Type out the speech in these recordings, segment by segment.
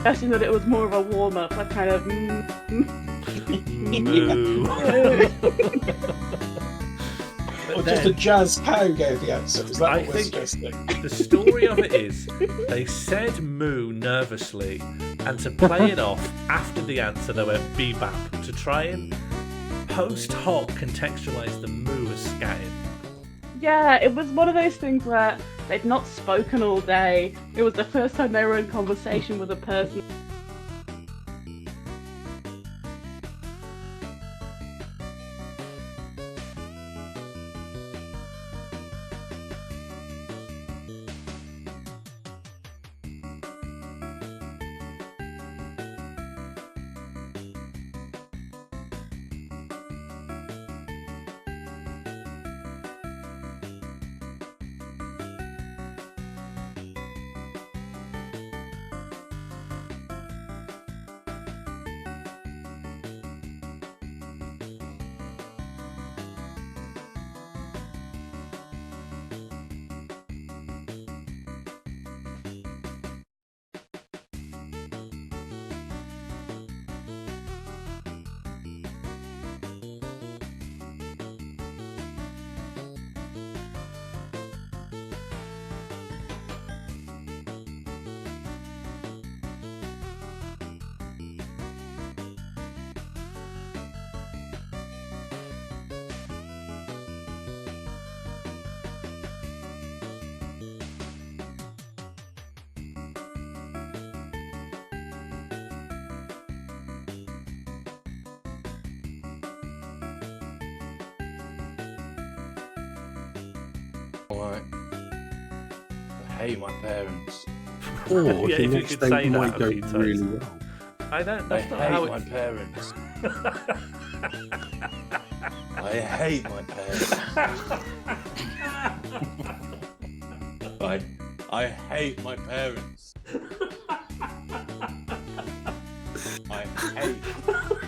Especially that it was more of a warm up, like kind of. Moo. Or just a jazz cow gave the answer. Is that I what we're think suggesting? the story of it is they said moo nervously, and to play it off after the answer they went bebop to try and post hoc contextualise the moo as scatting. Yeah, it was one of those things where they'd not spoken all day. It was the first time they were in conversation with a person. Alright. I hate my parents. Or Yeah, the if you next could day say that might a go few times. really well. I don't. I That's not how hate my it. parents. I hate my parents. I hate my parents.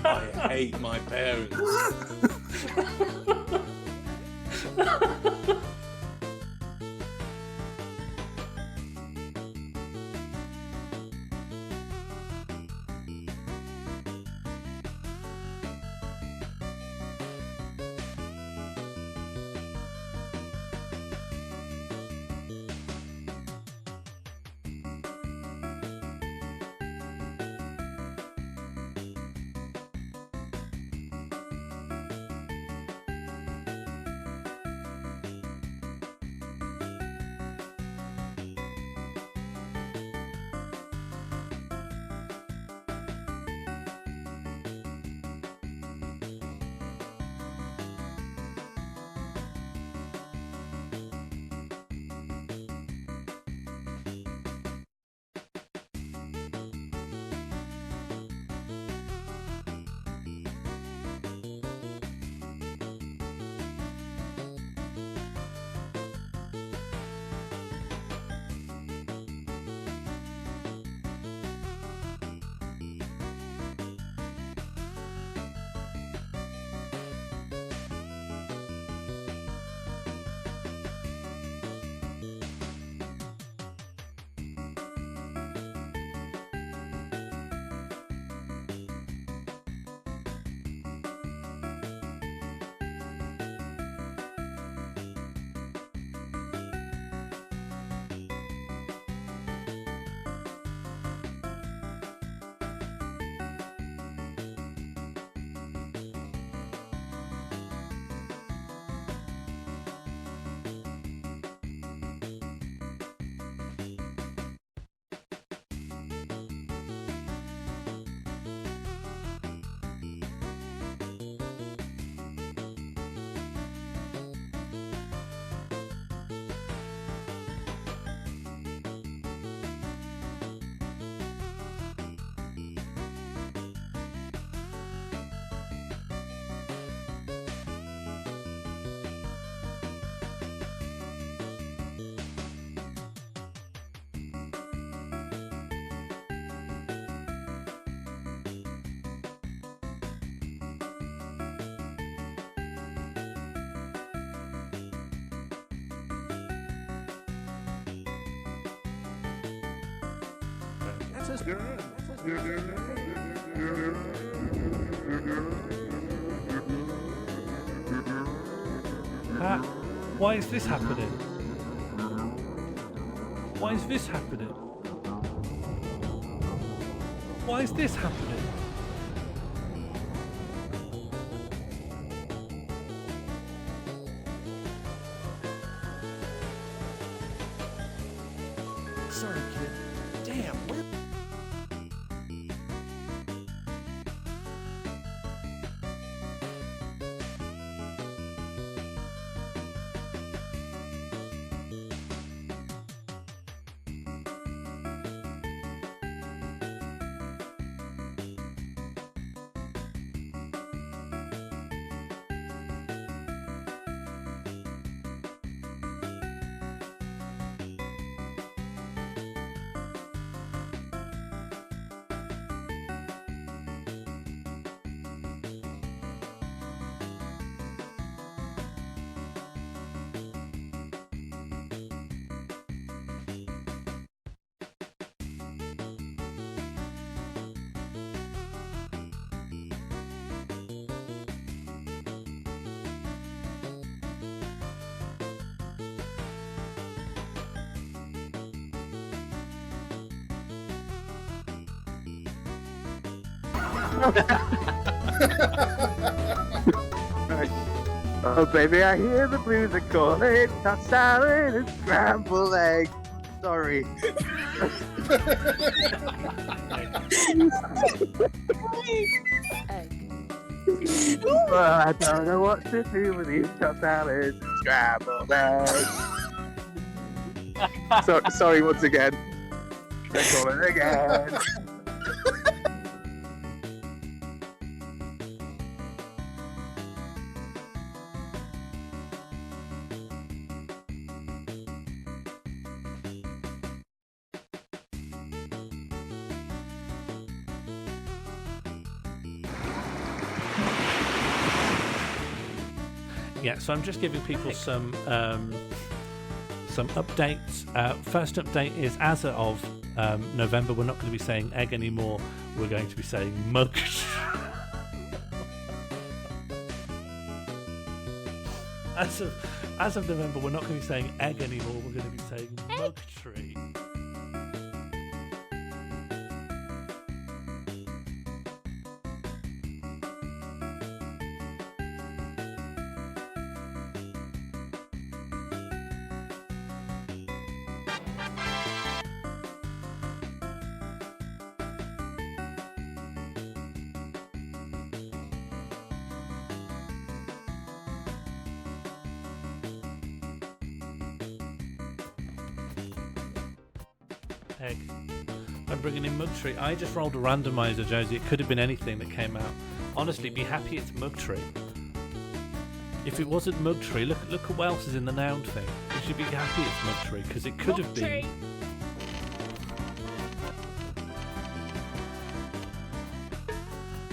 I hate my parents. Why is this happening? Why is this happening? Why is this happening? Sorry, kid. Damn, where... Oh baby, I hear the blues are calling. Tossed salad and scrambled eggs. Sorry. Well, I don't know what to do with these tossed salads and scrambled eggs. Sorry once again. They're calling again. Yeah, so I'm just giving people some updates. First update is as of November, we're not going to be saying egg anymore. We're going to be saying mug. As of November, we're not going to be saying egg anymore. We're going to be saying mug tree. Egg. I'm bringing in Mugtree. I just rolled a randomizer, Josie. It could have been anything that came out. Honestly, be happy it's Mugtree. If it wasn't Mugtree, look at what else is in the noun thing. You should be happy it's Mugtree because it could have been.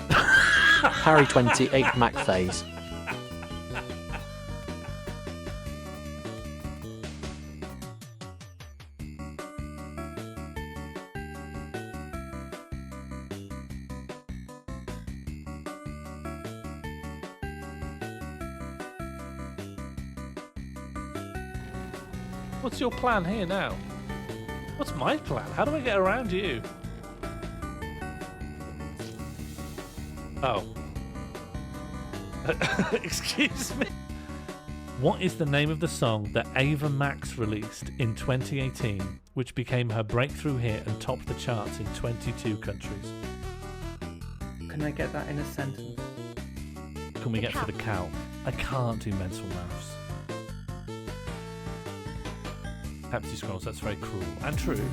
Harry 28 Mac phase. What's your plan here now? What's my plan? How do I get around you? Oh. Excuse me. What is the name of the song that Ava Max released in 2018, which became her breakthrough hit and topped the charts in 22 countries? Can I get that in a sentence? Can we get to the cow? I can't do mental maths. Pepsi Scrolls, that's very cruel and true.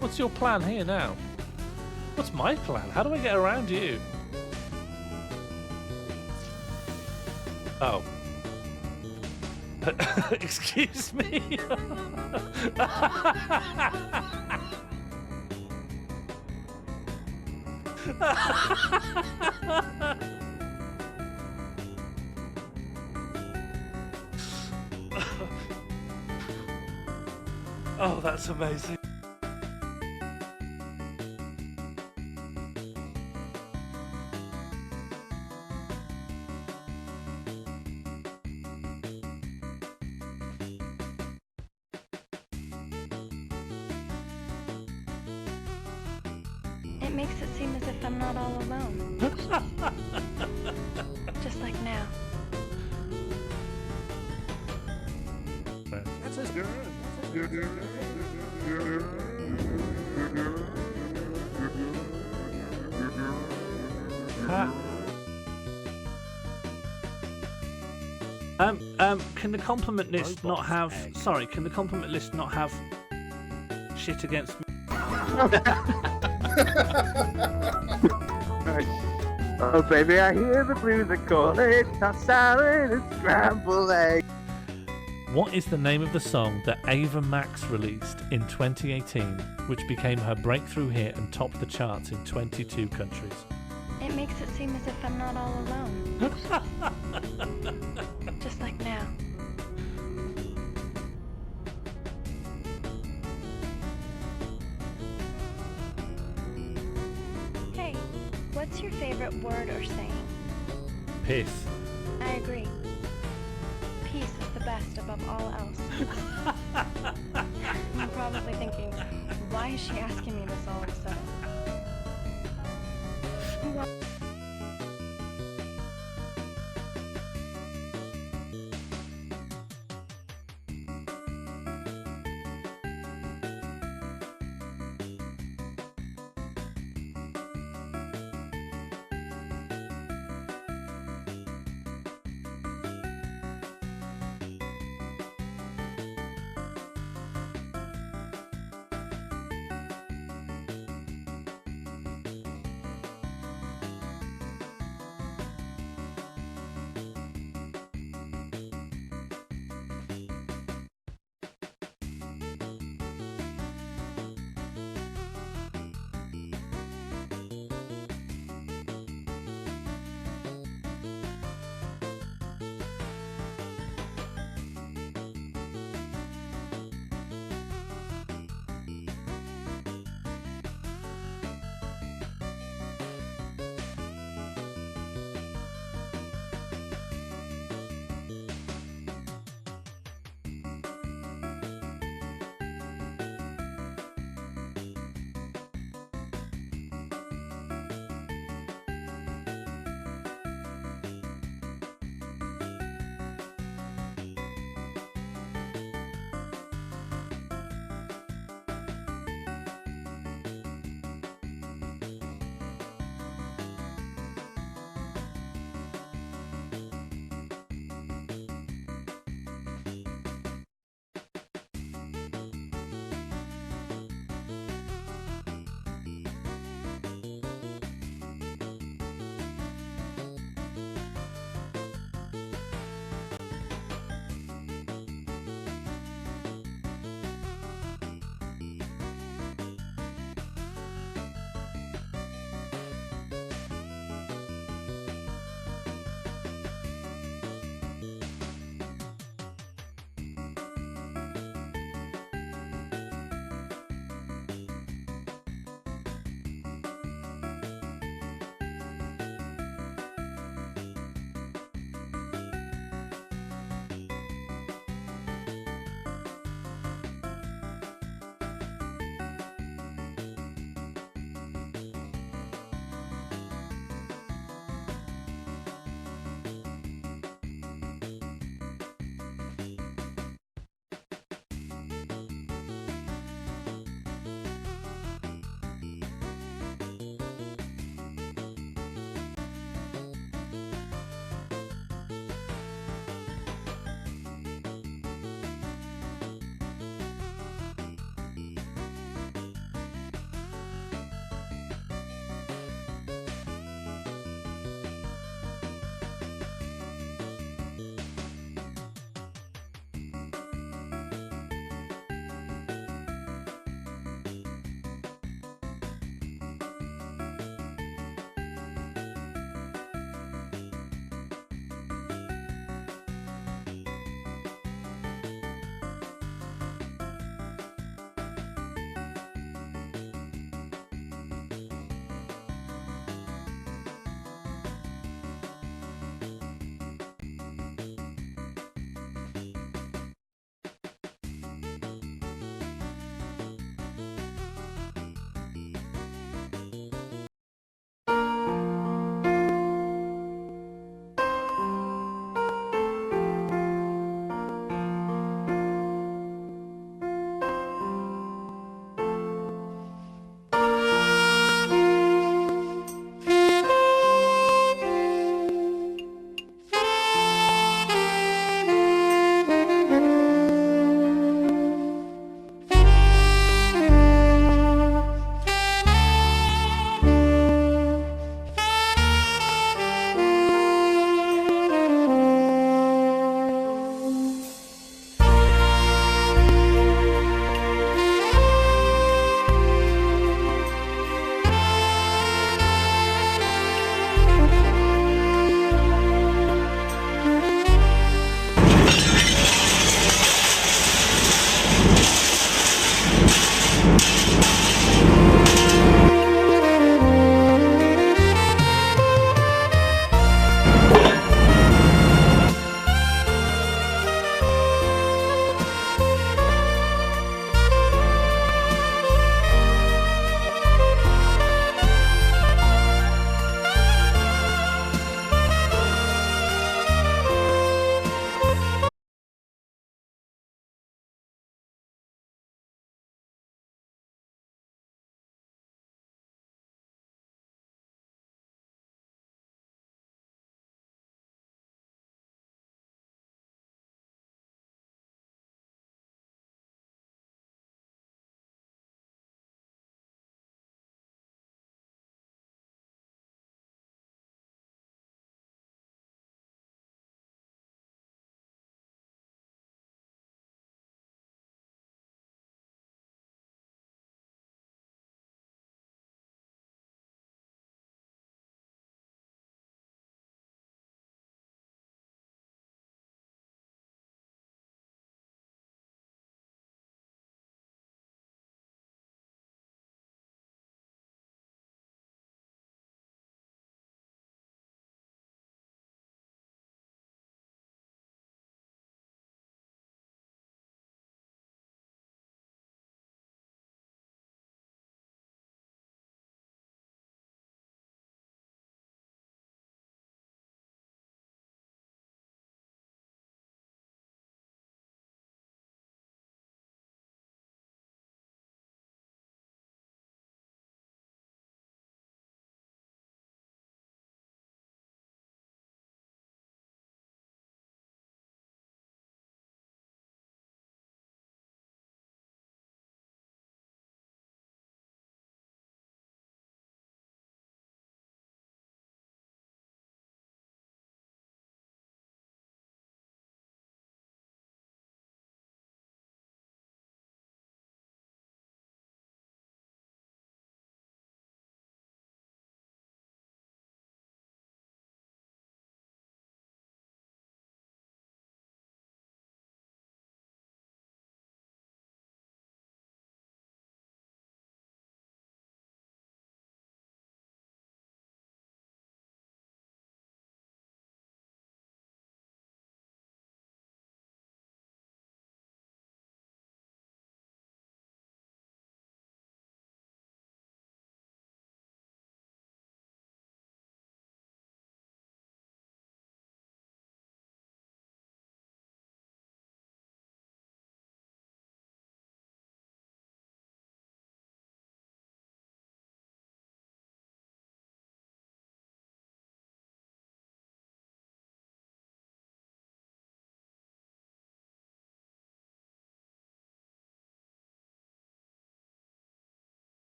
What's your plan here now? What's my plan? How do I get around you? Oh. Excuse me? Oh, that's amazing. It makes it seem as if I'm not all alone. Just like now. That's as good. Can the compliment list not have? Sorry, can the compliment list not have shit against me? Oh baby, I hear the blues are calling. Tossed salad and scrambled eggs. What is the name of the song that Ava Max released in 2018, which became her breakthrough hit and topped the charts in 22 countries? It makes it seem as if I'm not all alone. Just like now. Hey, what's your favorite word or saying? Piss. I agree. Peace is the best above all else. You're probably thinking, why is she asking me this all of a sudden? Well,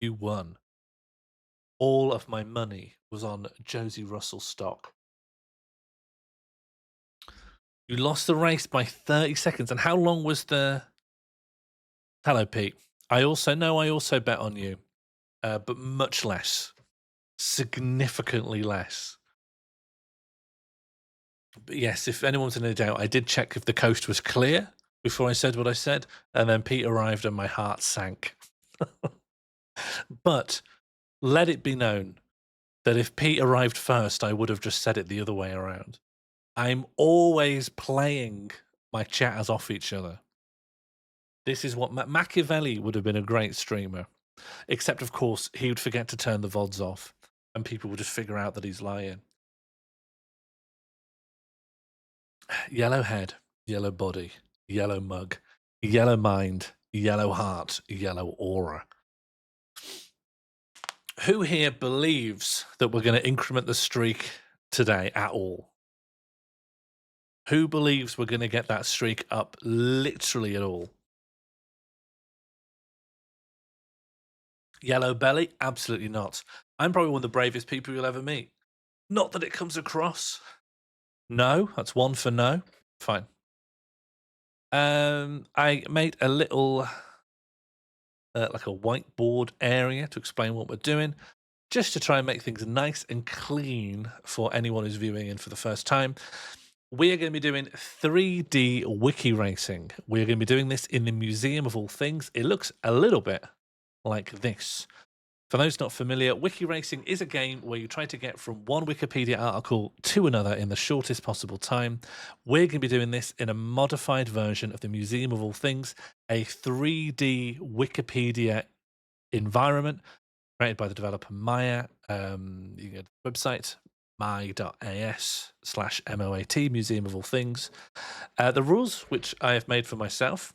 You won. All of my money was on Josie Russell stock. You lost the race by 30 seconds. And how long was the... Hello, Pete. I also bet on you, but much less. Significantly less. But yes, if anyone's in any doubt, I did check if the coast was clear before I said what I said, and then Pete arrived and my heart sank. But let it be known that if Pete arrived first, I would have just said it the other way around. I'm always playing my chatters off each other. This is what Machiavelli would have been a great streamer, except of course he would forget to turn the VODs off, and people would just figure out that he's lying. Yellow head, yellow body, yellow mug, yellow mind, yellow heart, yellow aura. Who here believes that we're going to increment the streak today at all? Who believes we're going to get that streak up literally at all? Yellow belly? Absolutely not. I'm probably one of the bravest people you'll ever meet. Not that it comes across. No, that's one for no. Fine. I made a little, like a whiteboard area to explain what we're doing, just to try and make things nice and clean for anyone who's viewing in for the first time. We are going to be doing 3D Wiki-Racing. We're going to be doing this in the Museum of All Things. It looks a little bit like this. For those not familiar, Wiki-Racing is a game where you try to get from one Wikipedia article to another in the shortest possible time. We're going to be doing this in a modified version of the Museum of All Things, a 3D Wikipedia environment created by the developer Maya. You can go to the website, my.as/MOAT, Museum of All Things. The rules, which I have made for myself,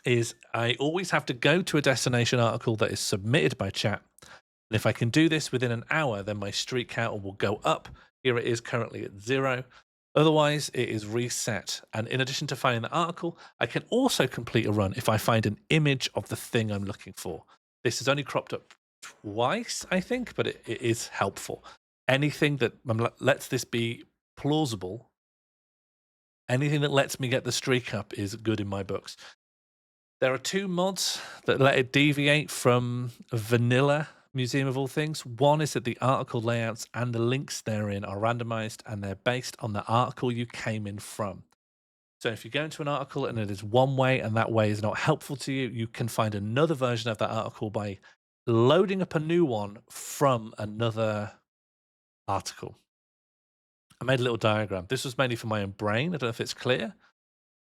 is I always have to go to a destination article that is submitted by chat. And if I can do this within an hour, then my streak counter will go up. Here it is currently at 0. Otherwise, it is reset. And in addition to finding the article, I can also complete a run if I find an image of the thing I'm looking for. This has only cropped up twice, I think, but it is helpful. Anything that lets this be plausible, anything that lets me get the streak up is good in my books. There are 2 mods that let it deviate from vanilla Museum of All Things. One is that the article layouts and the links therein are randomized, and they're based on the article you came in from. So if you go into an article and it is one way and that way is not helpful to you, you can find another version of that article by loading up a new one from another article. I made a little diagram. This was mainly for my own brain. I don't know if it's clear.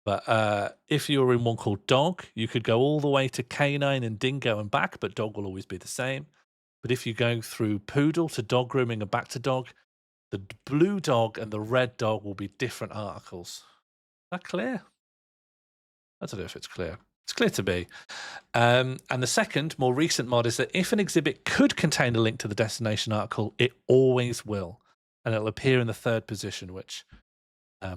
But if you were in one called dog, you could go all the way to canine and dingo and back, but dog will always be the same. But if you go through poodle to dog grooming and back to dog, the blue dog and the red dog will be different articles. Is that clear? I don't know if it's clear. It's clear to me. And the second, more recent mod is that if an exhibit could contain a link to the destination article, it always will. And it'll appear in the 3rd position, which...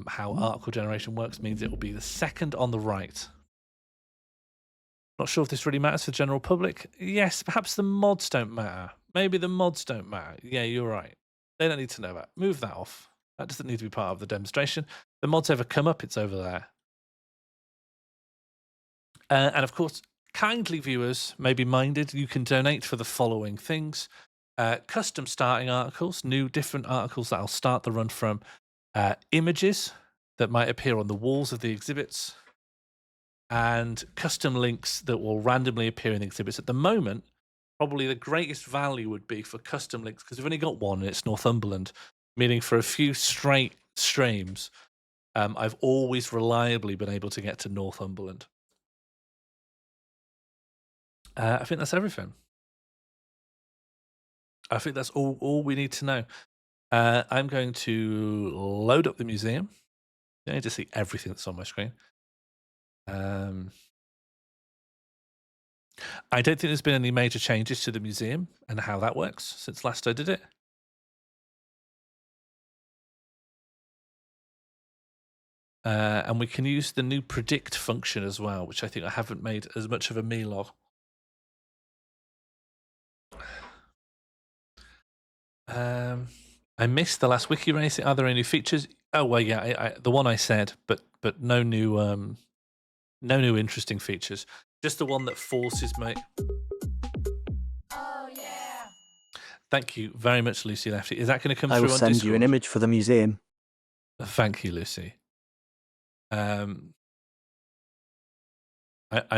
how article generation works means it will be the second on the right. Not sure if this really matters for the general public. Yes, perhaps the mods don't matter. Maybe the mods don't matter. Yeah, you're right. They don't need to know that. Move that off. That doesn't need to be part of the demonstration. The mods ever come up, it's over there. And of course, kindly viewers may be minded, you can donate for the following things. Custom starting articles, new different articles that I'll start the run from. Images that might appear on the walls of the exhibits, and custom links that will randomly appear in the exhibits. At the moment, probably the greatest value would be for custom links, because we've only got one and it's Northumberland, meaning for a few straight streams, I've always reliably been able to get to Northumberland. I think that's everything. I think that's all we need to know. I'm going to load up the museum. I need to see everything that's on my screen. I don't think there's been any major changes to the museum and how that works since last I did it. And we can use the new predict function as well, which I think I haven't made as much of a meal of. I missed the last Wiki-Racing. Are there any features? Oh well, yeah, the one I said, but no new interesting features. Just the one that forces me. Oh yeah! Thank you very much, Lucy Lefty. Is that going to come I through will on send Discord? you an image for the museum. Thank you, Lucy. I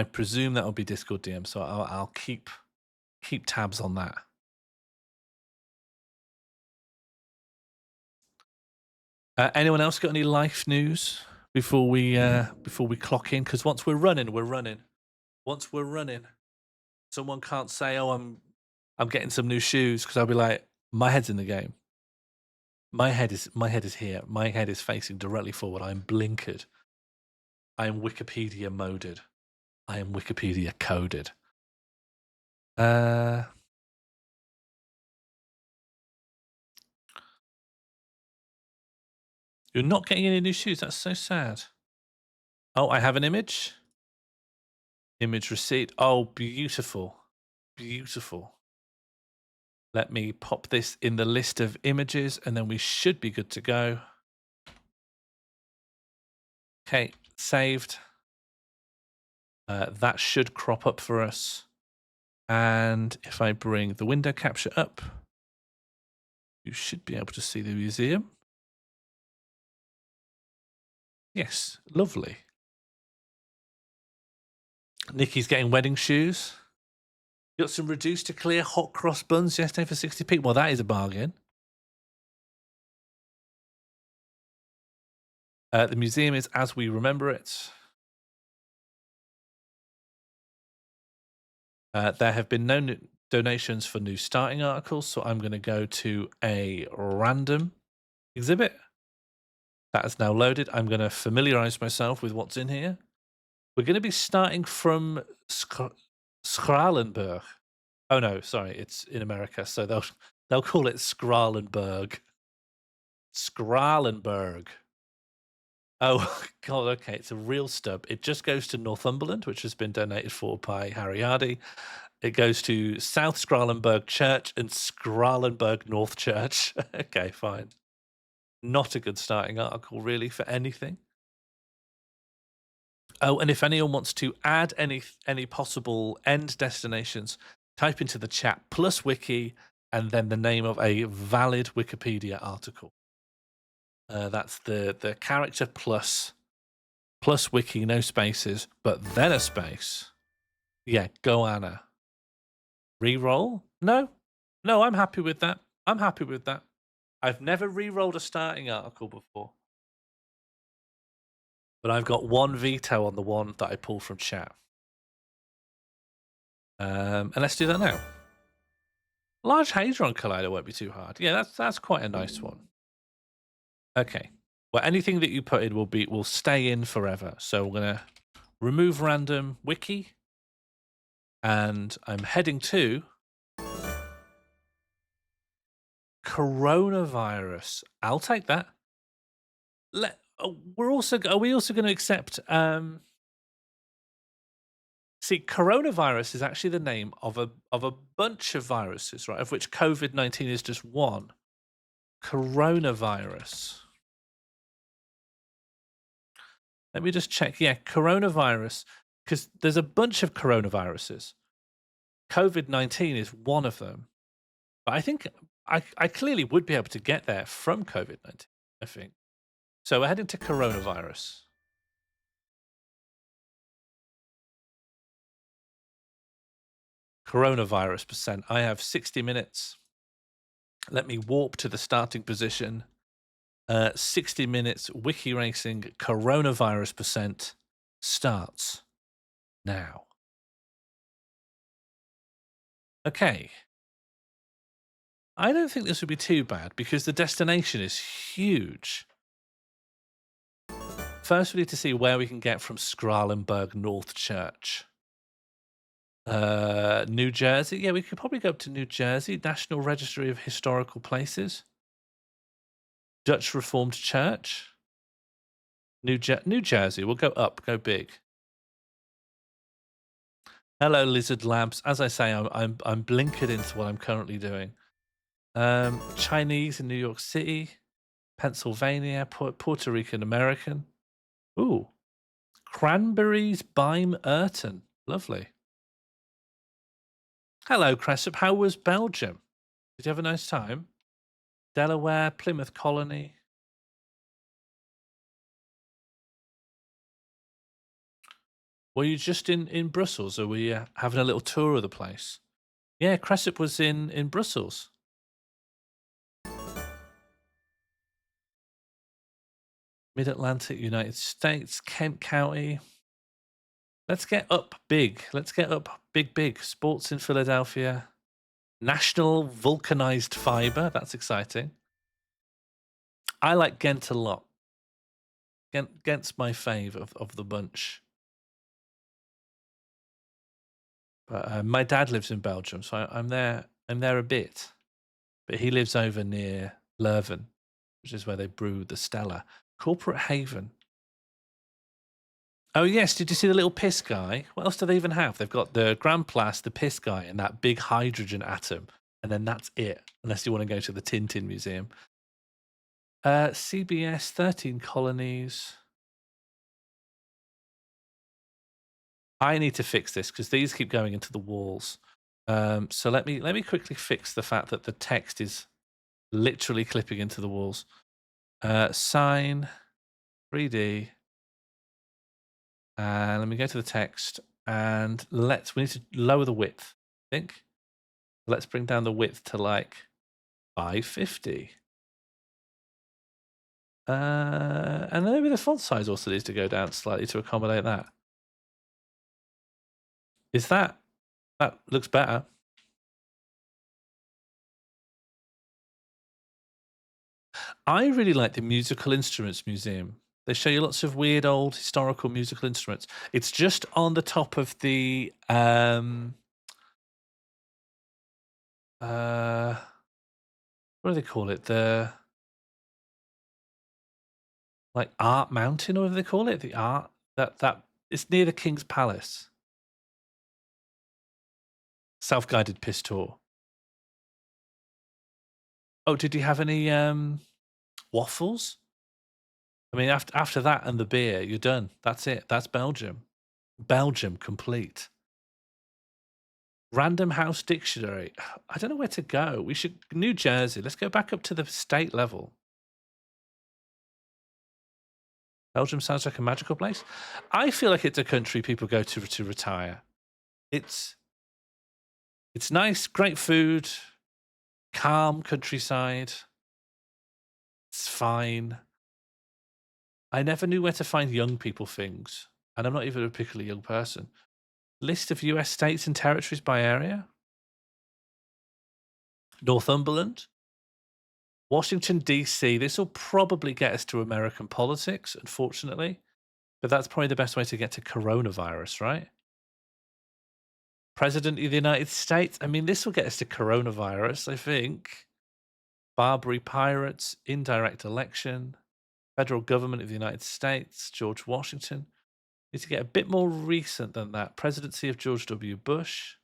presume that will be Discord DM, so I'll keep tabs on that. Anyone else got any life news before we clock in? Because once we're running, we're running. Once we're running, someone can't say, "Oh, I'm getting some new shoes," because I'll be like, "My head's in the game. My head is here. My head is facing directly forward. I'm blinkered. I am Wikipedia moded. I am Wikipedia coded." You're not getting any new shoes. That's so sad. Oh, I have an image. Image receipt. Oh, beautiful. Beautiful. Let me pop this in the list of images and then we should be good to go. Okay, saved. That should crop up for us. And if I bring the window capture up, you should be able to see the museum. Yes, lovely. Nikki's getting wedding shoes. Got some reduced to clear hot cross buns yesterday for 60p. Well, that is a bargain. The museum is as we remember it. There have been no donations for new starting articles, so I'm going to go to a random exhibit. That is now loaded. I'm going to familiarize myself with what's in here. We're going to be starting from Skralenberg. Oh no, sorry, it's in America, so they'll call it Skralenberg. Skralenberg. Oh God, okay, it's a real stub. It just goes to Northumberland, which has been donated for by Harry Hardy. It goes to South Skralenberg Church and Skralenberg North Church. Okay, fine. Not a good starting article, really, for anything. Oh, and if anyone wants to add any possible end destinations, type into the chat plus wiki and then the name of a valid Wikipedia article. That's the character plus wiki, no spaces, but then a space. Yeah, go Anna. Reroll? No, I'm happy with that. I'm happy with that. I've never re-rolled a starting article before. But I've got one veto on the one that I pulled from chat. And let's do that now. Large Hadron Collider won't be too hard. Yeah, that's quite a nice one. Okay. Well, anything that you put in will stay in forever. So we're gonna remove random wiki. And I'm heading to coronavirus. I'll take that. Are we also going to accept? See, coronavirus is actually the name of a bunch of viruses, right? Of which COVID-19 is just one. Coronavirus. Let me just check. Yeah, coronavirus, because there's a bunch of coronaviruses. COVID-19 is one of them. But I think I clearly would be able to get there from COVID-19, I think. So we're heading to coronavirus. Coronavirus percent. I have 60 minutes. Let me warp to the starting position. 60 minutes Wiki-Racing coronavirus percent starts now. Okay. I don't think this would be too bad because the destination is huge. First, we need to see where we can get from Skralenberg North Church. New Jersey. Yeah, we could probably go up to New Jersey. National Registry of Historical Places. Dutch Reformed Church. New Jersey. We'll go up. Go big. Hello, Lizard Labs. As I say, I'm blinkered into what I'm currently doing. Chinese in New York City, Pennsylvania, Puerto Rican American. Ooh, Cranberries Bime Urton. Lovely. Hello, Cressup. How was Belgium? Did you have a nice time? Delaware, Plymouth Colony. Were you just in Brussels, or were you having a little tour of the place? Yeah, Cressup was in Brussels. Mid-Atlantic, United States, Kent County. Let's get up big. Let's get up big. Sports in Philadelphia. National vulcanized fiber. That's exciting. I like Ghent a lot. Ghent's my fave of the bunch. But my dad lives in Belgium, so I'm there a bit. But he lives over near Leuven, which is where they brew the Stella. Corporate Haven. Oh yes, did you see the little piss guy? What else do they even have? They've got the Grand Place, the piss guy, and that big hydrogen atom, and then that's it. Unless you want to go to the Tintin Museum. CBS, 13 colonies. I need to fix this because these keep going into the walls. So let me quickly fix the fact that the text is literally clipping into the walls. Sign 3D. And let me go to the text and we need to lower the width, I think. Let's bring down the width to like 550. And then maybe the font size also needs to go down slightly to accommodate that. Is that looks better? I really like the Musical Instruments Museum. They show you lots of weird old historical musical instruments. It's just on the top of the what do they call it? The like Art Mountain, or whatever they call it. The art that it's near the King's Palace. Self-guided piss tour. Oh, did you have any waffles? I mean, after that and the beer, you're done. That's it. That's Belgium. Belgium complete. Random House Dictionary. I don't know where to go. We should New Jersey. Let's go back up to the state level. Belgium sounds like a magical place. I feel like it's a country people go to retire. It's nice, great food, calm countryside. It's fine. I never knew where to find young people things, and I'm not even a particularly young person. List of US states and territories by area. Northumberland. Washington, D.C. This will probably get us to American politics, unfortunately. But that's probably the best way to get to coronavirus, right? President of the United States. I mean, this will get us to coronavirus, I think. Barbary Pirates, indirect election, federal government of the United States, George Washington. Need to get a bit more recent than that. Presidency of George W. Bush.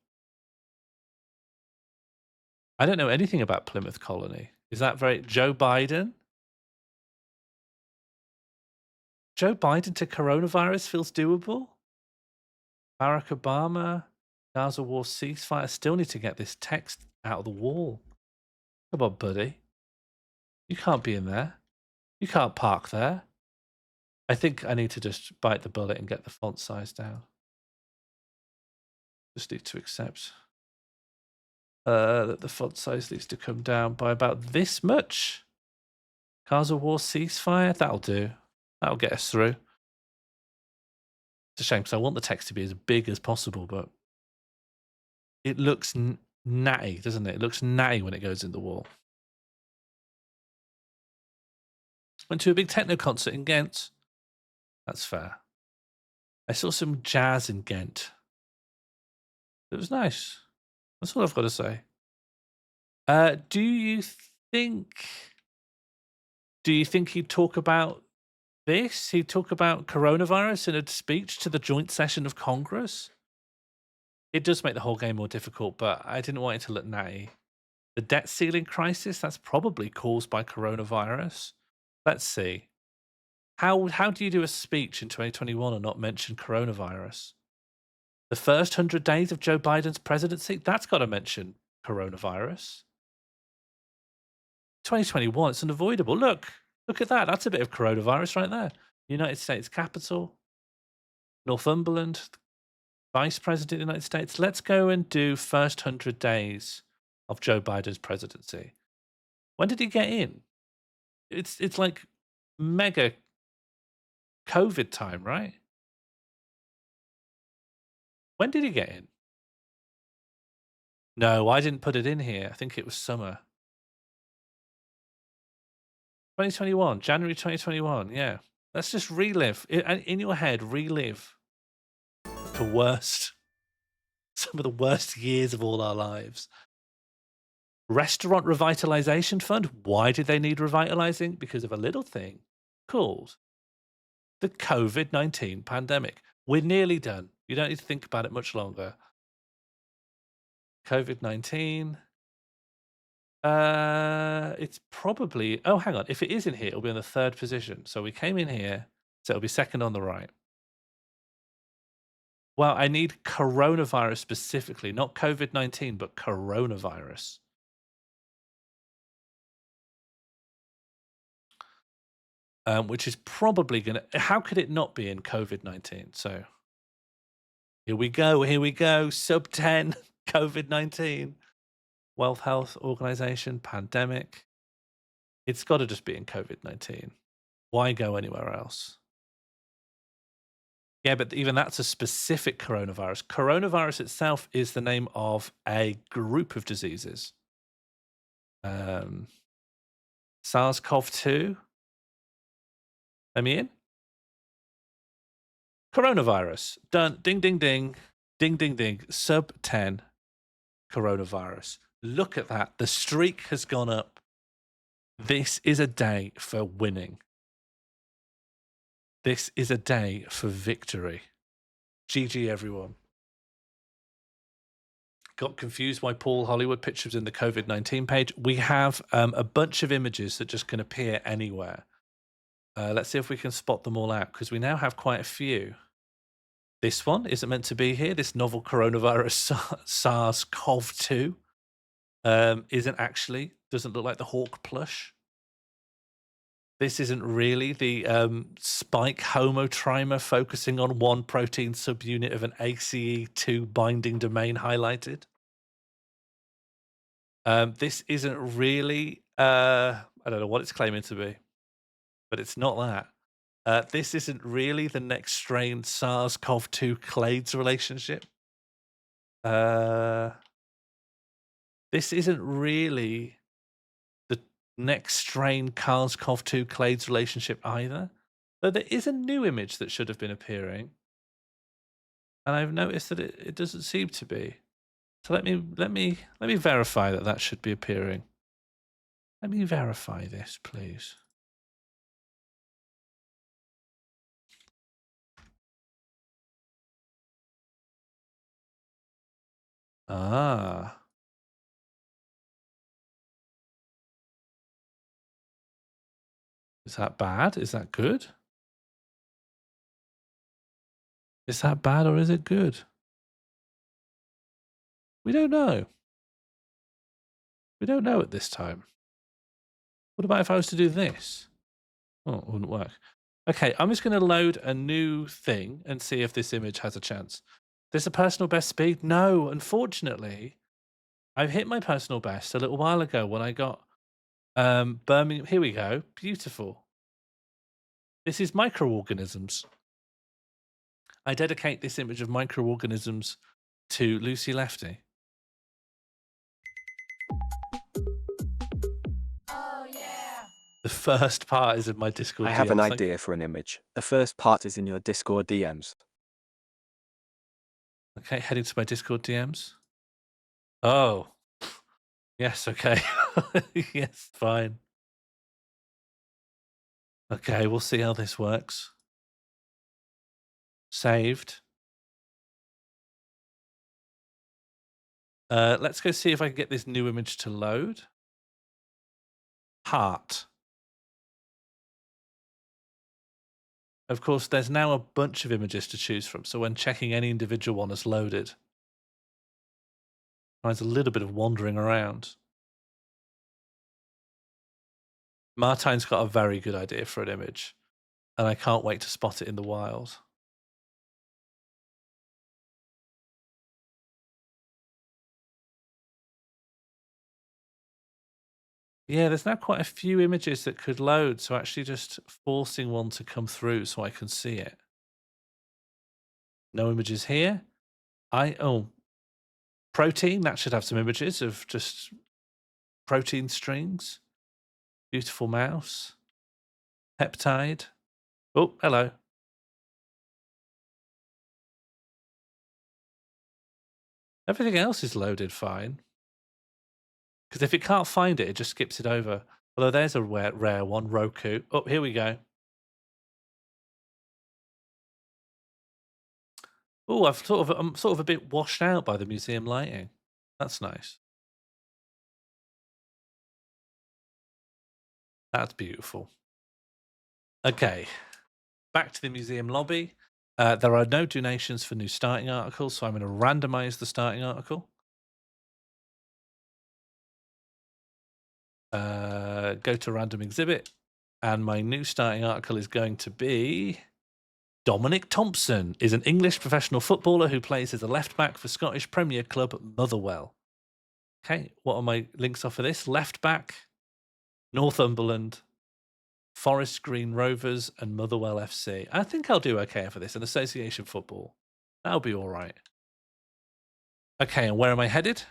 I don't know anything about Plymouth Colony. Is that very Joe Biden? Joe Biden to coronavirus feels doable. Barack Obama, Gaza war ceasefire. I still need to get this text out of the wall. Come on, buddy. You can't be in there. You can't park there. I think I need to just bite the bullet and get the font size down. Just need to accept that the font size needs to come down by about this much. Gaza war ceasefire. That'll do. That'll get us through. It's a shame because I want the text to be as big as possible, but it looks natty, doesn't it? It looks natty when it goes in the wall. Went to a big techno concert in Ghent. That's fair. I saw some jazz in Ghent. It was nice. That's all I've got to say. Do you think he'd talk about this? He'd talk about coronavirus in a speech to the joint session of Congress? It does make the whole game more difficult, but I didn't want it to look natty. The debt ceiling crisis, that's probably caused by coronavirus. Let's see. How do you do a speech in 2021 and not mention coronavirus? The first 100 days of Joe Biden's presidency, that's got to mention coronavirus. 2021, it's unavoidable. Look at that. That's a bit of coronavirus right there. United States Capitol, Northumberland, Vice President of the United States. Let's go and do first 100 days of Joe Biden's presidency. When did he get in? It's like mega COVID time, right? When did he get in? No, I didn't put it in here. I think it was summer. 2021, January 2021. Yeah. Let's just relive. In your head, relive the worst, some of the worst years of all our lives. Restaurant Revitalization Fund. Why did they need revitalizing? Because of a little thing called the COVID-19 pandemic. We're nearly done. You don't need to think about it much longer. COVID-19. It's probably... Oh, hang on. If it is in here, it'll be in the third position. So we came in here, so it'll be second on the right. Well, I need coronavirus specifically, not COVID-19, but coronavirus. Which is probably going to... How could it not be in COVID-19? So here we go. Sub 10, COVID-19. World Health Organization, pandemic. It's got to just be in COVID-19. Why go anywhere else? Yeah, but even that's a specific coronavirus. Coronavirus itself is the name of a group of diseases. SARS-CoV-2. Let me in. Coronavirus. Done. Ding, ding, ding. Ding, ding, ding. Sub 10 coronavirus. Look at that. The streak has gone up. This is a day for winning. This is a day for victory. GG, everyone. Got confused why Paul Hollywood pictures in the COVID-19 page. We have a bunch of images that just can appear anywhere. Let's see if we can spot them all out, because we now have quite a few. This one isn't meant to be here. This novel coronavirus SARS-CoV-2 doesn't look like the Hawk plush. This isn't really the spike homotrimer focusing on one protein subunit of an ACE2 binding domain highlighted. This isn't really, I don't know what it's claiming to be, but it's not that. This isn't really the next strain SARS-CoV-2 clades relationship. This isn't really the next strain SARS-CoV-2 clades relationship either. Though there is a new image that should have been appearing. And I've noticed that it doesn't seem to be. So let me verify that should be appearing. Let me verify this, please. Ah. Is that bad? Is that good? Is that bad or is it good? We don't know. We don't know at this time. What about if I was to do this? Oh, it wouldn't work. Okay, I'm just going to load a new thing and see if this image has a chance. This a personal best speed? No, unfortunately. I've hit my personal best a little while ago when I got Birmingham. Here we go. Beautiful. This is microorganisms. I dedicate this image of microorganisms to Lucy Lefty. Oh, yeah. The first part is in my Discord I have an DMs. idea for an image. The first part is in your Discord DMs. Okay, heading to my Discord DMs. Oh. Yes, okay. Yes, fine. Okay, we'll see how this works. Saved. Let's go see if I can get this new image to load. Heart. Of course, there's now a bunch of images to choose from, so when checking any individual one has loaded, there's a little bit of wandering around. Martine's got a very good idea for an image, and I can't wait to spot it in the wild. Yeah, there's now quite a few images that could load, so actually just forcing one to come through so I can see it. No images here. Protein, that should have some images of just protein strings. Beautiful mouse. Peptide. Oh, hello. Everything else is loaded fine. Because if it can't find it, it just skips it over. Although there's a rare one, Roku. Oh, here we go. Oh, I'm sort of a bit washed out by the museum lighting. That's nice. That's beautiful. Okay, back to the museum lobby. There are no donations for new starting articles, so I'm going to randomize the starting article. Go to random exhibit, and my new starting article is going to be Dominic Thompson is an English professional footballer who plays as a left back for Scottish Premier club Motherwell. Okay, what are my links off of this? Left back, Northumberland, Forest Green Rovers, and Motherwell FC. I think I'll do okay for this. An association football. That'll be all right. Okay, and where am I headed?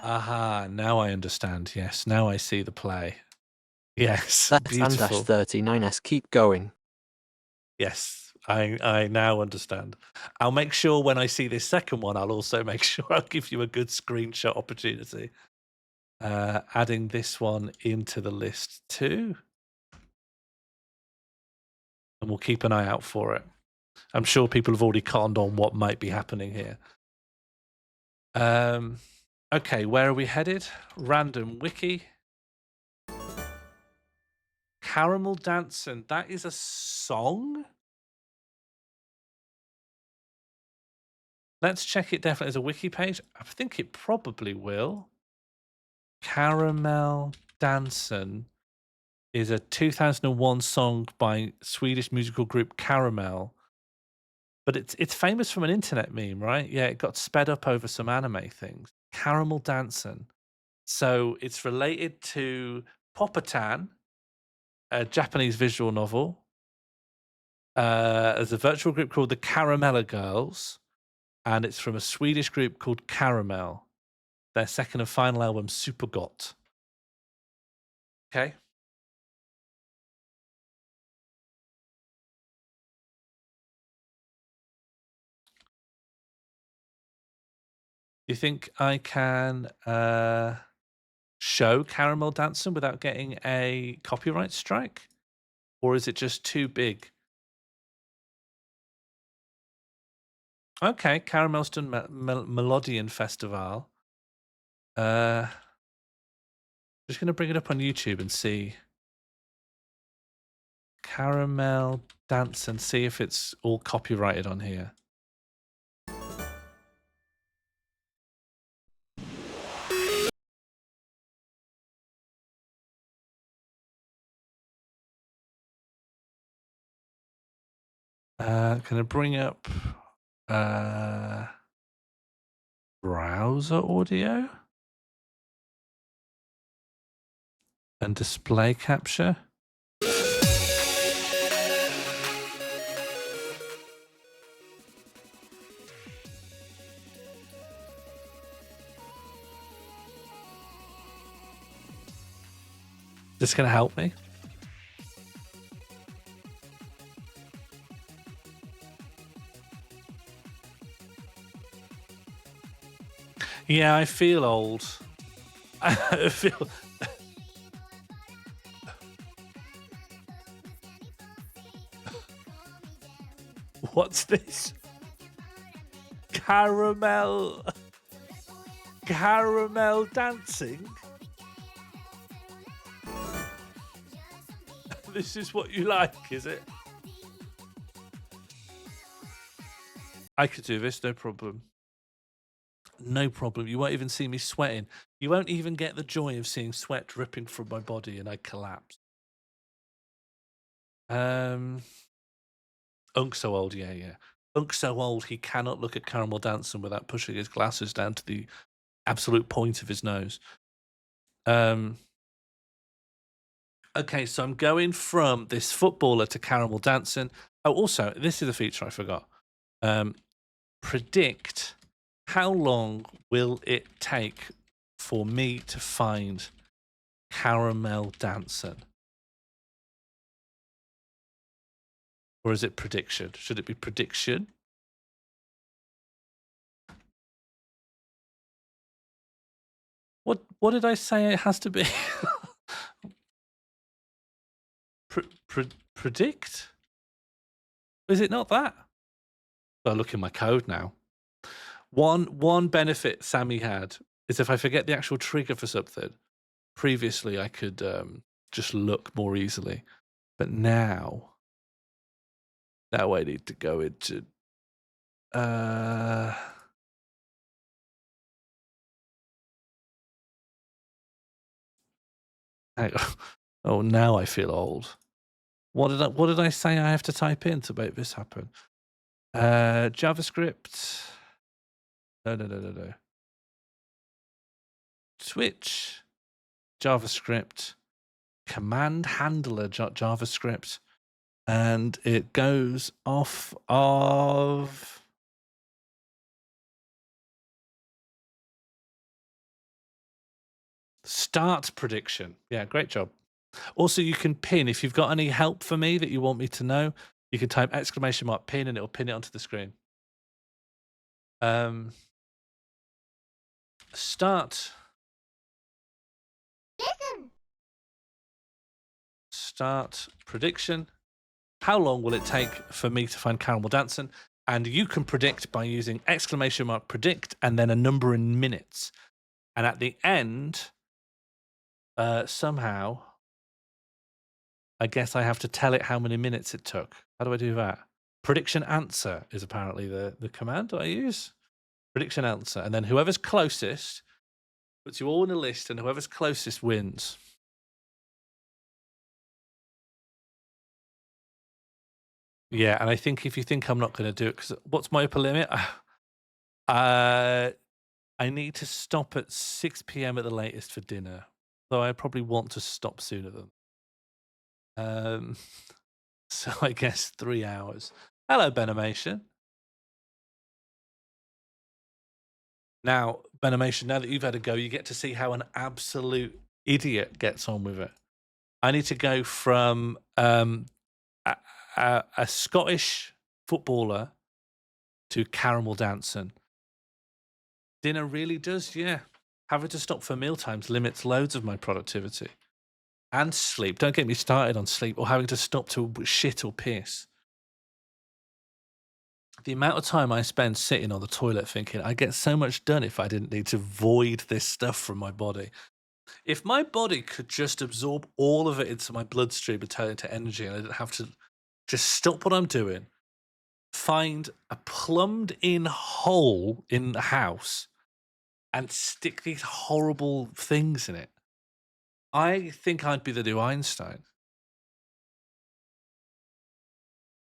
Aha, now I understand. Yes, now I see the play. Yes, That's beautiful. Andash39S. Keep going. Yes, I now understand. I'll make sure when I see this second one, I'll also make sure I'll give you a good screenshot opportunity. Adding this one into the list too. And we'll keep an eye out for it. I'm sure people have already conned on what might be happening here. Okay, where are we headed? Random wiki. Caramelldansen. That is a song? Let's check it definitely as a wiki page. I think it probably will. Caramelldansen is a 2001 song by Swedish musical group Caramel. But it's famous from an internet meme, right? Yeah, it got sped up over some anime things. Caramelldansen. So it's related to Popotan, a Japanese visual novel. There's a virtual group called the Caramella Girls, and it's from a Swedish group called Caramel. Their second and final album, Supergott. Okay. Do you think I can show Caramelldansen without getting a copyright strike? Or is it just too big? Okay, Caramelston Melodian Festival. Just going to bring it up on YouTube and see. Caramelldansen, see if it's all copyrighted on here. Can I bring up browser audio and display capture? This going to help me? Yeah, I feel old. I feel... What's this? Caramel dancing? This is what you like, is it? I could do this, no problem. No problem. You won't even see me sweating. You won't even get the joy of seeing sweat dripping from my body and I collapse. Unk so old, yeah. Unk so old he cannot look at Caramelldansen without pushing his glasses down to the absolute point of his nose. Okay, so I'm going from this footballer to Caramelldansen. Oh, also, this is a feature I forgot. Predict how long will it take for me to find Caramelldansen? Or is it prediction? Should it be prediction? What did I say it has to be? Predict? Is it not that? I'll look in my code now. One benefit Sammy had is if I forget the actual trigger for something, previously I could just look more easily. But now I need to go into oh, now I feel old. What did I say I have to type in to make this happen? JavaScript. No. Switch. JavaScript. Command handler JavaScript. And it goes off of start prediction. Yeah, great job. Also, you can pin. If you've got any help for me that you want me to know, you can type !pin and it'll pin it onto the screen. Start. Listen. Start prediction. How long will it take for me to find Caramelldansen? And you can predict by using !predict and then a number in minutes. And at the end, somehow, I guess I have to tell it how many minutes it took. How do I do that? Prediction answer is apparently the command that I use. Prediction answer. And then whoever's closest puts you all in a list, and whoever's closest wins. Yeah, and I think if you think I'm not going to do it, because what's my upper limit? I need to stop at 6 p.m. at the latest for dinner. Though I probably want to stop sooner than. So I guess 3 hours. Hello, Benimation. Now, Benimation, now that you've had a go, you get to see how an absolute idiot gets on with it. I need to go from a Scottish footballer to Caramelldansen. Dinner really does, yeah. Having to stop for mealtimes limits loads of my productivity. And sleep. Don't get me started on sleep or having to stop to shit or piss. The amount of time I spend sitting on the toilet thinking, I get so much done if I didn't need to void this stuff from my body. If my body could just absorb all of it into my bloodstream and turn it into energy, and I didn't have to just stop what I'm doing, find a plumbed in hole in the house and stick these horrible things in it, I think I'd be the new Einstein.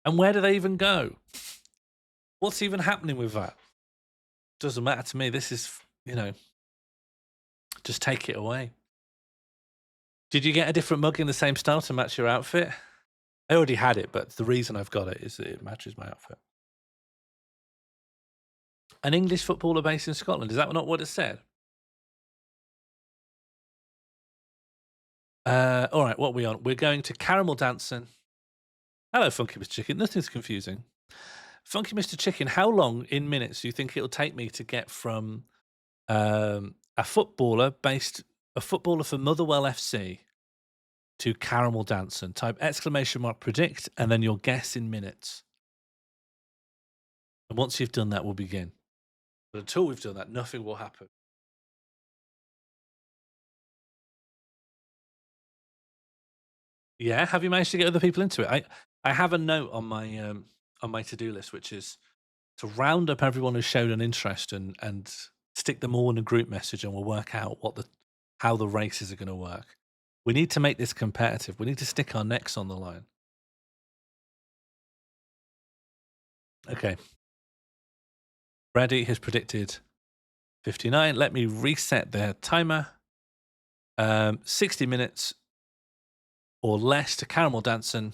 And where do they even go? What's even happening with that? Doesn't matter to me. This is, just take it away. Did you get a different mug in the same style to match your outfit? I already had it, but the reason I've got it is that it matches my outfit. An English footballer based in Scotland. Is that not what it said? All right, what are we on? We're going to Caramelldansen. Hello, Funky Mr. Chicken. Nothing's confusing. Funky Mr. Chicken, how long in minutes do you think it'll take me to get from a footballer for Motherwell FC to Caramelldansen? Type !predict and then your guess in minutes. And once you've done that, we'll begin. But until we've done that, nothing will happen. Yeah, have you managed to get other people into it? I have a note on my to-do list, which is to round up everyone who's shown an interest and stick them all in a group message, and we'll work out how the races are going to work. We need to make this competitive. We need to stick our necks on the line. Okay. Brady has predicted 59. Let me reset the timer. 60 minutes or less to Caramelldansen.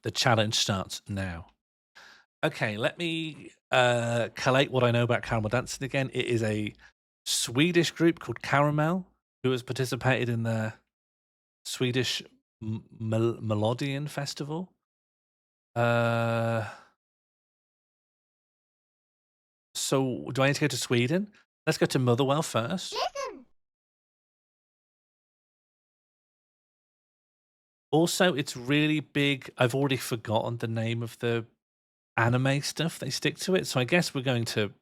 The challenge starts now. Okay, let me collate what I know about Caramelldansen again. It is a Swedish group called Caramel, who has participated in the Swedish Melodian Festival. So do I need to go to Sweden? Let's go to Motherwell first. Listen. Also, it's really big. I've already forgotten the name of the anime stuff they stick to it. So I guess we're going to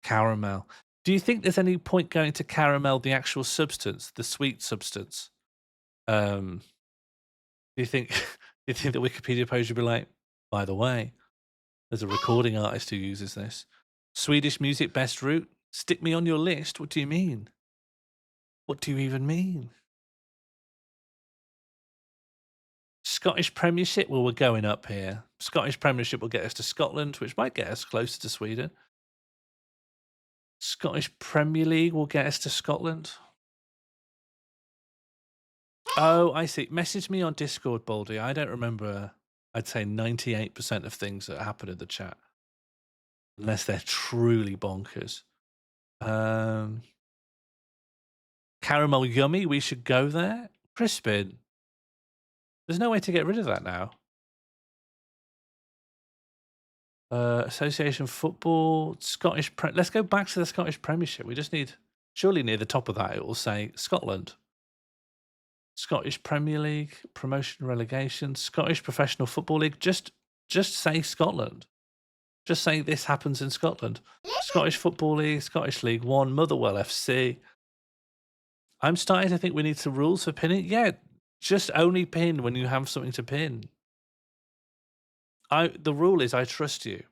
Caramel. Do you think there's any point going to Caramel, the actual substance, the sweet substance? Do you think the Wikipedia page would be like, by the way, there's a recording artist who uses this. Swedish music best route? Stick me on your list? What do you mean? What do you even mean? Scottish Premiership? Well, we're going up here. Scottish Premiership will get us to Scotland, which might get us closer to Sweden. Scottish Premier League will get us to Scotland. Oh, I see. Message me on Discord, Baldy. I don't remember, I'd say 98% of things that happen in the chat. Unless they're truly bonkers. Caramel Yummy, we should go there. Crispin. There's no way to get rid of that now. Association football, Scottish. Let's go back to the Scottish Premiership. We just need, surely near the top of that, it will say Scotland. Scottish Premier League, promotion, relegation, Scottish Professional Football League. Just say Scotland. Just say this happens in Scotland. Scottish Football League, Scottish League One, Motherwell FC. I'm starting to think we need some rules for pinning. Yeah, just only pin when you have something to pin. The rule is I trust you.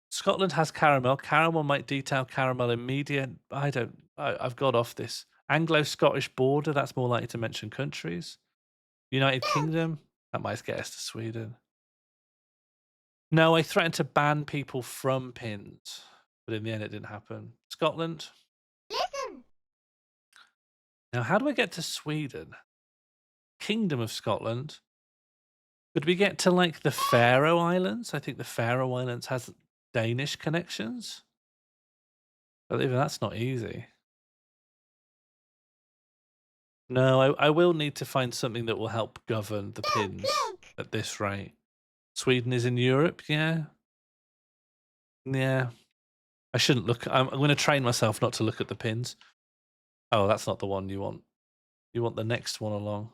Scotland has Caramel. Caramel might detail Caramel in media. I've got off this. Anglo-Scottish border, that's more likely to mention countries. United Kingdom, that might get us to Sweden. No, I threatened to ban people from pins, but in the end it didn't happen. Scotland. Listen. Now, how do I get to Sweden? Kingdom of Scotland. Could we get to like the Faroe Islands? I think the Faroe Islands has Danish connections. But even that's not easy. No, I will need to find something that will help govern the pins at this rate. Sweden is in Europe, yeah. Yeah. I shouldn't look. I'm going to train myself not to look at the pins. Oh, that's not the one you want. You want the next one along.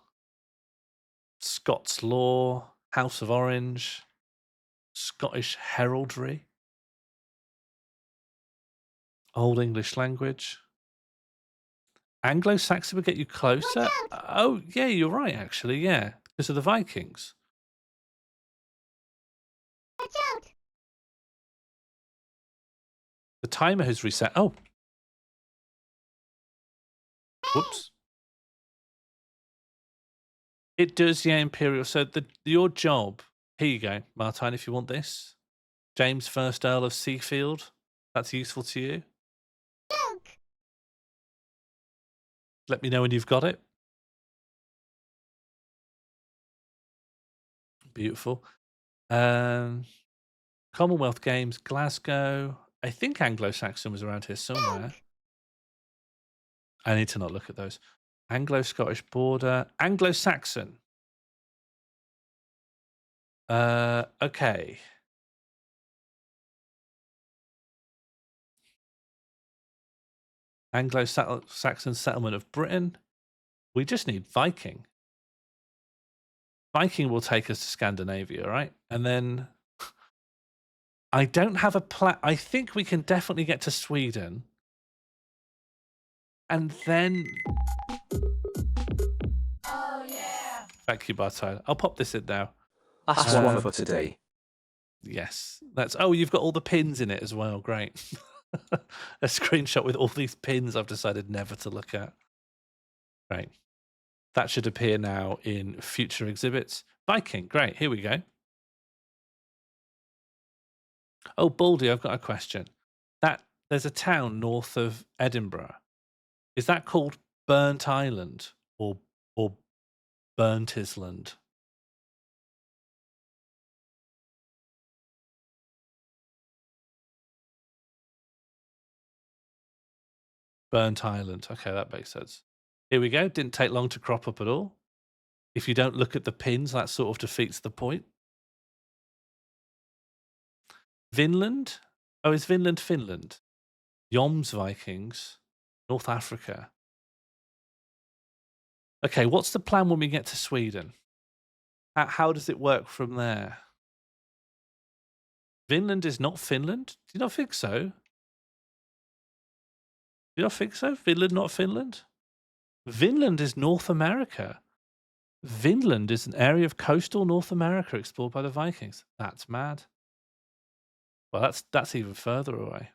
Scots Law, House of Orange, Scottish Heraldry, Old English Language. Anglo-Saxon would get you closer. Oh, yeah, you're right, actually, yeah. Because of the Vikings. Watch out. The timer has reset. Oh. Whoops. It does, yeah, Imperial. So your job, here you go, Martine, if you want this. James First Earl of Seafield. That's useful to you. Look. Let me know when you've got it. Beautiful. Commonwealth Games, Glasgow. I think Anglo-Saxon was around here somewhere. I need to not look at those. Anglo-Scottish border. Anglo-Saxon. Okay. Anglo-Saxon settlement of Britain. We just need Viking. Viking will take us to Scandinavia, right? And then I don't have a plan. I think we can definitely get to Sweden. And then... Oh, yeah. Thank you, Bartone. I'll pop this in now. Last one for today. Yes. That's... Oh, you've got all the pins in it as well. Great. A screenshot with all these pins I've decided never to look at. Right. That should appear now in future exhibits. Viking. Great. Here we go. Oh, Baldy, I've got a question. There's a town north of Edinburgh. Is that called Burnt Island or Burnt Island? Burnt Island. Okay, that makes sense. Here we go. Didn't take long to crop up at all. If you don't look at the pins, that sort of defeats the point. Vinland? Oh, is Vinland Finland? Yoms Vikings. North Africa. Okay, what's the plan when we get to Sweden? How does it work from there? Vinland is not Finland? Do you not think so? Do you not think so? Finland, not Finland? Vinland is North America. Vinland is an area of coastal North America explored by the Vikings. That's mad. Well, that's even further away.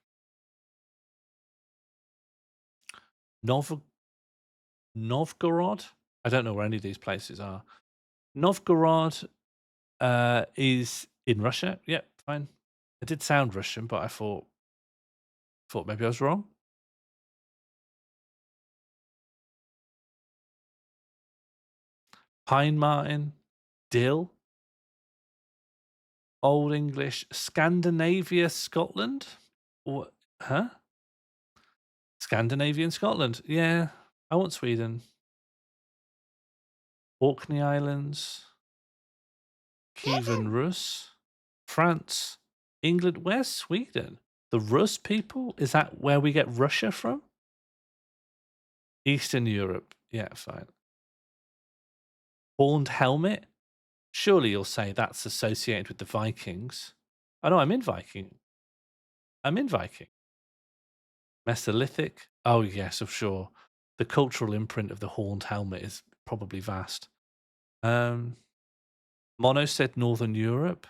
Novgorod? I don't know where any of these places are. Novgorod is in Russia. Yep, fine. It did sound Russian, but I thought maybe I was wrong. Pine Martin, Dill, Old English, Scandinavia, Scotland? What? Huh? Scandinavian Scotland. Yeah, I want Sweden. Orkney Islands, Kievan Rus, France, England. Where's Sweden? The Rus people? Is that where we get Russia from? Eastern Europe. Yeah, fine. Horned helmet? Surely you'll say that's associated with the Vikings. Oh no, I'm in Viking. Mesolithic? Oh yes, of sure. The cultural imprint of the horned helmet is probably vast. Mono said Northern Europe.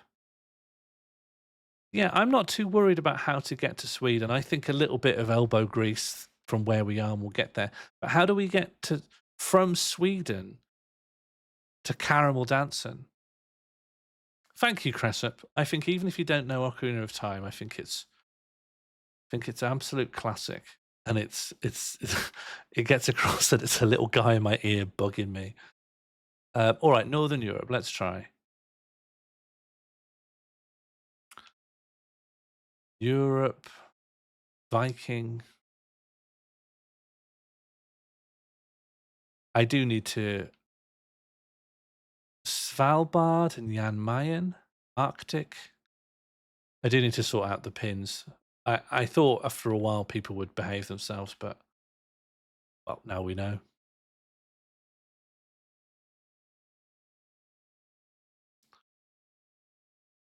Yeah, I'm not too worried about how to get to Sweden. I think a little bit of elbow grease from where we are and we'll get there. But how do we get from Sweden to Caramelldansen? Thank you, Cressup. I think even if you don't know Ocarina of Time, I think it's absolute classic. And it gets across that it's a little guy in my ear bugging me. All right, Northern Europe, let's try. Europe, Viking. I do need to... Svalbard and Jan Mayen, Arctic. I do need to sort out the pins. I thought after a while people would behave themselves, but well, now we know.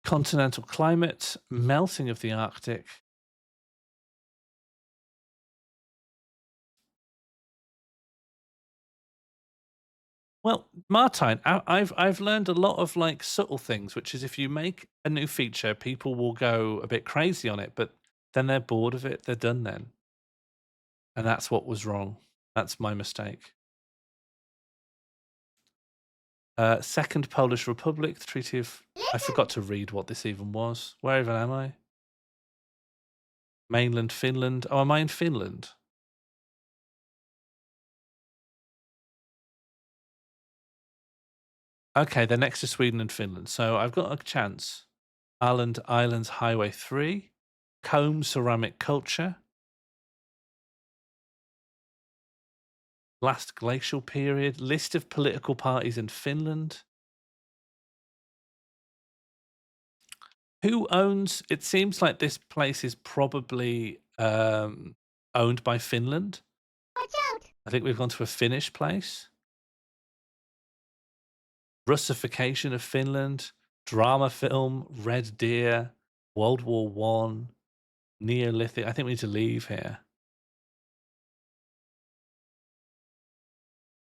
Continental climate, melting of the Arctic. Well, Martine, I've learned a lot of like subtle things, which is if you make a new feature, people will go a bit crazy on it, but then they're bored of it. They're done then. And that's what was wrong. That's my mistake. Second Polish Republic, the Treaty of... I forgot to read what this even was. Where even am I? Mainland Finland. Oh, am I in Finland? Okay, they're next to Sweden and Finland. So I've got a chance. Islands Highway 3. Combe Ceramic Culture. Last glacial period. List of political parties in Finland. Who owns... It seems like this place is probably owned by Finland. Watch out! I think we've gone to a Finnish place. Russification of Finland. Drama film, Red Deer, World War One, Neolithic. I think we need to leave here.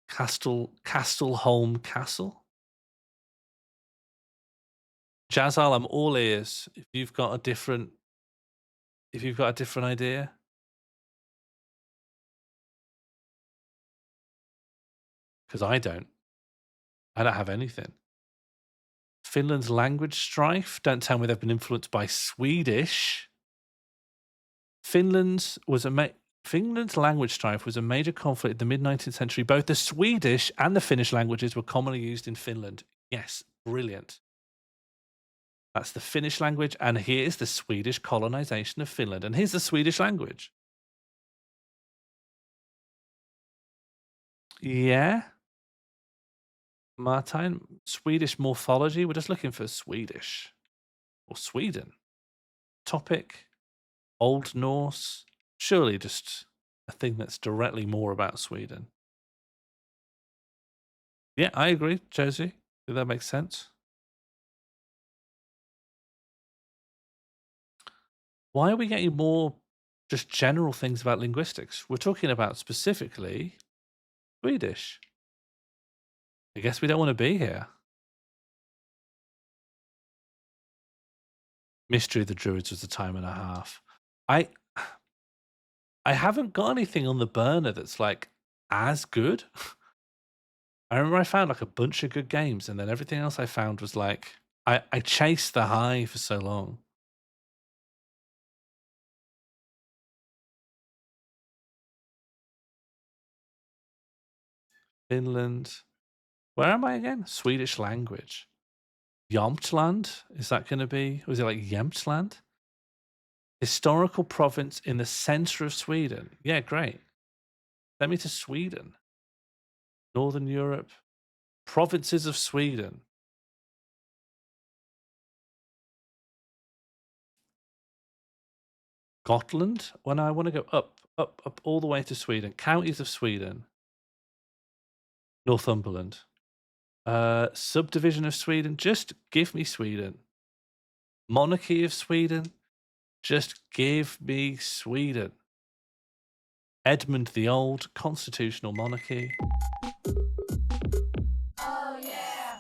Castelholm Castle. Jazal, I'm all ears. If you've got a different idea. Because I don't have anything. Finland's language strife. Don't tell me they've been influenced by Swedish. Finland's language strife was a major conflict in the mid-19th century. Both the Swedish and the Finnish languages were commonly used in Finland. Yes, brilliant. That's the Finnish language, and here's the Swedish colonization of Finland, and here's the Swedish language. Yeah. Martin, Swedish morphology. We're just looking for Swedish or Sweden. Topic, Old Norse. Surely just a thing that's directly more about Sweden. Yeah, I agree, Josie. Does that make sense? Why are we getting more just general things about linguistics? We're talking about specifically Swedish. I guess we don't want to be here. Mystery of the Druids was a time and a half. I haven't got anything on the burner that's like as good. I remember I found like a bunch of good games, and then everything else I found was like I chased the high for so long. Finland. Where am I again? Swedish language. Jämtland? Is that going to be? Was it like Jämtland? Historical province in the center of Sweden. Yeah, great. Send me to Sweden. Northern Europe. Provinces of Sweden. Gotland? When I want to go up all the way to Sweden. Counties of Sweden. Northumberland. Subdivision of Sweden. Just give me Sweden. Monarchy of Sweden. Just give me Sweden. Edmund the Old. Constitutional monarchy. Oh yeah.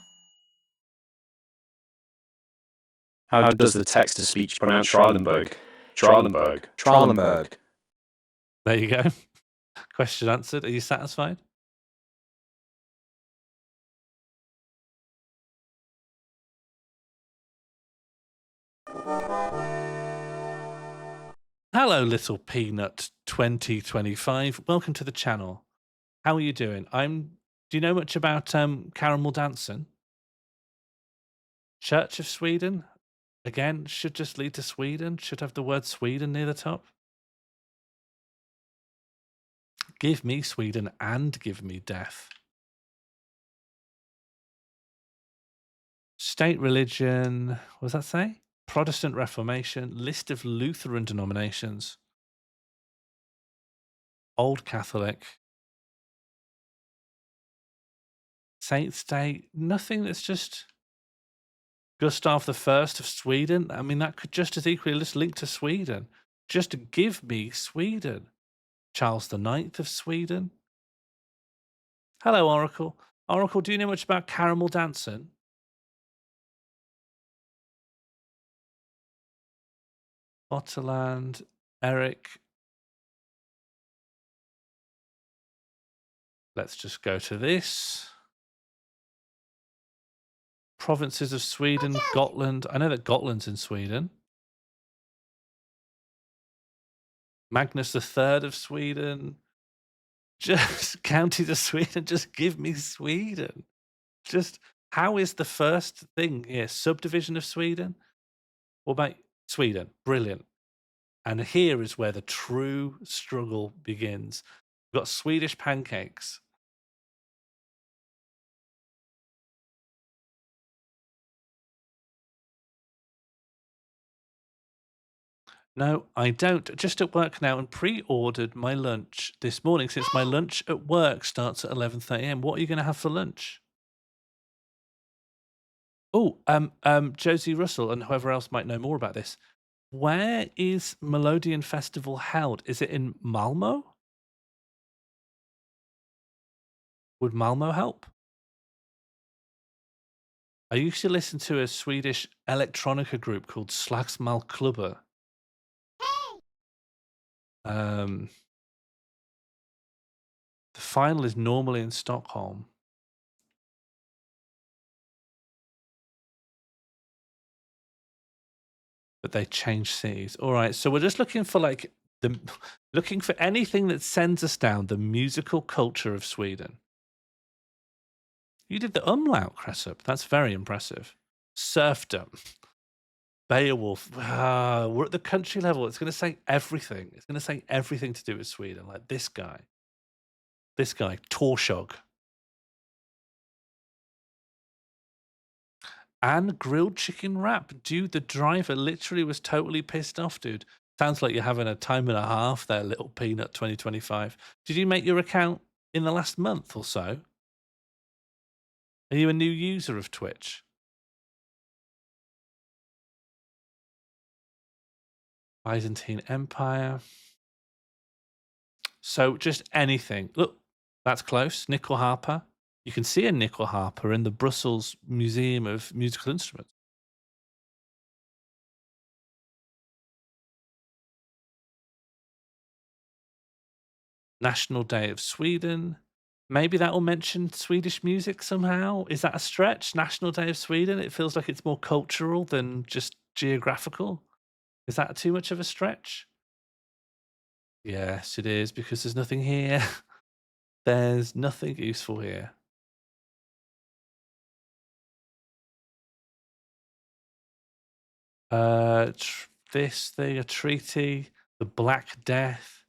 How does the text-to-speech pronounce Schralenberg? Schralenberg. Schralenberg. There you go. Question answered. Are you satisfied? Hello, little peanut 2025. Welcome to the channel. How are you doing? Do you know much about Caramelldansen? Church of Sweden? Again, should just lead to Sweden. Should have the word Sweden near the top. Give me Sweden and give me death. State religion. What does that say? Protestant Reformation. List of Lutheran denominations. Old Catholic. Saint State. Nothing that's just Gustav I of Sweden. I mean, that could just as equally just link to Sweden. Just give me Sweden. Charles IX of Sweden. Hello, Oracle. Oracle, do you know much about Caramelldansen? Otterland, Eric. Let's just go to this. Provinces of Sweden, Gotland. I know that Gotland's in Sweden. Magnus III of Sweden. Just counties of Sweden. Just give me Sweden. Just how is the first thing here? Subdivision of Sweden? What about Sweden? Brilliant. And here is where the true struggle begins. We've got Swedish pancakes. No, I don't. Just at work now and pre-ordered my lunch this morning since my lunch at work starts at 11:30 a.m. What are you going to have for lunch? Oh, Josie Russell and whoever else might know more about this. Where is Melodian Festival held? Is it in Malmo? Would Malmo help? I used to listen to a Swedish electronica group called Slagsmålklubben. The final is normally in Stockholm. But they changed cities. All right, so we're just looking for looking for anything that sends us down the musical culture of Sweden. You did the umlaut, Cressup. That's very impressive. Serfdom. Beowulf. We're at the country level. It's going to say everything. It's going to say everything to do with Sweden. Like this guy. This guy, Torshog. And grilled chicken wrap. Dude, the driver literally was totally pissed off, dude. Sounds like you're having a time and a half there, little peanut 2025. Did you make your account in the last month or so? Are you a new user of Twitch? Byzantine Empire. So just anything. Look, that's close. Nickel harper. You can see a nickel harper in the Brussels Museum of Musical Instruments. National Day of Sweden. Maybe that will mention Swedish music somehow. Is that a stretch? National Day of Sweden? It feels like it's more cultural than just geographical. Is that too much of a stretch? Yes, it is, because there's nothing here. There's nothing useful here. This thing, a treaty, the Black Death,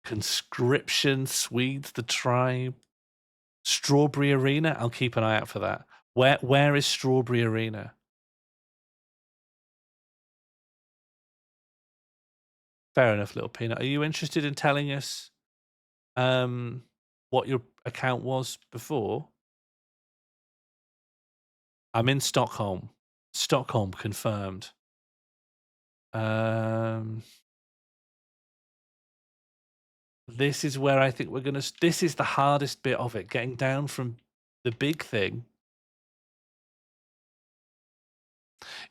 conscription, Swedes, the tribe, Strawberry Arena. I'll keep an eye out for that. Where is Strawberry Arena? Fair enough, little peanut. Are you interested in telling us what your account was before? I'm in Stockholm. Stockholm confirmed. This is where I think we're going to... This is the hardest bit of it, getting down from the big thing.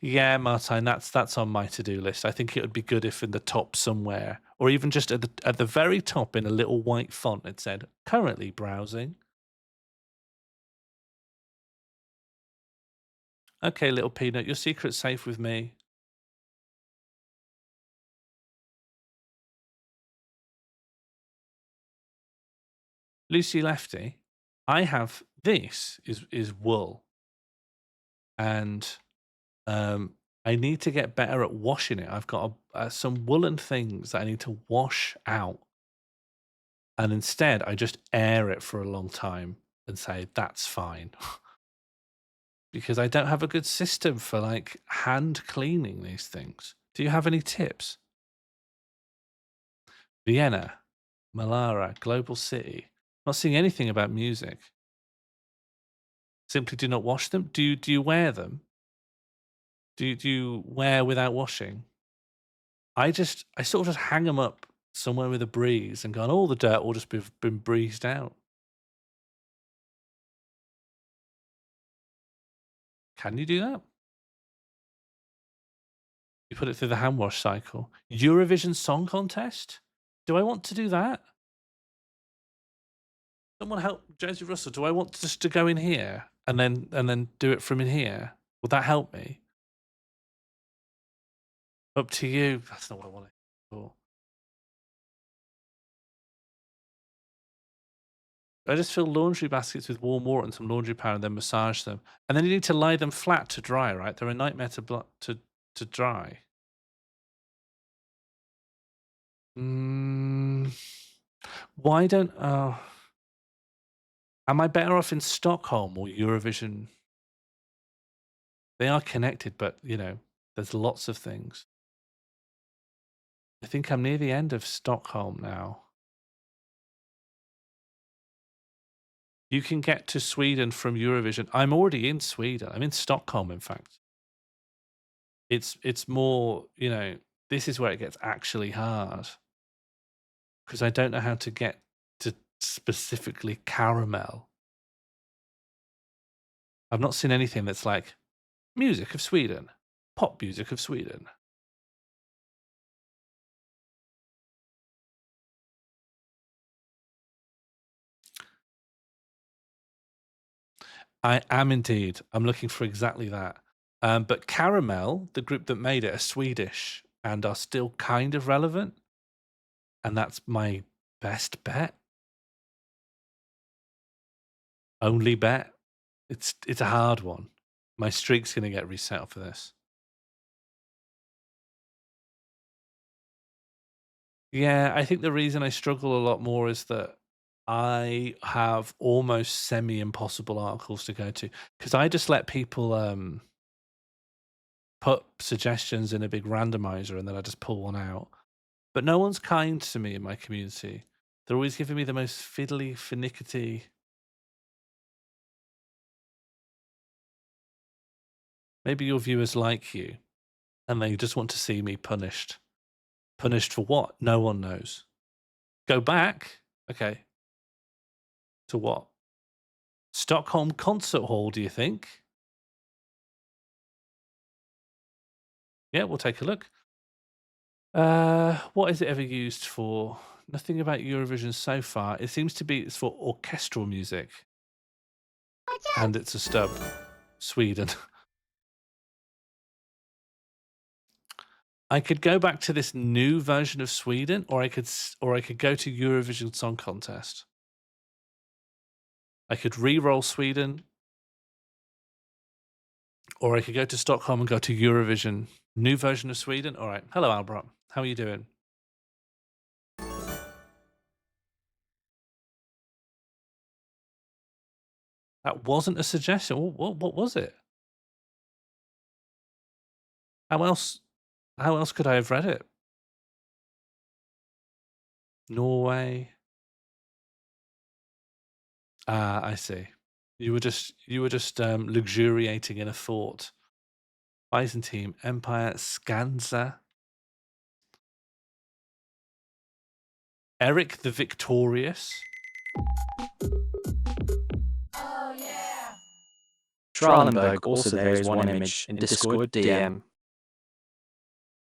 Yeah, Martine, that's on my to-do list. I think it would be good if in the top somewhere, or even just at the very top in a little white font, it said, currently browsing. Okay, little peanut, your secret's safe with me. Lucy Lefty, I have... This is wool. And... I need to get better at washing it. I've got some woolen things that I need to wash out. And instead, I just air it for a long time and say, that's fine. Because I don't have a good system for like hand cleaning these things. Do you have any tips? Vienna, Malara, Global City. Not seeing anything about music. Simply do not wash them. Do you wear them? Do you wear without washing? I sort of just hang them up somewhere with a breeze and gone, all the dirt will just been breezed out. Can you do that? You put it through the hand wash cycle. Eurovision Song Contest? Do I want to do that? Someone help Josie Russell. Do I want just to go in here and then do it from in here? Would that help me? Up to you. That's not what I wanted for. I just fill laundry baskets with warm water and some laundry powder and then massage them. And then you need to lie them flat to dry, right? They're a nightmare to dry. Why don't... am I better off in Stockholm or Eurovision? They are connected, but, you know, there's lots of things. I think I'm near the end of Stockholm now. You can get to Sweden from Eurovision. I'm already in Sweden. I'm in Stockholm, in fact. It's more, this is where it gets actually hard. Because I don't know how to get to specifically caramel. I've not seen anything that's like music of Sweden, pop music of Sweden. I am indeed. I'm looking for exactly that. But Caramel, the group that made it, are Swedish and are still kind of relevant. And that's my best bet. Only bet. It's a hard one. My streak's going to get reset for this. Yeah, I think the reason I struggle a lot more is that I have almost semi-impossible articles to go to because I just let people put suggestions in a big randomizer and then I just pull one out. But no one's kind to me in my community. They're always giving me the most fiddly, finickety. Maybe your viewers like you and they just want to see me punished. Punished for what? No one knows. Go back. Okay. To what? Stockholm Concert Hall, do you think? Yeah, we'll take a look. What is it ever used for? Nothing about Eurovision so far. It seems to be it's for orchestral music. And it's a stub. Sweden. I could go back to this new version of Sweden, or I could go to Eurovision Song Contest. I could re-roll Sweden, or I could go to Stockholm and go to Eurovision. New version of Sweden. All right. Hello, Albert. How are you doing? That wasn't a suggestion. What was it? How else could I have read it? Norway. Ah, I see. You were just luxuriating in a fort. Byzantine Empire, Skansa. Eric the Victorious. Oh yeah. Tralenberg, also there is one image in Discord DM.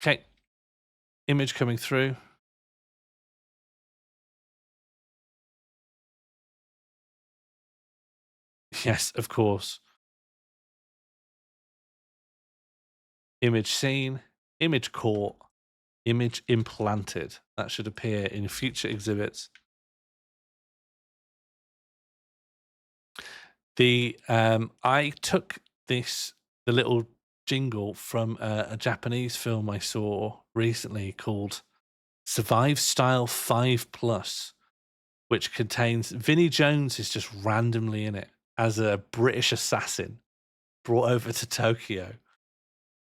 Okay. Image coming through. Yes, of course. Image seen, image caught, image implanted. That should appear in future exhibits. I took the little jingle from a Japanese film I saw recently called Survive Style 5+, which contains Vinnie Jones is just randomly in it as a British assassin brought over to Tokyo.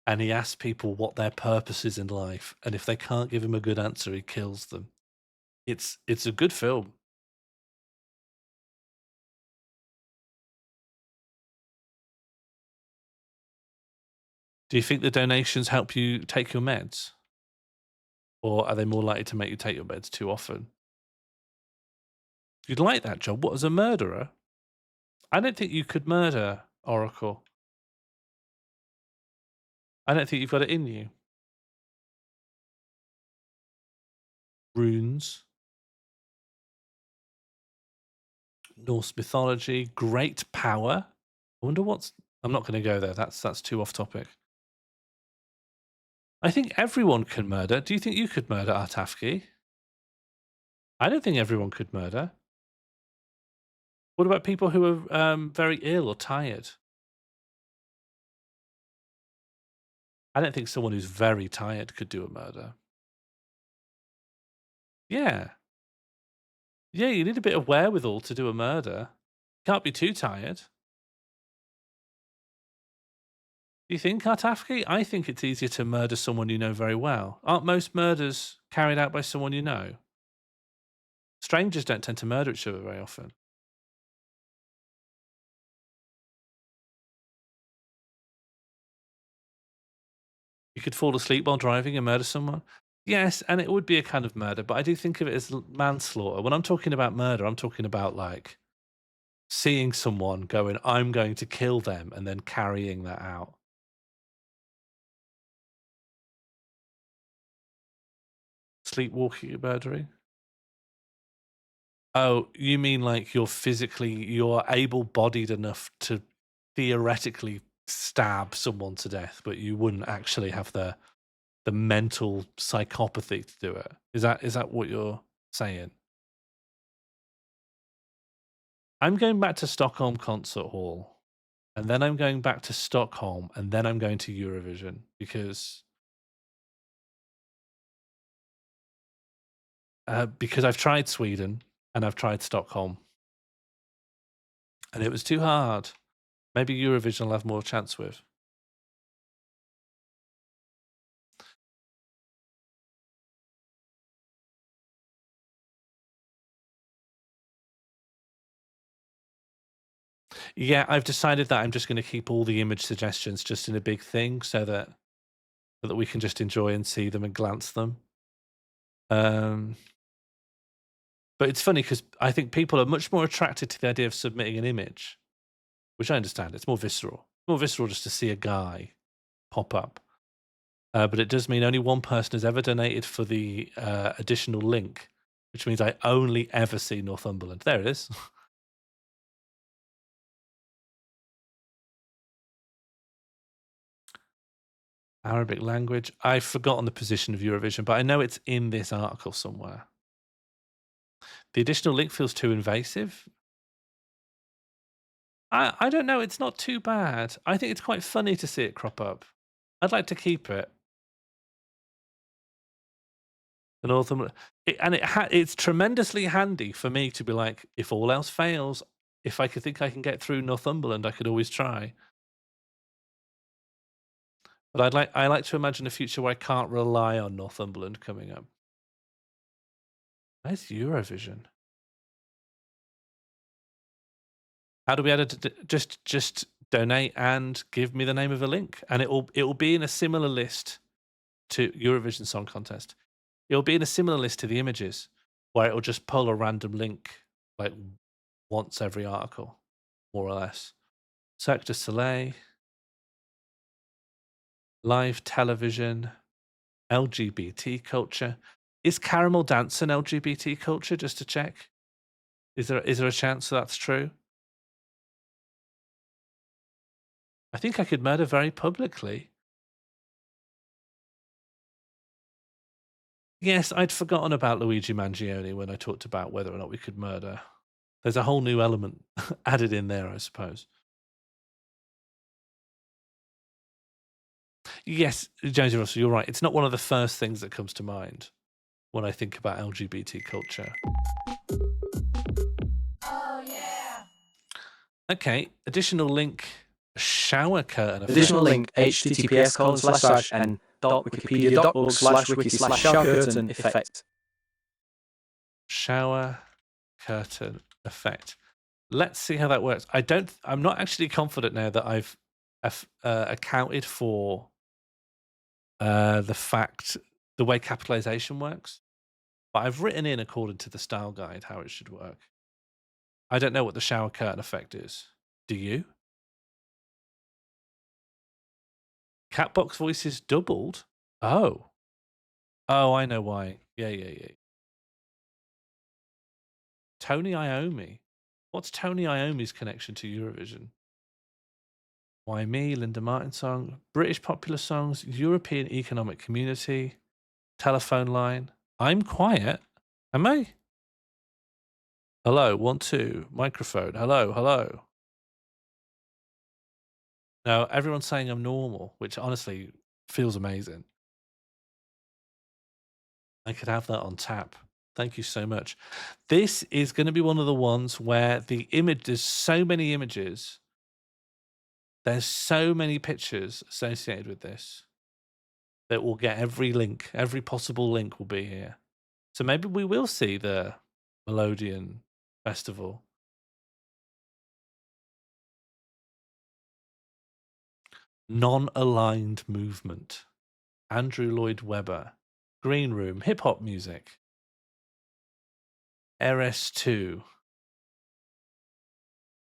And he asks people what their purpose is in life. And if they can't give him a good answer, he kills them. It's a good film. Do you think the donations help you take your meds? Or are they more likely to make you take your meds too often? You'd like that job? What, as a murderer? I don't think you could murder, Oracle. I don't think you've got it in you. Runes. Norse mythology. Great power. I wonder what's... I'm not going to go there. That's too off topic. I think everyone can murder. Do you think you could murder, Artafki? I don't think everyone could murder. What about people who are very ill or tired? I don't think someone who's very tired could do a murder. Yeah. Yeah, you need a bit of wherewithal to do a murder. Can't be too tired. Do you think, Artafki? I think it's easier to murder someone you know very well. Aren't most murders carried out by someone you know? Strangers don't tend to murder each other very often. You could fall asleep while driving and murder someone. Yes, and it would be a kind of murder, but I do think of it as manslaughter. When I'm talking about murder, I'm talking about like seeing someone going, I'm going to kill them, and then carrying that out. Sleepwalking and murdering? Oh, you mean like you're able-bodied enough to theoretically stab someone to death, but you wouldn't actually have the mental psychopathy to do it. Is that what you're saying? I'm going back to Stockholm Concert Hall, and then I'm going back to Stockholm, and then I'm going to Eurovision because I've tried Sweden and I've tried Stockholm, and it was too hard. Maybe Eurovision will have more chance with. Yeah, I've decided that I'm just going to keep all the image suggestions just in a big thing so that we can just enjoy and see them and glance them. But it's funny because I think people are much more attracted to the idea of submitting an image, which I understand. It's more visceral. More visceral just to see a guy pop up. But it does mean only one person has ever donated for the additional link, which means I only ever see Northumberland. There it is. Arabic language. I've forgotten the position of Eurovision, but I know it's in this article somewhere. The additional link feels too invasive. I don't know. It's not too bad. I think it's quite funny to see it crop up. I'd like to keep it. The Northumberland. It's tremendously handy for me to be like, if all else fails, if I could think I can get through Northumberland, I could always try. But I like to imagine a future where I can't rely on Northumberland coming up. Where's Eurovision? How do we add it? Just donate and give me the name of a link, and it will be in a similar list to Eurovision Song Contest. It'll be in a similar list to the images, where it'll just pull a random link like once every article, more or less. Cirque du Soleil, live television, LGBT culture. Is Caramelldansen LGBT culture? Just to check, is there a chance that's true? I think I could murder very publicly. Yes, I'd forgotten about Luigi Mangione when I talked about whether or not we could murder. There's a whole new element added in there, I suppose. Yes, Jonesy Russell, you're right. It's not one of the first things that comes to mind when I think about LGBT culture. Oh, yeah. Okay, additional link, shower curtain effect. Additional link, https://n.wikipedia.org/wiki/shower curtain effect. Shower curtain effect. Let's see how that works. I'm not actually confident now that I've accounted for the way capitalization works, but I've written in according to the style guide how it should work. I don't know what the shower curtain effect is. Do you? Catbox voices doubled. Oh, I know why. Yeah. Tony Iommi. What's Tony Iommi's connection to Eurovision? Why Me, Linda Martin song, British popular songs, European Economic Community, telephone line. I'm quiet. Am I? Hello, 1, 2, microphone. Hello. No, everyone's saying I'm normal, which honestly feels amazing. I could have that on tap. Thank you so much. This is going to be one of the ones where there's so many images. There's so many pictures associated with this that we'll get every possible link will be here. So maybe we will see the Melodian Festival. Non-aligned movement. Andrew Lloyd Webber. Green Room, hip hop music. RS2.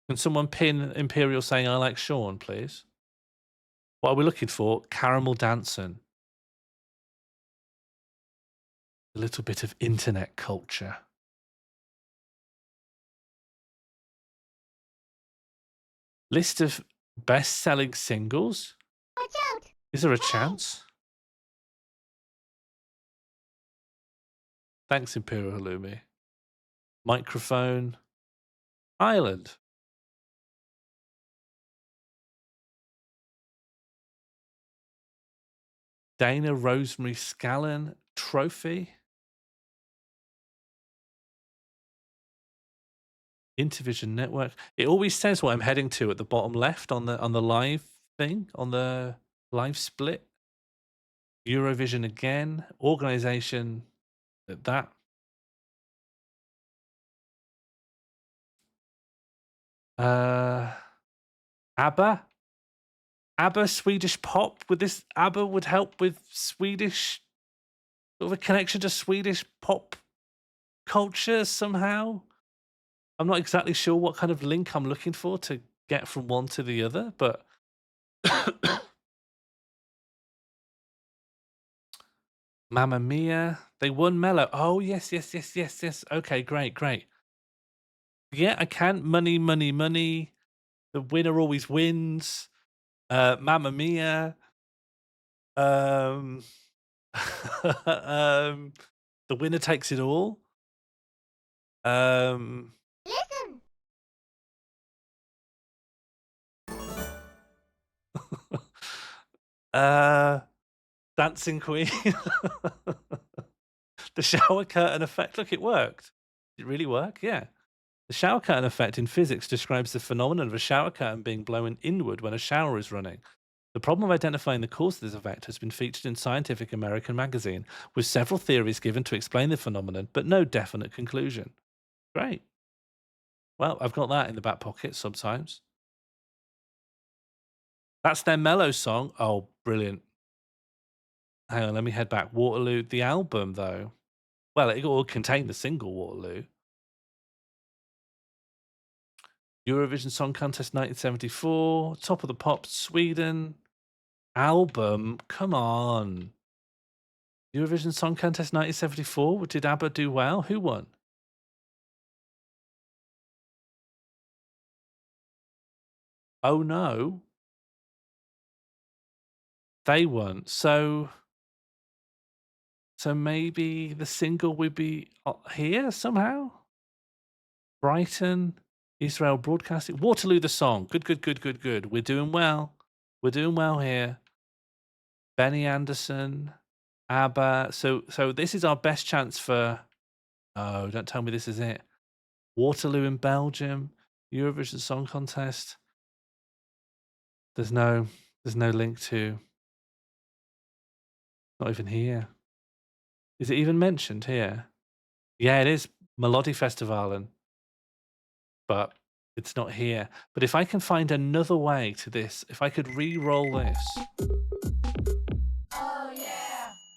Can someone pin Imperial saying I like Sean, please? What are we looking for? Caramelldansen. A little bit of internet culture. List of best-selling singles. Watch out! Is there a chance? Thanks, Imperial Halloumi. Microphone. Ireland. Dana Rosemary Scallon Trophy. Intervision Network. It always says what I'm heading to at the bottom left on the live thing, on the live split. Eurovision again. Organization. That. ABBA. ABBA, Swedish pop. With this, ABBA would help with Swedish, sort of a connection to Swedish pop culture somehow. I'm not exactly sure what kind of link I'm looking for to get from one to the other, but Mamma Mia, they won Mello. Oh, yes. Okay, great. Yeah, I can. Money, money, money. The winner always wins. Mamma Mia. The winner takes it all. Listen! Dancing Queen. The shower curtain effect. Look, it worked. Did it really work? Yeah. The shower curtain effect in physics describes the phenomenon of a shower curtain being blown inward when a shower is running. The problem of identifying the cause of this effect has been featured in Scientific American magazine, with several theories given to explain the phenomenon, but no definite conclusion. Great. Well, I've got that in the back pocket sometimes. That's their Mellow song. Oh, brilliant. Hang on, let me head back. Waterloo, the album, though. Well, it all contained the single Waterloo. Eurovision Song Contest 1974. Top of the Pops, Sweden. Album, come on. Eurovision Song Contest 1974. Did ABBA do well? Who won? Oh, no. They won. So maybe the single would be here somehow? Brighton, Israel Broadcasting. Waterloo, the song. Good. We're doing well. We're doing well here. Benny Anderson, ABBA. So this is our best chance for... Oh, don't tell me this is it. Waterloo in Belgium. Eurovision Song Contest. There's no link to... Not even here. Is it even mentioned here? Yeah, it is. Melodifestivalen. But it's not here. But if I can find another way to this, if I could re-roll this.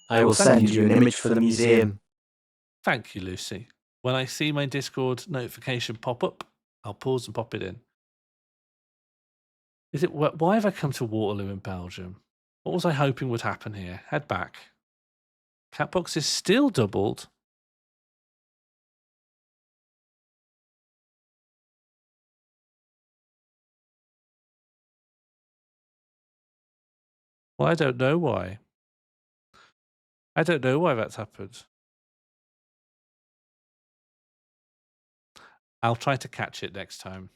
I will send you an image for the museum. Thank you, Lucy. When I see my Discord notification pop up, I'll pause and pop it in. Is it? Why have I come to Waterloo in Belgium? What was I hoping would happen here? Head back. Catbox is still doubled. Well, I don't know why. I don't know why that's happened. I'll try to catch it next time.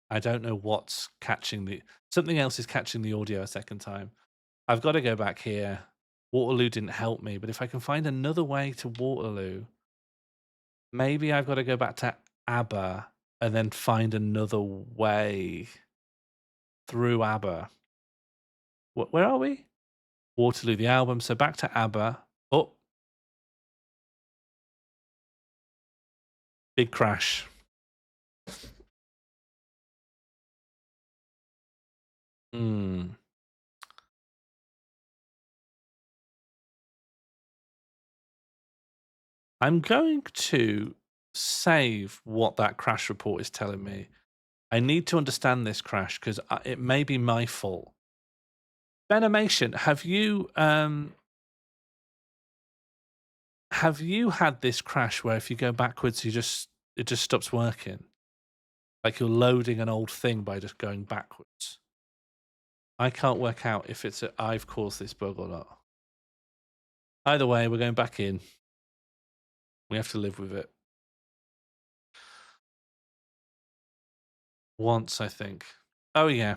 I don't know what's catching the... Something else is catching the audio a second time. I've got to go back here. Waterloo didn't help me, but if I can find another way to Waterloo, maybe I've got to go back to ABBA and then find another way through ABBA. Where are we? Waterloo, the album. So back to ABBA. Oh. Big crash. I'm going to save what that crash report is telling me. I need to understand this crash because it may be my fault. Benimation, have you had this crash where if you go backwards, it just stops working? Like you're loading an old thing by just going backwards. I can't work out if it's I've caused this bug or not. Either way, we're going back in. We have to live with it. Once, I think. Oh, yeah.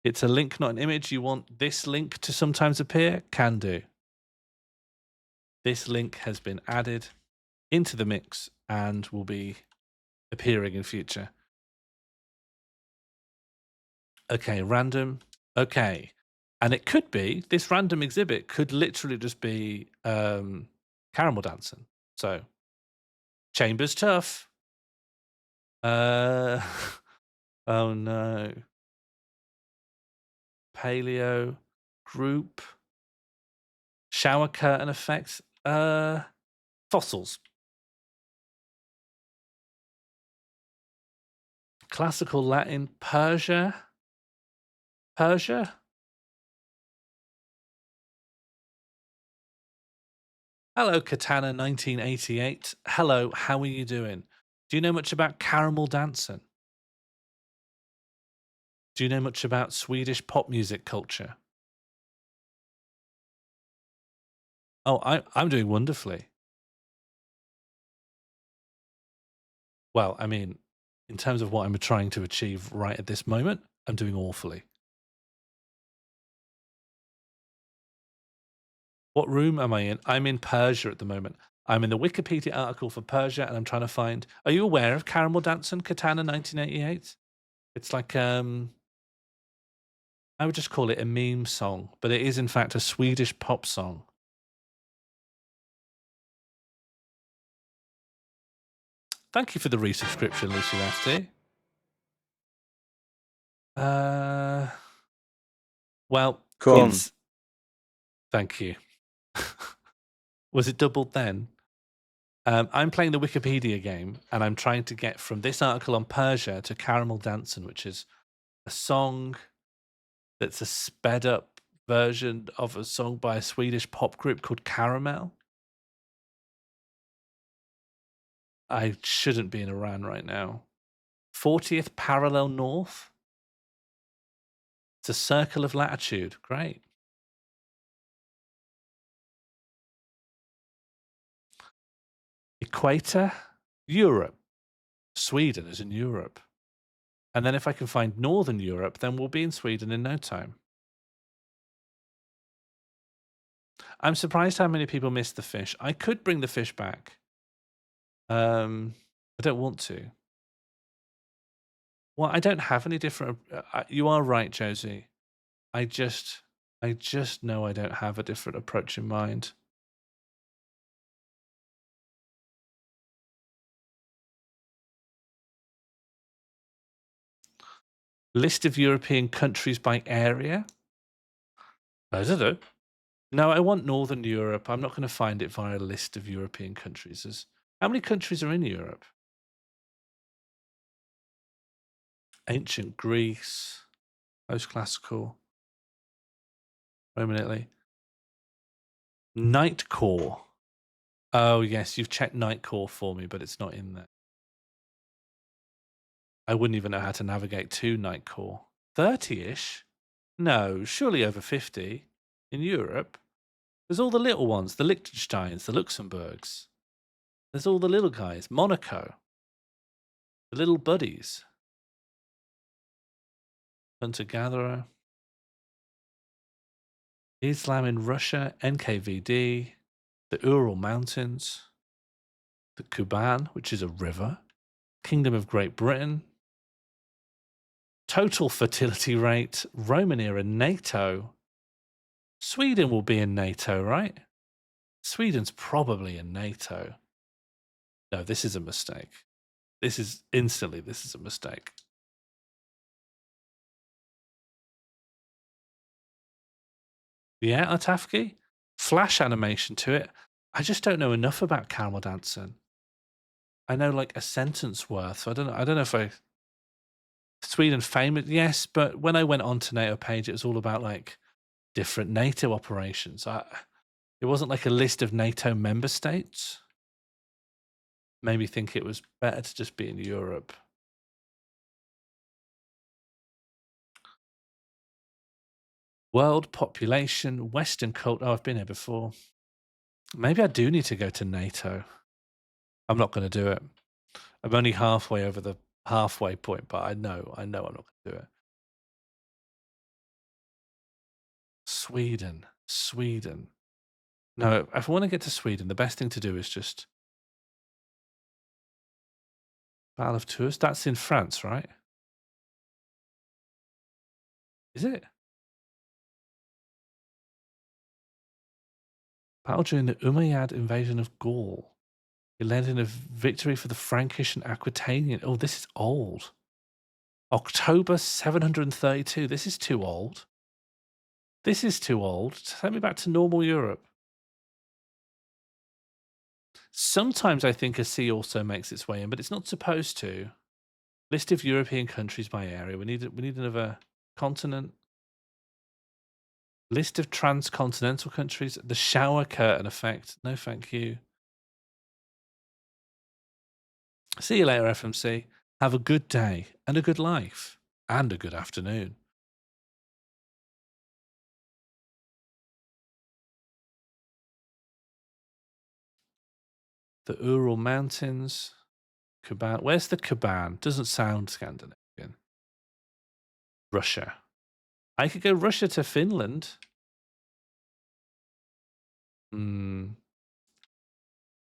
It's a link, not an image. You want this link to sometimes appear? Can do. This link has been added into the mix and will be appearing in future. Okay, random. Okay. And it could be, this random exhibit could literally just be Caramelldansen. So, Chamber's tough. Oh no. Paleo group. Shower curtain effects. Fossils. Classical Latin. Persia. Persia? Hello, Katana 1988. Hello, how are you doing? Do you know much about Caramelldansen? Do you know much about Swedish pop music culture? Oh, I'm doing wonderfully. Well, I mean, in terms of what I'm trying to achieve right at this moment, I'm doing awfully. What room am I in? I'm in Persia at the moment. I'm in the Wikipedia article for Persia, and I'm trying to find. Are you aware of Caramelldansen, Katana 1988? It's like I would just call it a meme song, but it is in fact a Swedish pop song. Thank you for the resubscription, Lucy Lafty. Well, Come. Thank you. Was it doubled then? I'm playing the Wikipedia game, and I'm trying to get from this article on Persia to Caramelldansen, which is a song that's a sped up version of a song by a Swedish pop group called Caramel. I shouldn't be in Iran right now. 40th parallel north. It's a circle of latitude. Great. Equator, Europe. Sweden is in Europe. And then if I can find Northern Europe, then we'll be in Sweden in no time. I'm surprised how many people missed the fish. I could bring the fish back. I don't want to. Well, I don't have any different. You are right, Josie. I just know I don't have a different approach in mind. List of European countries by area. I don't know. No, I want Northern Europe. I'm not going to find it via a list of European countries. How many countries are in Europe? Ancient Greece, post-classical, Roman Italy. Nightcore. Oh, yes, you've checked Nightcore for me, but it's not in there. I wouldn't even know how to navigate to Nightcore. 30-ish? No, surely over 50 in Europe. There's all the little ones, the Liechtensteins, the Luxembourgs. There's all the little guys, Monaco, the little buddies. Hunter-gatherer. Islam in Russia, NKVD, the Ural Mountains, the Kuban, which is a river, Kingdom of Great Britain, total fertility rate, Roman era NATO. Sweden will be in NATO, right? Sweden's probably in NATO. No, this is a mistake. This is a mistake. Yeah, Atafki. Flash animation to it. I just don't know enough about Caramelldansen. I know like a sentence worth. So I don't know. I don't know if I. Sweden famous, yes, but when I went on to NATO page, it was all about like different NATO operations. It wasn't like a list of NATO member states. Made me think it was better to just be in Europe. World population, Western culture. Oh, I've been here before. Maybe I do need to go to NATO. I'm not going to do it. I'm only halfway over the halfway point, but I know I'm not going to do it. Sweden. No, if I want to get to Sweden, the best thing to do is just Battle of Tours. That's in France, right? Is it? Battle during the Umayyad invasion of Gaul. It led in a victory for the Frankish and Aquitanian. Oh, this is old. October 732. This is too old. This is too old. Send me back to normal Europe. Sometimes I think a sea also makes its way in, but it's not supposed to. List of European countries by area. We need another continent. List of transcontinental countries. The shower curtain effect. No, thank you. See you later, FMC. Have a good day and a good life and a good afternoon. The Ural Mountains. Kuban. Where's the Kuban? Doesn't sound Scandinavian. Russia. I could go Russia to Finland. But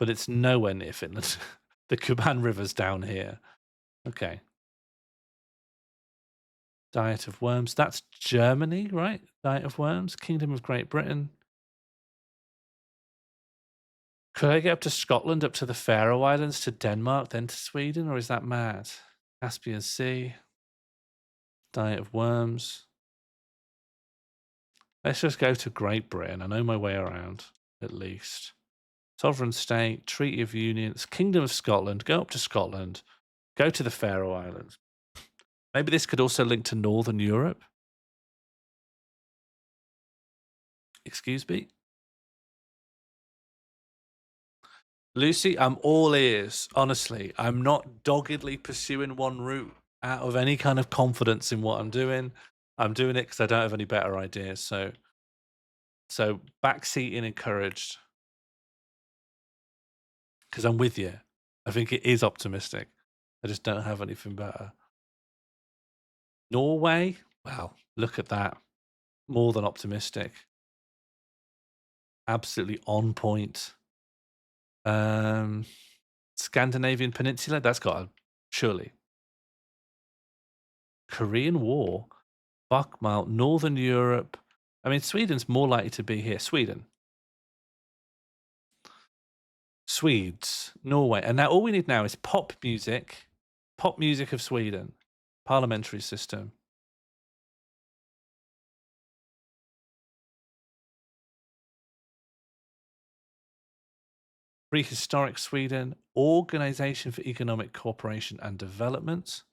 it's nowhere near Finland. The Kuban River's down here. Okay. Diet of Worms. That's Germany, right? Diet of Worms. Kingdom of Great Britain. Could I get up to Scotland, up to the Faroe Islands, to Denmark, then to Sweden? Or is that mad? Caspian Sea. Diet of Worms. Let's just go to Great Britain. I know my way around, at least. Sovereign State, Treaty of Union, Kingdom of Scotland. Go up to Scotland. Go to the Faroe Islands. Maybe this could also link to Northern Europe. Excuse me? Lucy, I'm all ears. Honestly, I'm not doggedly pursuing one route out of any kind of confidence in what I'm doing. I'm doing it because I don't have any better ideas. So backseating encouraged. Because I'm with you. I think it is optimistic. I just don't have anything better. Norway? Wow, look at that. More than optimistic. Absolutely on point. Scandinavian Peninsula? That's got to, surely. Korean War? Bachmal, Northern Europe. I mean, Sweden's more likely to be here. Sweden. Swedes, Norway. And now all we need now is pop music of Sweden. Parliamentary system. Prehistoric Sweden. Organization for Economic Cooperation and Development.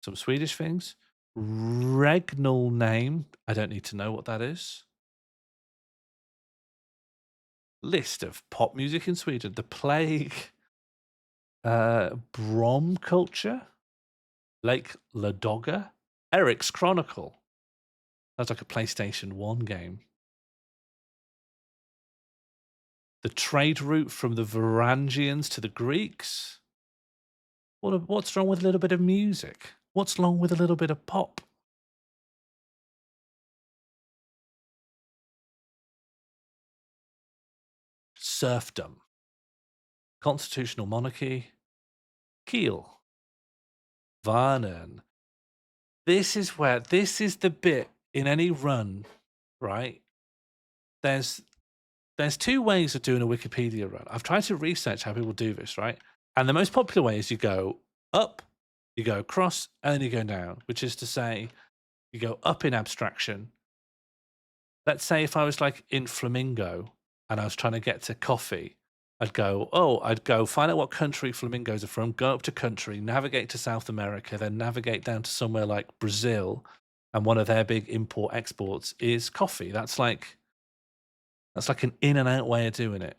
Some Swedish things. Regnal name. I don't need to know what that is. List of pop music in Sweden. The Plague. Brom culture. Lake Ladoga. Eric's Chronicle. That's like a PlayStation 1 game. The trade route from the Varangians to the Greeks. What's wrong with a little bit of music? What's wrong with a little bit of pop? Serfdom. Constitutional monarchy. Kiel. Varnen. This is the bit in any run, right? There's two ways of doing a Wikipedia run. I've tried to research how people do this, right? And the most popular way is you go up, you go across, and then you go down, which is to say You go up in abstraction. Let's say if I was like in Flamingo and I was trying to get to coffee, I'd go find out what country flamingos are from, go up to country, navigate to South America, then navigate down to somewhere like Brazil, and one of their big import exports is coffee. That's like an in and out way of doing it.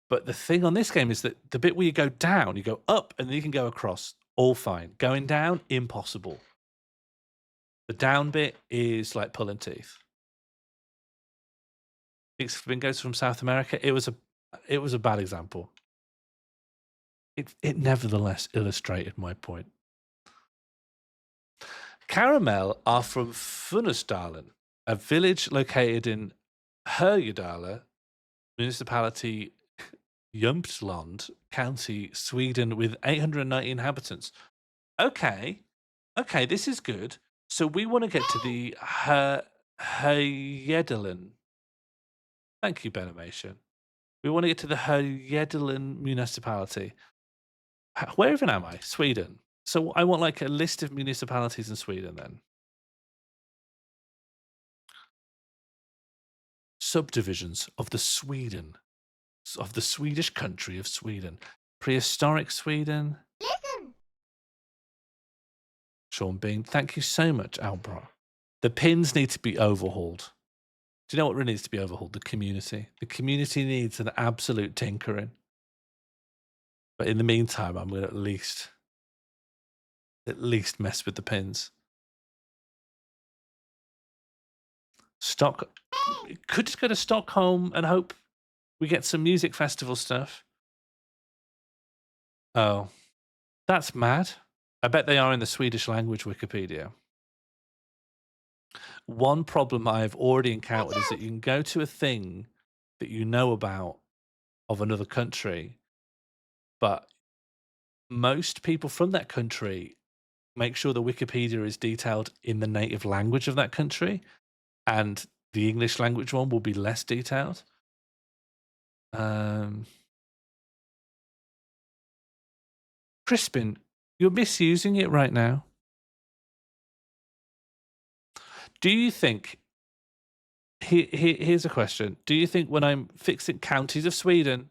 But the thing on this game is that the bit where you go down, you go up and then you can go across, all fine. Going down, impossible. The down bit is like pulling teeth. Flamingos from South America. It was a bad example. It nevertheless illustrated my point. Caramel are from Funäsdalen, a village located in Härjedalen, municipality Jämtland County, Sweden, with 890 inhabitants. Okay, this is good. So we want to get to the Härjedalen. Thank you, Benimation. We want to get to the Härjedalen municipality. Where even am I? Sweden. So I want like a list of municipalities in Sweden then. Subdivisions of the Swedish country of Sweden. Prehistoric Sweden. Listen. Sean Bean, thank you so much, Albra. The pins need to be overhauled. Do you know what really needs to be overhauled? The community. The community needs an absolute tinkering. But in the meantime, I'm going to at least mess with the pins. Could just go to Stockholm and hope we get some music festival stuff. Oh, that's mad. I bet they are in the Swedish language Wikipedia. One problem I have already encountered is that you can go to a thing that you know about of another country, but most people from that country make sure the Wikipedia is detailed in the native language of that country, and the English language one will be less detailed. Crispin, you're misusing it right now. Do you think... Here's a question. Do you think when I'm fixing counties of Sweden...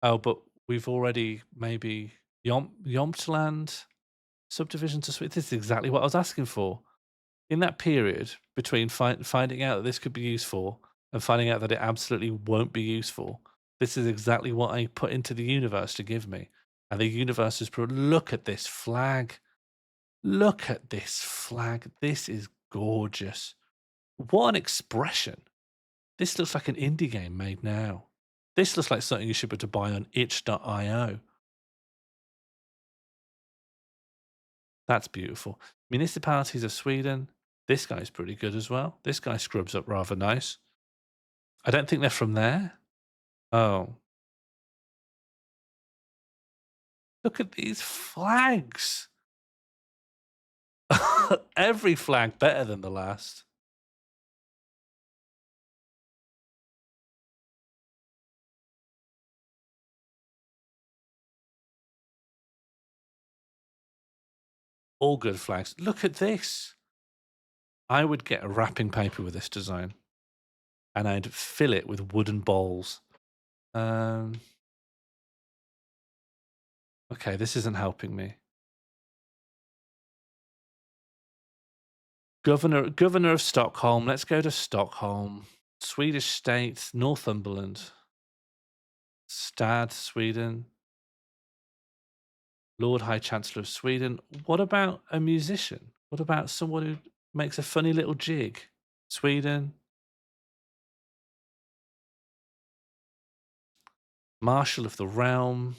Oh, but we've already maybe... Jämtland subdivision to Sweden. This is exactly what I was asking for. In that period between finding out that this could be useful and finding out that it absolutely won't be useful, this is exactly what I put into the universe to give me. And the universe has put, look at this flag. Look at this flag. This is gorgeous. What an expression. This looks like an indie game made now. This looks like something you should be able to buy on itch.io. That's beautiful. Municipalities of Sweden. This guy's pretty good as well. This guy scrubs up rather nice. I don't think they're from there. Oh. Look at these flags. Every flag better than the last. All good flags. Look at this. I would get a wrapping paper with this design, and I'd fill it with wooden bowls. Okay, this isn't helping me. Governor of Stockholm. Let's go to Stockholm. Swedish state, Northumberland. Stad, Sweden. Lord High Chancellor of Sweden. What about a musician? What about someone who makes a funny little jig? Sweden. Marshal of the Realm.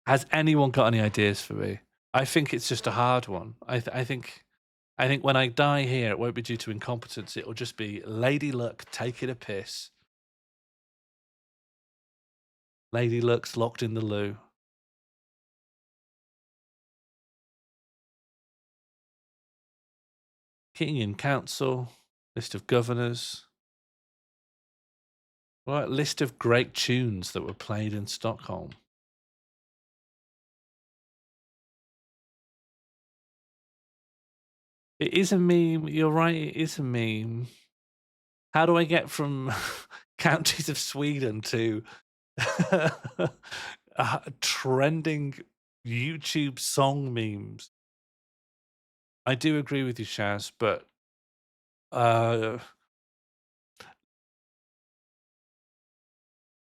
Has anyone got any ideas for me? I think it's just a hard one. I think when I die here, it won't be due to incompetence. It'll just be Lady Luck taking a piss. Lady Luck's locked in the loo. King and Council. List of governors. Right, list of great tunes that were played in Stockholm. It is a meme. You're right. It is a meme. How do I get from counties of Sweden to trending YouTube song memes? I do agree with you, Shaz, but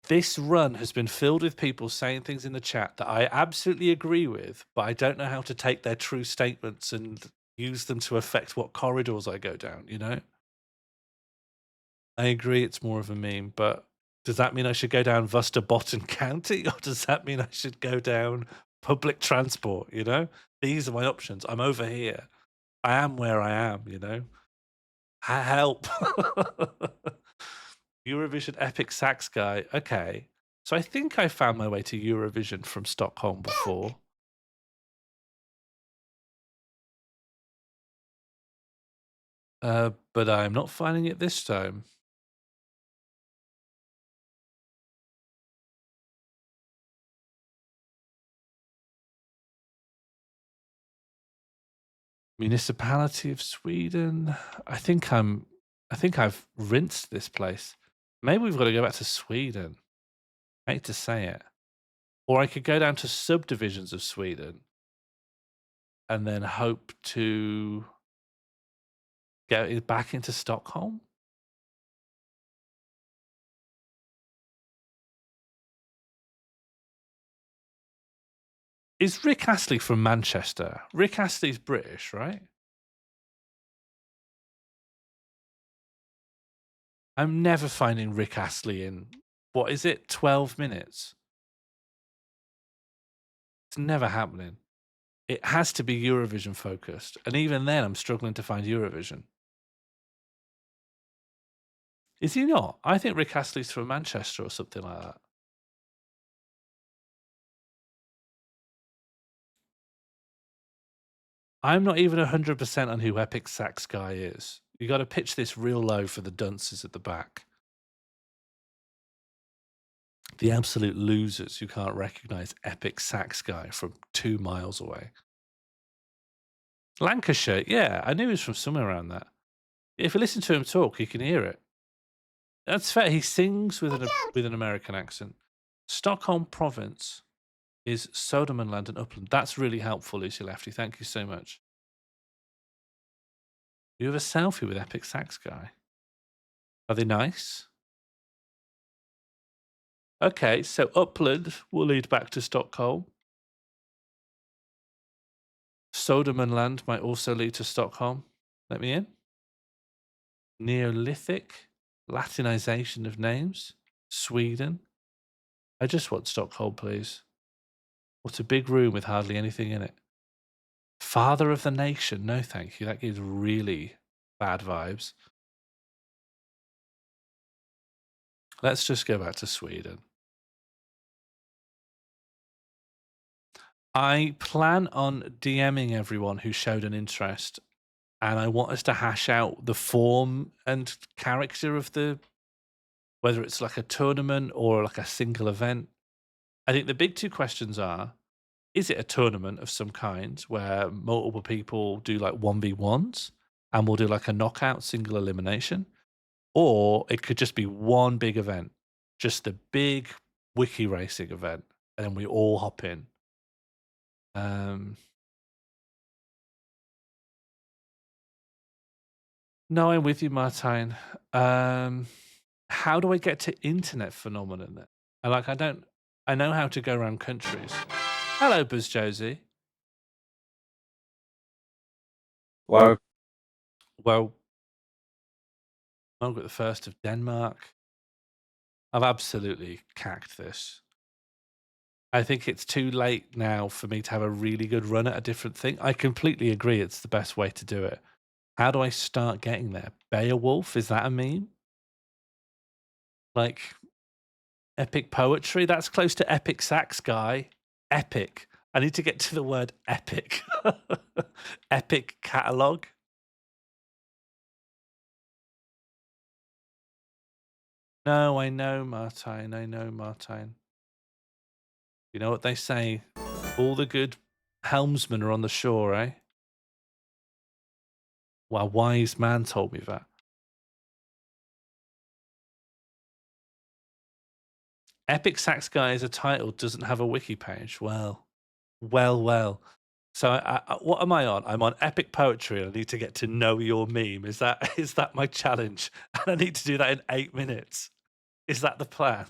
this run has been filled with people saying things in the chat that I absolutely agree with, but I don't know how to take their true statements and use them to affect what corridors I go down, you know? I agree it's more of a meme, but does that mean I should go down Västerbotten County, or does that mean I should go down public transport, you know? These are my options. I'm over here. I am where I am, you know? Help. Eurovision Epic Sax Guy. Okay. So I think I found my way to Eurovision from Stockholm before. But I'm not finding it this time. Municipality of Sweden. I think I've rinsed this place. Maybe we've got to go back to Sweden. I hate to say it. Or I could go down to subdivisions of Sweden and then hope to get back into Stockholm. Is Rick Astley from Manchester? Rick Astley's British, right? I'm never finding Rick Astley in, what is it, 12 minutes? It's never happening. It has to be Eurovision focused. And even then, I'm struggling to find Eurovision. Is he not? I think Rick Astley's from Manchester or something like that. I'm not even 100% on who Epic Sax Guy is. You got to pitch this real low for the dunces at the back. The absolute losers who can't recognize Epic Sax Guy from 2 miles away. Lancashire, yeah, I knew he was from somewhere around that. If you listen to him talk, you can hear it. That's fair. He sings with an American accent. Stockholm province is Södermanland and Uppland. That's really helpful, Lucy Lefty. Thank you so much. You have a selfie with Epic Sax Guy. Are they nice? Okay, so Uppland will lead back to Stockholm. Södermanland might also lead to Stockholm. Let me in. Neolithic, Latinization of names, Sweden. I just want Stockholm, please. What a big room with hardly anything in it. Father of the nation. No, thank you. That gives really bad vibes. Let's just go back to Sweden. I plan on DMing everyone who showed an interest, and I want us to hash out the form and character of whether it's like a tournament or like a single event. I think the big two questions are, is it a tournament of some kind where multiple people do like 1v1s and we'll do like a knockout single elimination? Or it could just be one big event, just a big Wiki-Racing event, and then we all hop in. No, I'm with you, Martine. How do I get to internet phenomenon then? I know how to go around countries. Hello, Buzz Josie. Well, Margaret I of Denmark. I've absolutely cacked this. I think it's too late now for me to have a really good run at a different thing. I completely agree it's the best way to do it. How do I start getting there? Beowulf, is that a meme? Like epic poetry? That's close to Epic Sax Guy. Epic. I need to get to the word epic. Epic catalog. No, I know, Martine. I know, Martine. You know what they say? All the good helmsmen are on the shore, eh? Well, a wise man told me that. Epic Sax Guy as a title doesn't have a wiki page. Well. So what am I on? I'm on Epic Poetry. I need to get to know your meme. Is that my challenge? And I need to do that in 8 minutes. Is that the plan?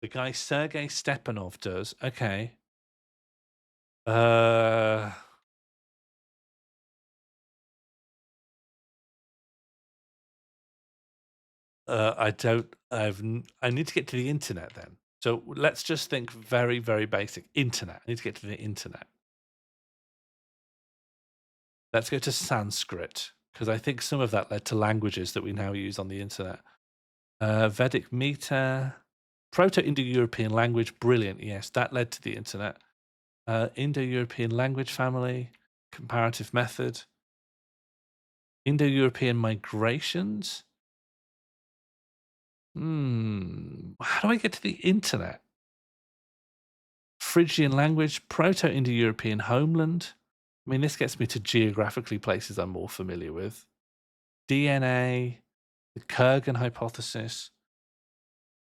The guy Sergei Stepanov does. Okay. I need to get to the internet then. So let's just think very, very basic. Internet. I need to get to the internet. Let's go to Sanskrit, because I think some of that led to languages that we now use on the internet. Vedic meter, Proto-Indo-European language, brilliant. Yes, that led to the internet. Indo-European language family, comparative method. Indo-European migrations. How do I get to the internet? Phrygian language, Proto-Indo-European homeland. I mean, this gets me to geographically places I'm more familiar with. DNA, the Kurgan hypothesis.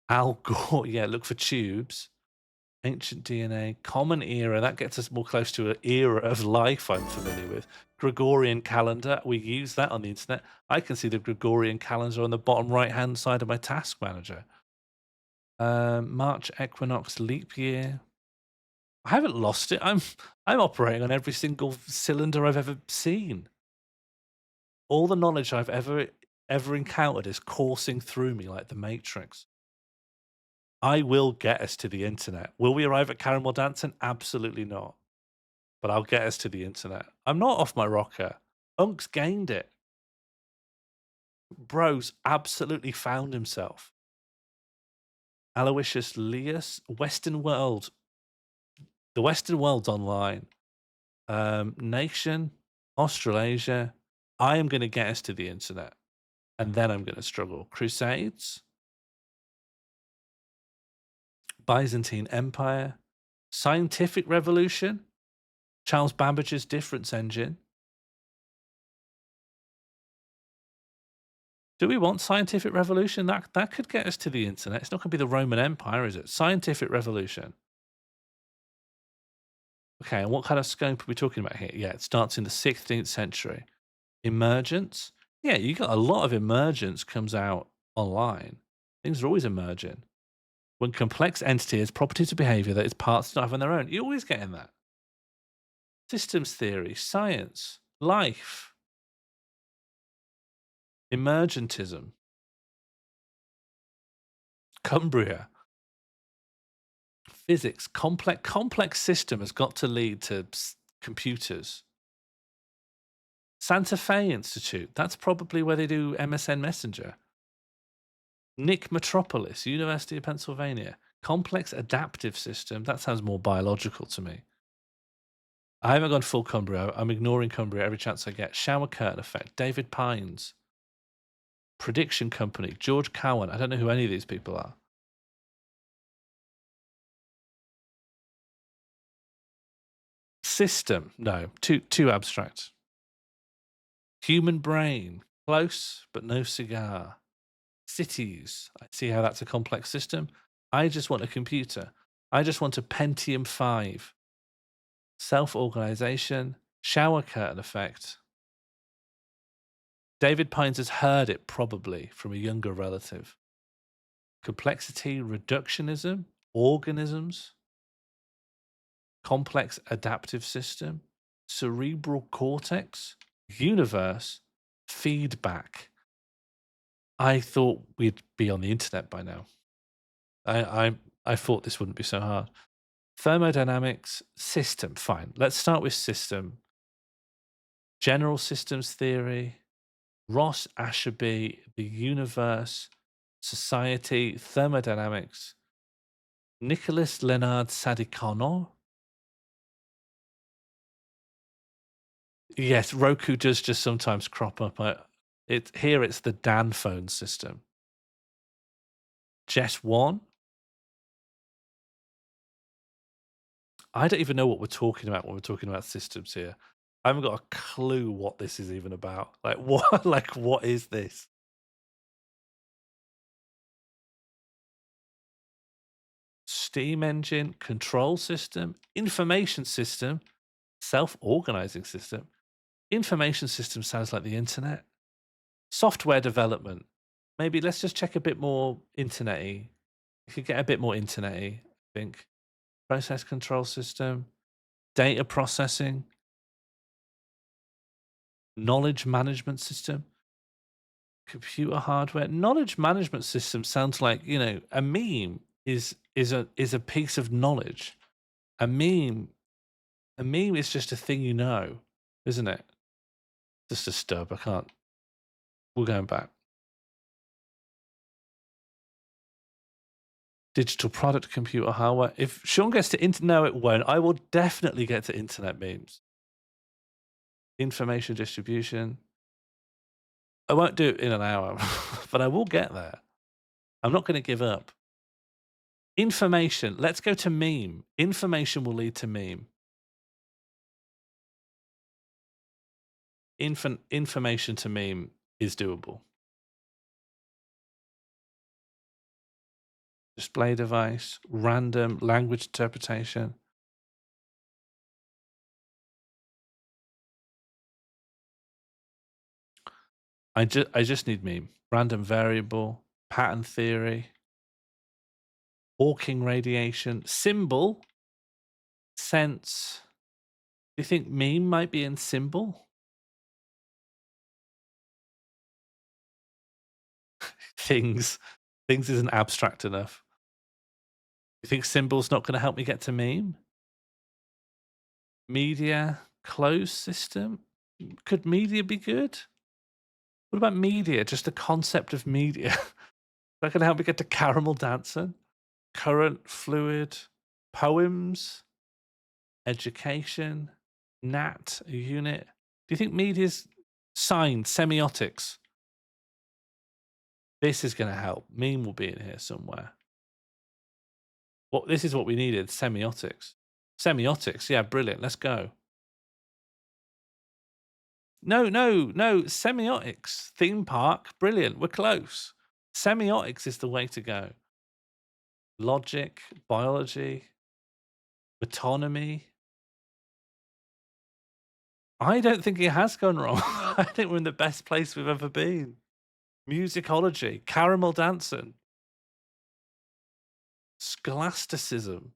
Al Gore, yeah, look for tubes. Ancient DNA, common era, that gets us more close to an era of life I'm familiar with. Gregorian calendar, we use that on the internet. I can see the Gregorian calendar on the bottom right-hand side of my task manager. March equinox, leap year. I haven't lost it. I'm operating on every single cylinder I've ever seen. All the knowledge I've ever encountered is coursing through me like the Matrix. I will get us to the internet. Will we arrive at Caramelldansen? Absolutely not. But I'll get us to the internet. I'm not off my rocker. Unk's gained it. Bro's absolutely found himself. Aloysius Leus, Western World. The Western World's online. Nation, Australasia. I am going to get us to the internet. And then I'm going to struggle. Crusades. Byzantine Empire. Scientific Revolution. Charles Babbage's difference engine. Do we want scientific revolution? That could get us to the internet. It's not going to be the Roman Empire, is it? Scientific revolution. Okay, and what kind of scope are we talking about here? Yeah, it starts in the 16th century. Emergence? Yeah, you got a lot of emergence comes out online. Things are always emerging. When complex entity has properties of behavior that its parts do not have on their own. You're always getting that. Systems theory, science, life. Emergentism. Cumbria. Physics. Complex system has got to lead to computers. Santa Fe Institute. That's probably where they do MSN Messenger. Nick Metropolis, University of Pennsylvania. Complex adaptive system. That sounds more biological to me. I haven't gone full Cumbria. I'm ignoring Cumbria every chance I get. Shower curtain effect. David Pines. Prediction Company. George Cowan. I don't know who any of these people are. System. No. Too abstract. Human brain. Close, but no cigar. Cities. I see how that's a complex system. I just want a computer. I just want a Pentium 5. Self-organization. Shower curtain effect. David Pines has heard it probably from a younger relative. Complexity, reductionism, organisms, complex adaptive system, cerebral cortex, universe, feedback. I thought we'd be on the internet by now. I thought this wouldn't be so hard. Thermodynamics, system, fine. Let's start with system. General systems theory, Ross Asherby, the universe, society, thermodynamics, Nicholas Leonard Sadikonov. Yes, Roku does just sometimes crop up. Here it's the Dan phone system. Jet 1. I don't even know what we're talking about when we're talking about systems here. I haven't got a clue what this is even about. Like what? Like what is this? Steam engine, control system, information system, self-organizing system. Information system sounds like the internet. Software development. Maybe let's just check a bit more internet-y. You could get a bit more internet-y, I think. Process control system, data processing, knowledge management system, computer hardware. Knowledge management system sounds like, you know, a meme is a piece of knowledge. A meme is just a thing you know, isn't it? Just a stub. I can't. We're going back. Digital product, computer hardware. If Sean gets to no, it won't. I will definitely get to internet memes. Information distribution. I won't do it in an hour, but I will get there. I'm not going to give up. Information. Let's go to meme. Information will lead to meme. Information to meme is doable. Display device, random language interpretation. I just need meme. Random variable, pattern theory, Hawking radiation, symbol, sense. Do you think meme might be in symbol? Things isn't abstract enough. You think symbol's not going to help me get to meme? Media, closed system. Could media be good? What about media? Just the concept of media. That can help me get to Caramelldansen. Current, fluid, poems, education, nat, a unit. Do you think media's signed semiotics? This is going to help. Meme will be in here somewhere. This is what we needed, semiotics. Semiotics, yeah, brilliant. Let's go. No, semiotics. Theme park, brilliant. We're close. Semiotics is the way to go. Logic, biology, autonomy. I don't think it has gone wrong. I think we're in the best place we've ever been. Musicology, Caramelldansen, scholasticism.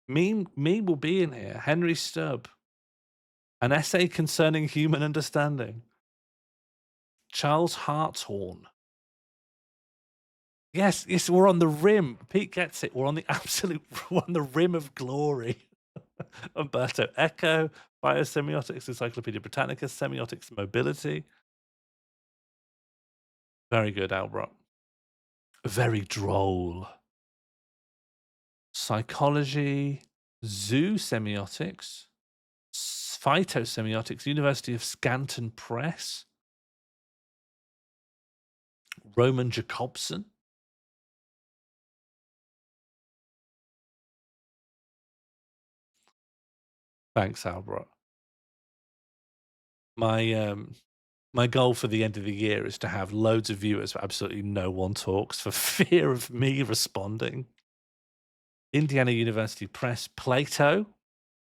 Meme will be in here. Henry Stubb. An essay concerning human understanding. Charles Hartshorne. Yes, we're on the rim. Pete gets it. We're on the rim of glory. Umberto Eco, Biosemiotics, Encyclopedia Britannica, Semiotics, Mobility. Very good, Albrock. Very droll. Psychology, zoo semiotics, phytosemiotics, University of Scanton Press. Roman Jacobson. Thanks, Albrock. My goal for the end of the year is to have loads of viewers, but absolutely no one talks for fear of me responding. Indiana University Press, Plato.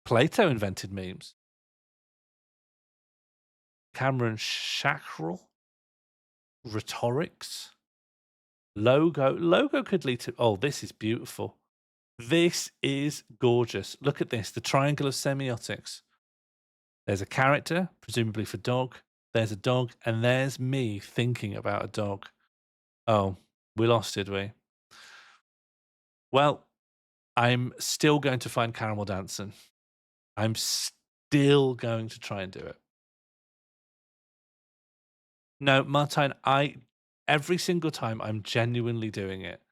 Plato invented memes. Cameron Shackrell. Rhetorics. Logo could lead to... Oh, this is beautiful. This is gorgeous. Look at this. The triangle of semiotics. There's a character, presumably for dog. There's a dog, and there's me thinking about a dog. Oh, we lost, did we? Well, I'm still going to find Caramelldansen. I'm still going to try and do it. No, Martine, every single time I'm genuinely doing it.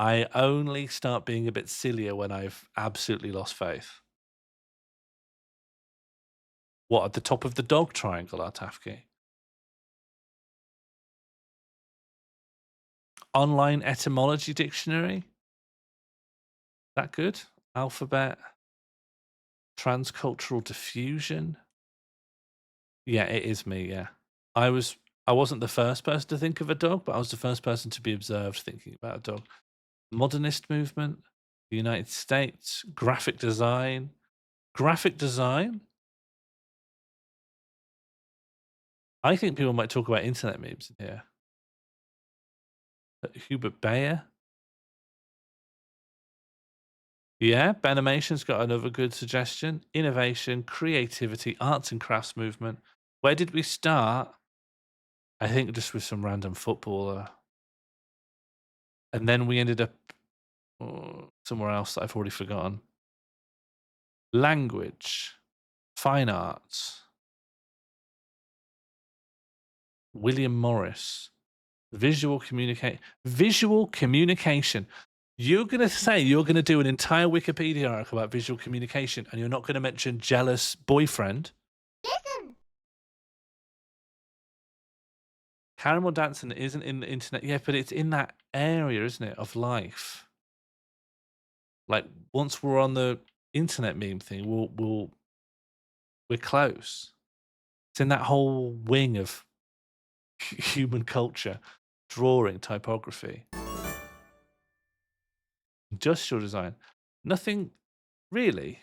I only start being a bit sillier when I've absolutely lost faith. What, at the top of the dog triangle, Artafki? Online etymology dictionary? That good? Alphabet. Transcultural diffusion. Yeah, it is me. Yeah, I wasn't the first person to think of a dog, but I was the first person to be observed thinking about a dog. Modernist movement, the United States, graphic design. Graphic design? I think people might talk about internet memes in here. Hubert Bayer. Yeah, Benimation's got another good suggestion. Innovation, creativity, arts and crafts movement. Where did we start? I think just with some random footballer. And then we ended up somewhere else that I've already forgotten. Language, fine arts, William Morris, visual communication. You're going to say you're going to do an entire Wikipedia article about visual communication and you're not going to mention jealous boyfriend? Listen. Caramelldansen isn't in the internet. Yeah, but it's in that area, isn't it, of life? Like, once we're on the internet meme thing, we're close. It's in that whole wing of human culture, drawing, typography. Industrial design. Nothing really.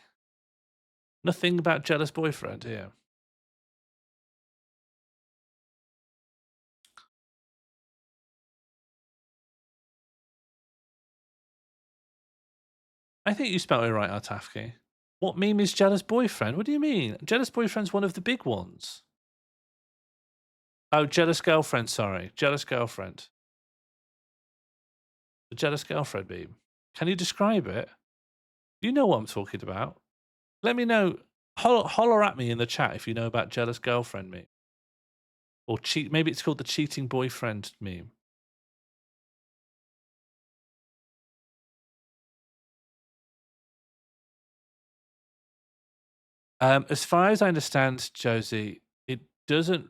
Nothing about jealous boyfriend here. I think you spelled it right, Artafki. What meme is jealous boyfriend? What do you mean? Jealous boyfriend's one of the big ones. Oh, jealous girlfriend, sorry. Jealous girlfriend. The jealous girlfriend meme. Can you describe it? You know what I'm talking about. Let me know. Holler at me in the chat if you know about jealous girlfriend meme. Or maybe it's called the cheating boyfriend meme. As far as I understand, Josie, it doesn't.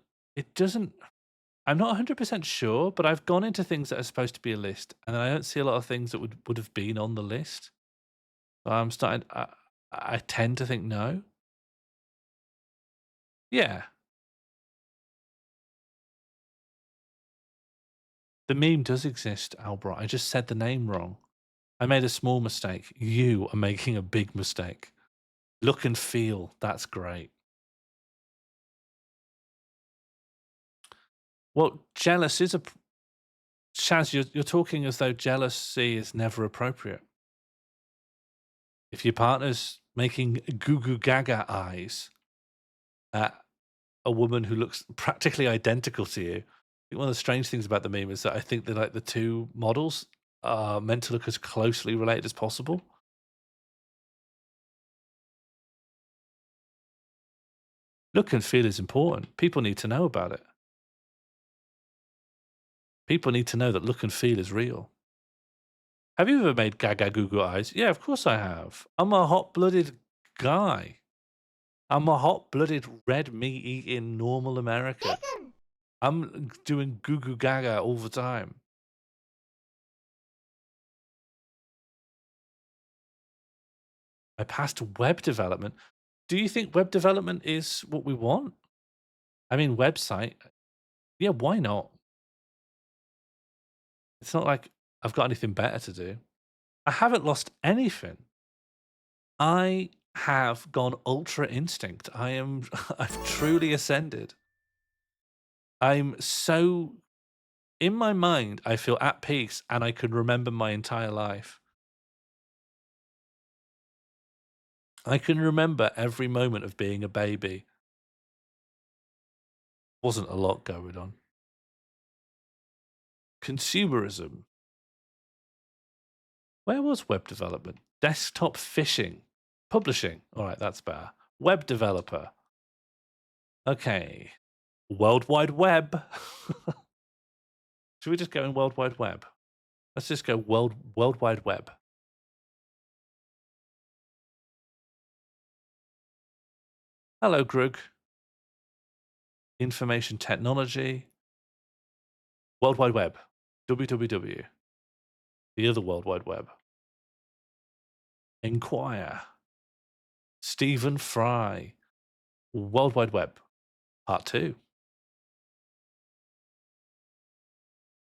I'm not 100% sure, but I've gone into things that are supposed to be a list, and I don't see a lot of things that would have been on the list. So I'm starting. I tend to think no. Yeah. The meme does exist, Albert. I just said the name wrong. I made a small mistake. You are making a big mistake. Look and feel. That's great. Well, jealous is a... Shaz, you're talking as though jealousy is never appropriate. If your partner's making goo goo gaga eyes at a woman who looks practically identical to you, I think one of the strange things about the meme is that I think that like the two models are meant to look as closely related as possible. Look and feel is important. People need to know about it. People need to know that look and feel is real. Have you ever made gaga goo goo eyes? Yeah, of course I have. I'm a hot-blooded guy. I'm a hot-blooded, red meat-eating, normal American. Listen. I'm doing goo goo gaga all the time. I passed web development. Do you think web development is what we want? I mean, website. Yeah, why not? It's not like I've got anything better to do. I haven't lost anything. I have gone ultra instinct. I've truly ascended. I'm so, in my mind, I feel at peace and I can remember my entire life. I can remember every moment of being a baby. Wasn't a lot going on. Consumerism. Where was web development? Desktop phishing. Publishing. All right, that's better. Web developer. Okay. World Wide Web. Should we just go in World Wide Web? Let's just go World Wide Web. Hello, Grug. Information technology. World Wide Web. www. The other World Wide Web. Inquire. Stephen Fry. World Wide Web, Part 2.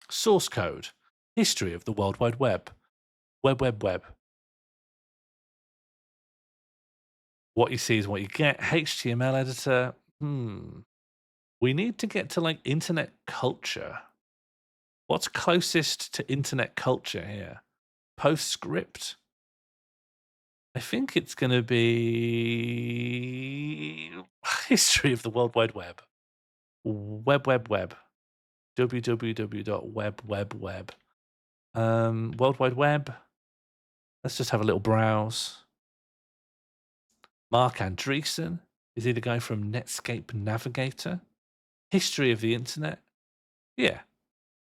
Source code. History of the World Wide Web. Web. What you see is what you get. HTML editor. We need to get to like internet culture. What's closest to internet culture here? PostScript. I think it's going to be history of the World Wide Web. Web. www.web. World Wide Web. Let's just have a little browse. Mark Andreessen. Is he the guy from Netscape Navigator? History of the Internet. Yeah.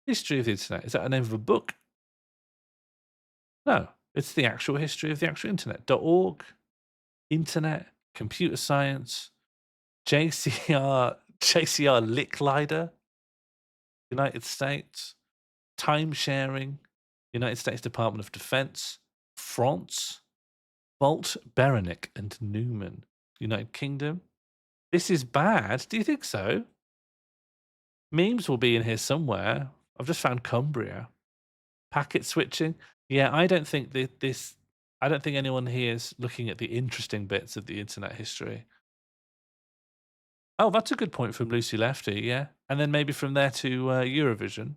History of the Internet. Is that the name of a book? No. It's the actual history of the actual internet. .org, internet, computer science, JCR Licklider, United States, time sharing, United States Department of Defense, France, Bolt, Berenick, and Newman, United Kingdom. This is bad. Do you think so? Memes will be in here somewhere. I've just found Cumbria. Packet switching. Yeah, I don't think I don't think anyone here is looking at the interesting bits of the internet history. Oh, that's a good point from Lucy Lefty, yeah. And then maybe from there to Eurovision.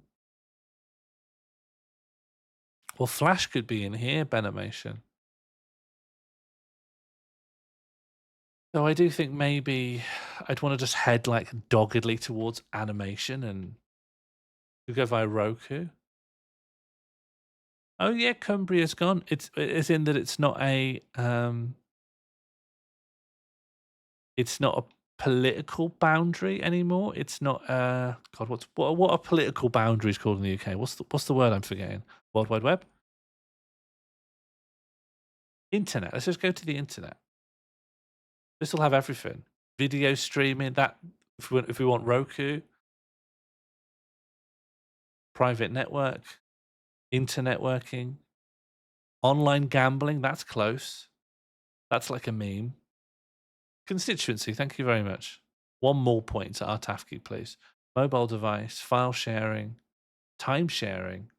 Well, Flash could be in here, Benimation. So I do think maybe I'd want to just head like doggedly towards animation and go via Roku. Oh yeah, Cumbria's gone. It's in that it's not a political boundary anymore. It's not God, what are political boundaries called in the UK? What's the word I'm forgetting? World Wide Web? Internet. Let's just go to the internet. This will have everything. Video streaming, that if we want Roku, private network, internet working, online gambling, that's close. That's like a meme. Constituency, thank you very much. One more point to Artafki, please. Mobile device, file sharing, time sharing.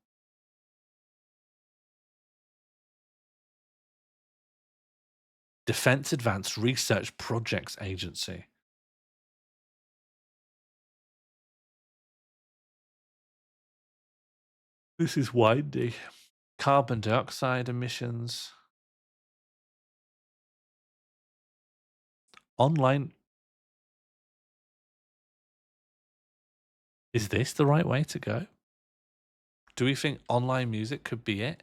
Defense Advanced Research Projects Agency. This is windy. Carbon dioxide emissions. Online. Is this the right way to go? Do we think online music could be it?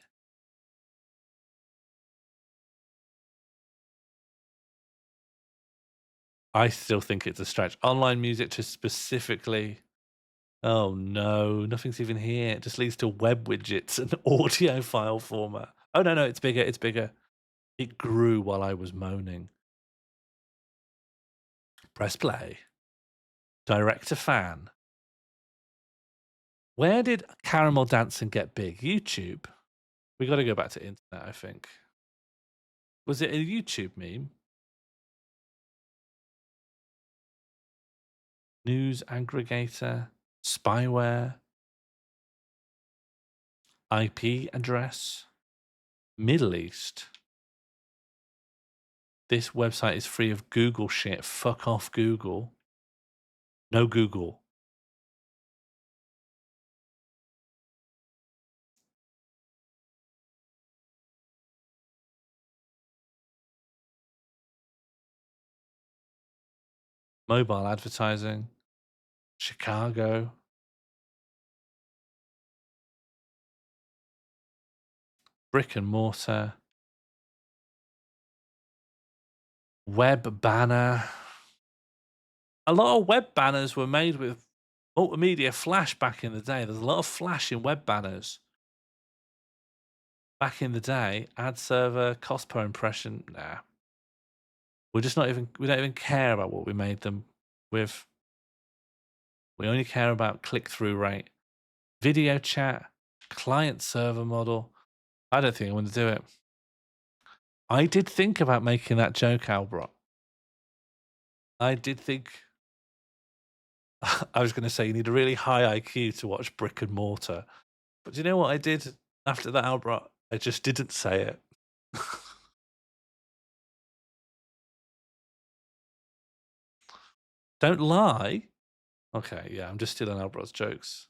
I still think it's a stretch. Online music to specifically... Oh no, nothing's even here. It just leads to web widgets and audio file format. Oh no, it's bigger, it's bigger. It grew while I was moaning. Press play. Direct to fan. Where did Caramelldansen get big? YouTube? We got to go back to internet, I think. Was it a YouTube meme? News aggregator, spyware, IP address, Middle East. This website is free of Google shit. Fuck off, Google. No Google. Mobile advertising. Chicago. Brick and mortar. Web banner. A lot of web banners were made with multimedia flash back in the day. There's a lot of flash in web banners. Back in the day, ad server, cost per impression, nah. We don't even care about what we made them with. We only care about click-through rate. Video chat, client server model. I don't think I want to do it. I did think about making that joke, Albert. I did think. I was going to say you need a really high IQ to watch Brick and Mortar. But do you know what I did after that, Albert? I just didn't say it. Don't lie. Okay, yeah, I'm just stealing Albert's jokes.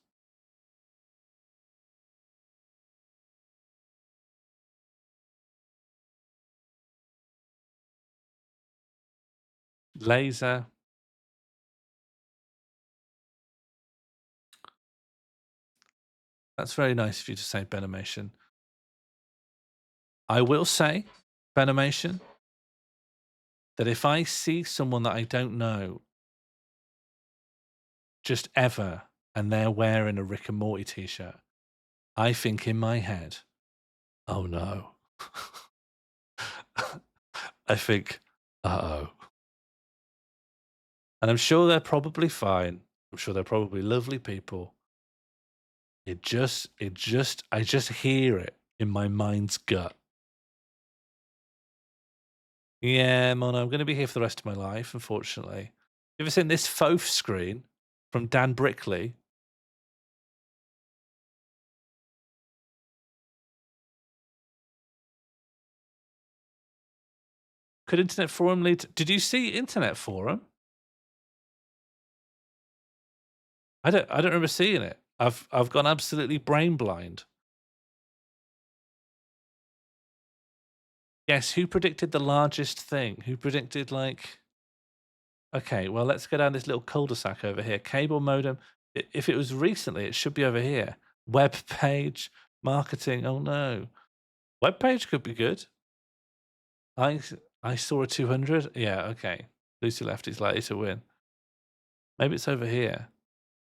Laser. That's very nice of you to say, Benimation. I will say, Benimation, that if I see someone that I don't know just ever and they're wearing a Rick and Morty t-shirt, I think in my head, oh no. I think, uh-oh. And I'm sure they're probably fine. I'm sure they're probably lovely people. I just hear it in my mind's gut. Yeah, Mono, I'm going to be here for the rest of my life, unfortunately. You ever seen this Foaf screen from Dan Brickley? Could Internet Forum lead? Did you see Internet Forum? I don't remember seeing it. I've gone absolutely brain blind. Yes, who predicted the largest thing? Who predicted like? Okay, well let's go down this little cul-de-sac over here. Cable modem. If it was recently, it should be over here. Web page, marketing. Oh no, web page could be good. I saw a 200. Yeah, okay. Lucy Lefty's likely to win. Maybe it's over here.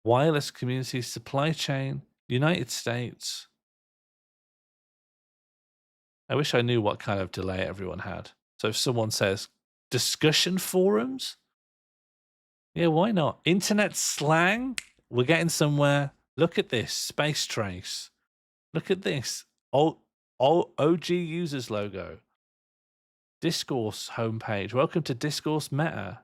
Wireless community supply chain, United States. I wish I knew what kind of delay everyone had. So if someone says discussion forums, yeah, why not? Internet slang, we're getting somewhere. Look at this space trace. Look at this. OG users logo. Discourse homepage. Welcome to Discourse Meta.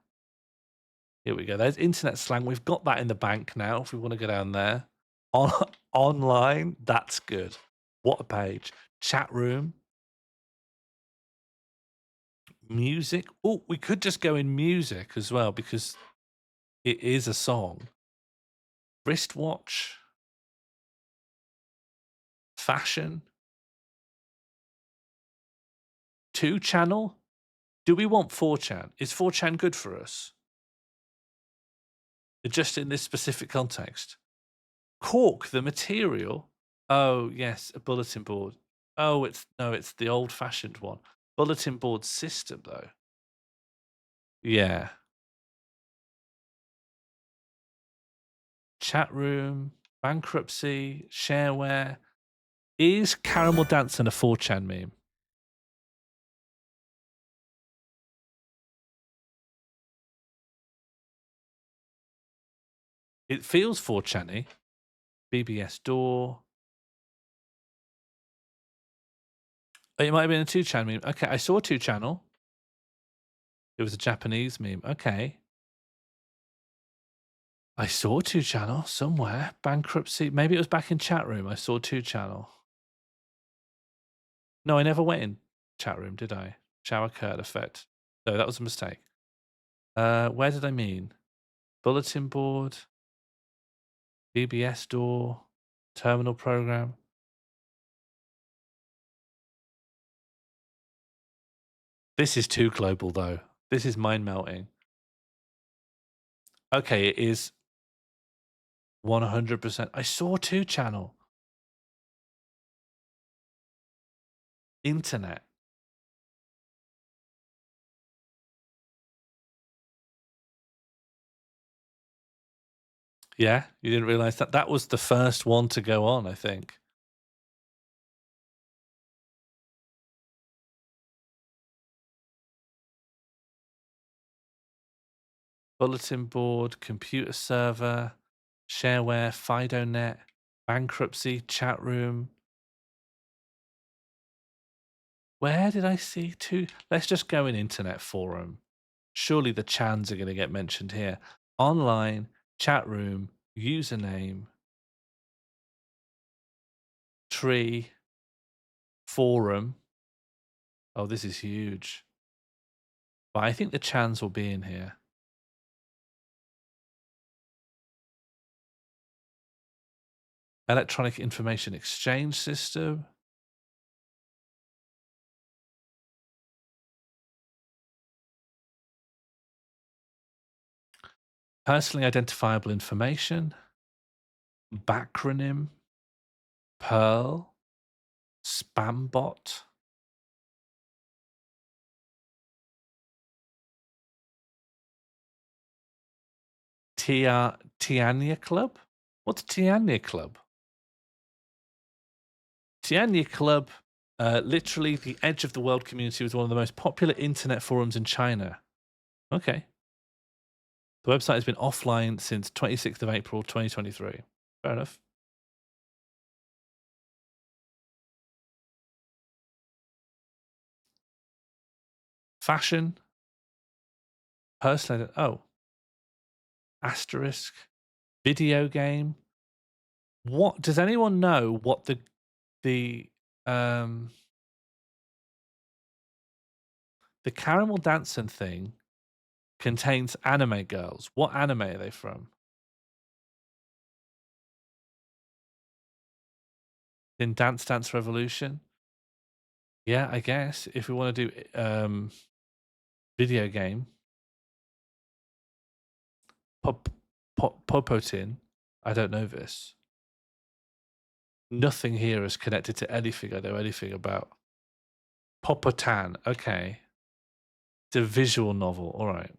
Here we go. There's internet slang. We've got that in the bank now if we want to go down there. Online, that's good. What a page. Chat room. Music. Oh, we could just go in music as well because it is a song. Wristwatch. Fashion. 2-channel. Do we want 4chan? Is 4chan good for us? Just in this specific context. Cork, the material. Oh, yes, a bulletin board. Oh, it's the old-fashioned one. Bulletin board system, though. Yeah. Chat room, bankruptcy, shareware. Is Caramelldansen a 4chan meme? It feels 4chan-y. BBS door. Oh, it might have been a 2chan meme. Okay, I saw a 2-channel. It was a Japanese meme. Okay. I saw 2-channel somewhere. Bankruptcy. Maybe it was back in chat room. I saw 2-channel. No, I never went in chat room, did I? Shower curtain effect. No, that was a mistake. Where did I mean? Bulletin board. BBS door. Terminal program. This is too global, though. This is mind melting. Okay, it is 100%. I saw 2-channel. Internet. Yeah, you didn't realize that? That was the first one to go on, I think. Bulletin board, computer server, shareware, FidoNet, bankruptcy, chat room. Where did I see two? Let's just go in internet forum. Surely the chans are going to get mentioned here. Online, chat room, username, tree, forum. Oh, this is huge. But I think the chans will be in here. Electronic Information Exchange System. Personally identifiable information. Backronym. Perl. Spambot. Tiania Club? What's Tiania Club? Tiania Club, literally the edge of the world community, was one of the most popular internet forums in China. Okay. The website has been offline since 26th of April, 2023. Fair enough. Fashion. Personal. Oh. Asterisk. Video game. What does anyone know what the Caramelldansen thing contains anime girls? What anime are they from? In Dance Dance Revolution? Yeah, I guess if we want to do video game. Popotin. I don't know this. Nothing here is connected to anything I know anything about. Popotan. Okay. It's a visual novel. All right.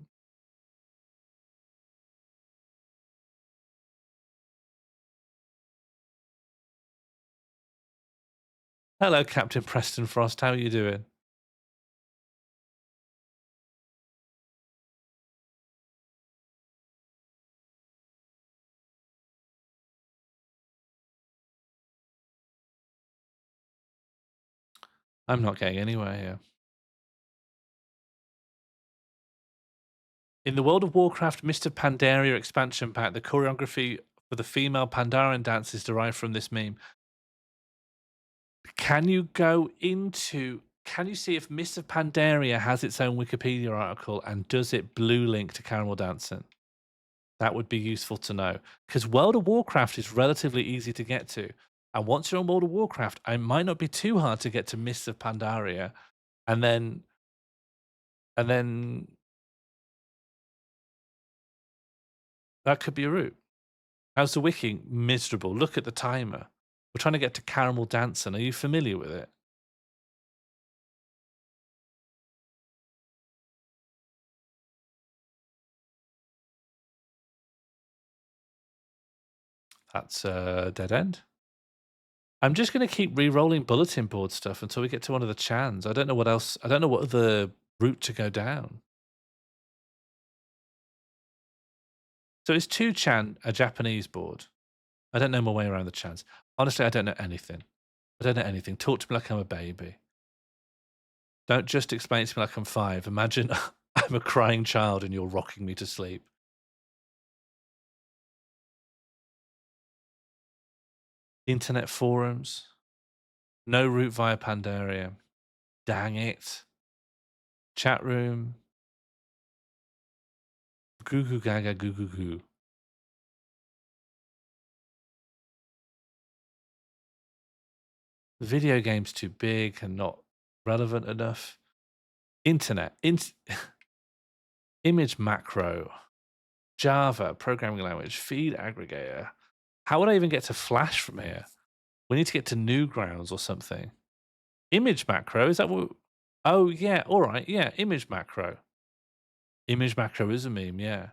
Hello, Captain Preston Frost. How are you doing? I'm not getting anywhere here. In the World of Warcraft Mr. Pandaria expansion pack, the choreography for the female Pandaren dance is derived from this meme. Can you go into... Can you see if Mr. Pandaria has its own Wikipedia article and does it blue link to Caramelldansen? That would be useful to know. Because World of Warcraft is relatively easy to get to. And once you're on World of Warcraft, it might not be too hard to get to Mists of Pandaria. And then that could be a route. How's the wiki? Miserable. Look at the timer. We're trying to get to Caramelldansen. Are you familiar with it? That's a dead end. I'm just going to keep re-rolling bulletin board stuff until we get to one of the chans. I don't know what else. I don't know what other route to go down. So is 2chan a Japanese board? I don't know my way around the chans. Honestly, I don't know anything. I don't know anything. Talk to me like I'm a baby. Don't just explain it to me like I'm 5. Imagine I'm a crying child and you're rocking me to sleep. Internet forums. No route via Pandaria. Dang it. Chat room. Goo goo gaga goo goo goo. The video game's too big and not relevant enough. Internet. Image macro. Java, programming language, feed aggregator. How would I even get to Flash from here? We need to get to Newgrounds or something. Image macro, is that what... Oh, yeah, all right, yeah, image macro. Image macro is a meme, yeah.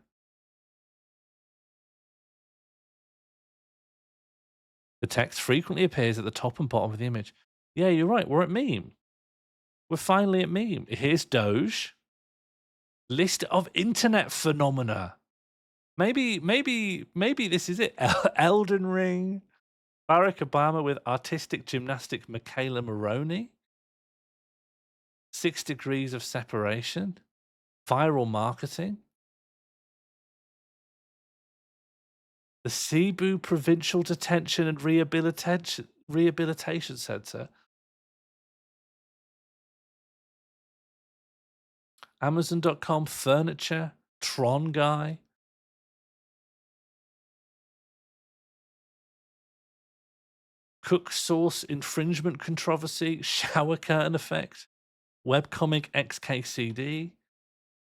The text frequently appears at the top and bottom of the image. Yeah, you're right, we're at meme. We're finally at meme. Here's Doge. List of internet phenomena. Maybe this is it. Elden Ring. Barack Obama with artistic gymnastic Michaela Maroney. 6 degrees of separation, viral marketing, the Cebu Provincial Detention and Rehabilitation Center, Amazon.com furniture, Tron guy, cook sauce infringement controversy, shower curtain effect, webcomic XKCD,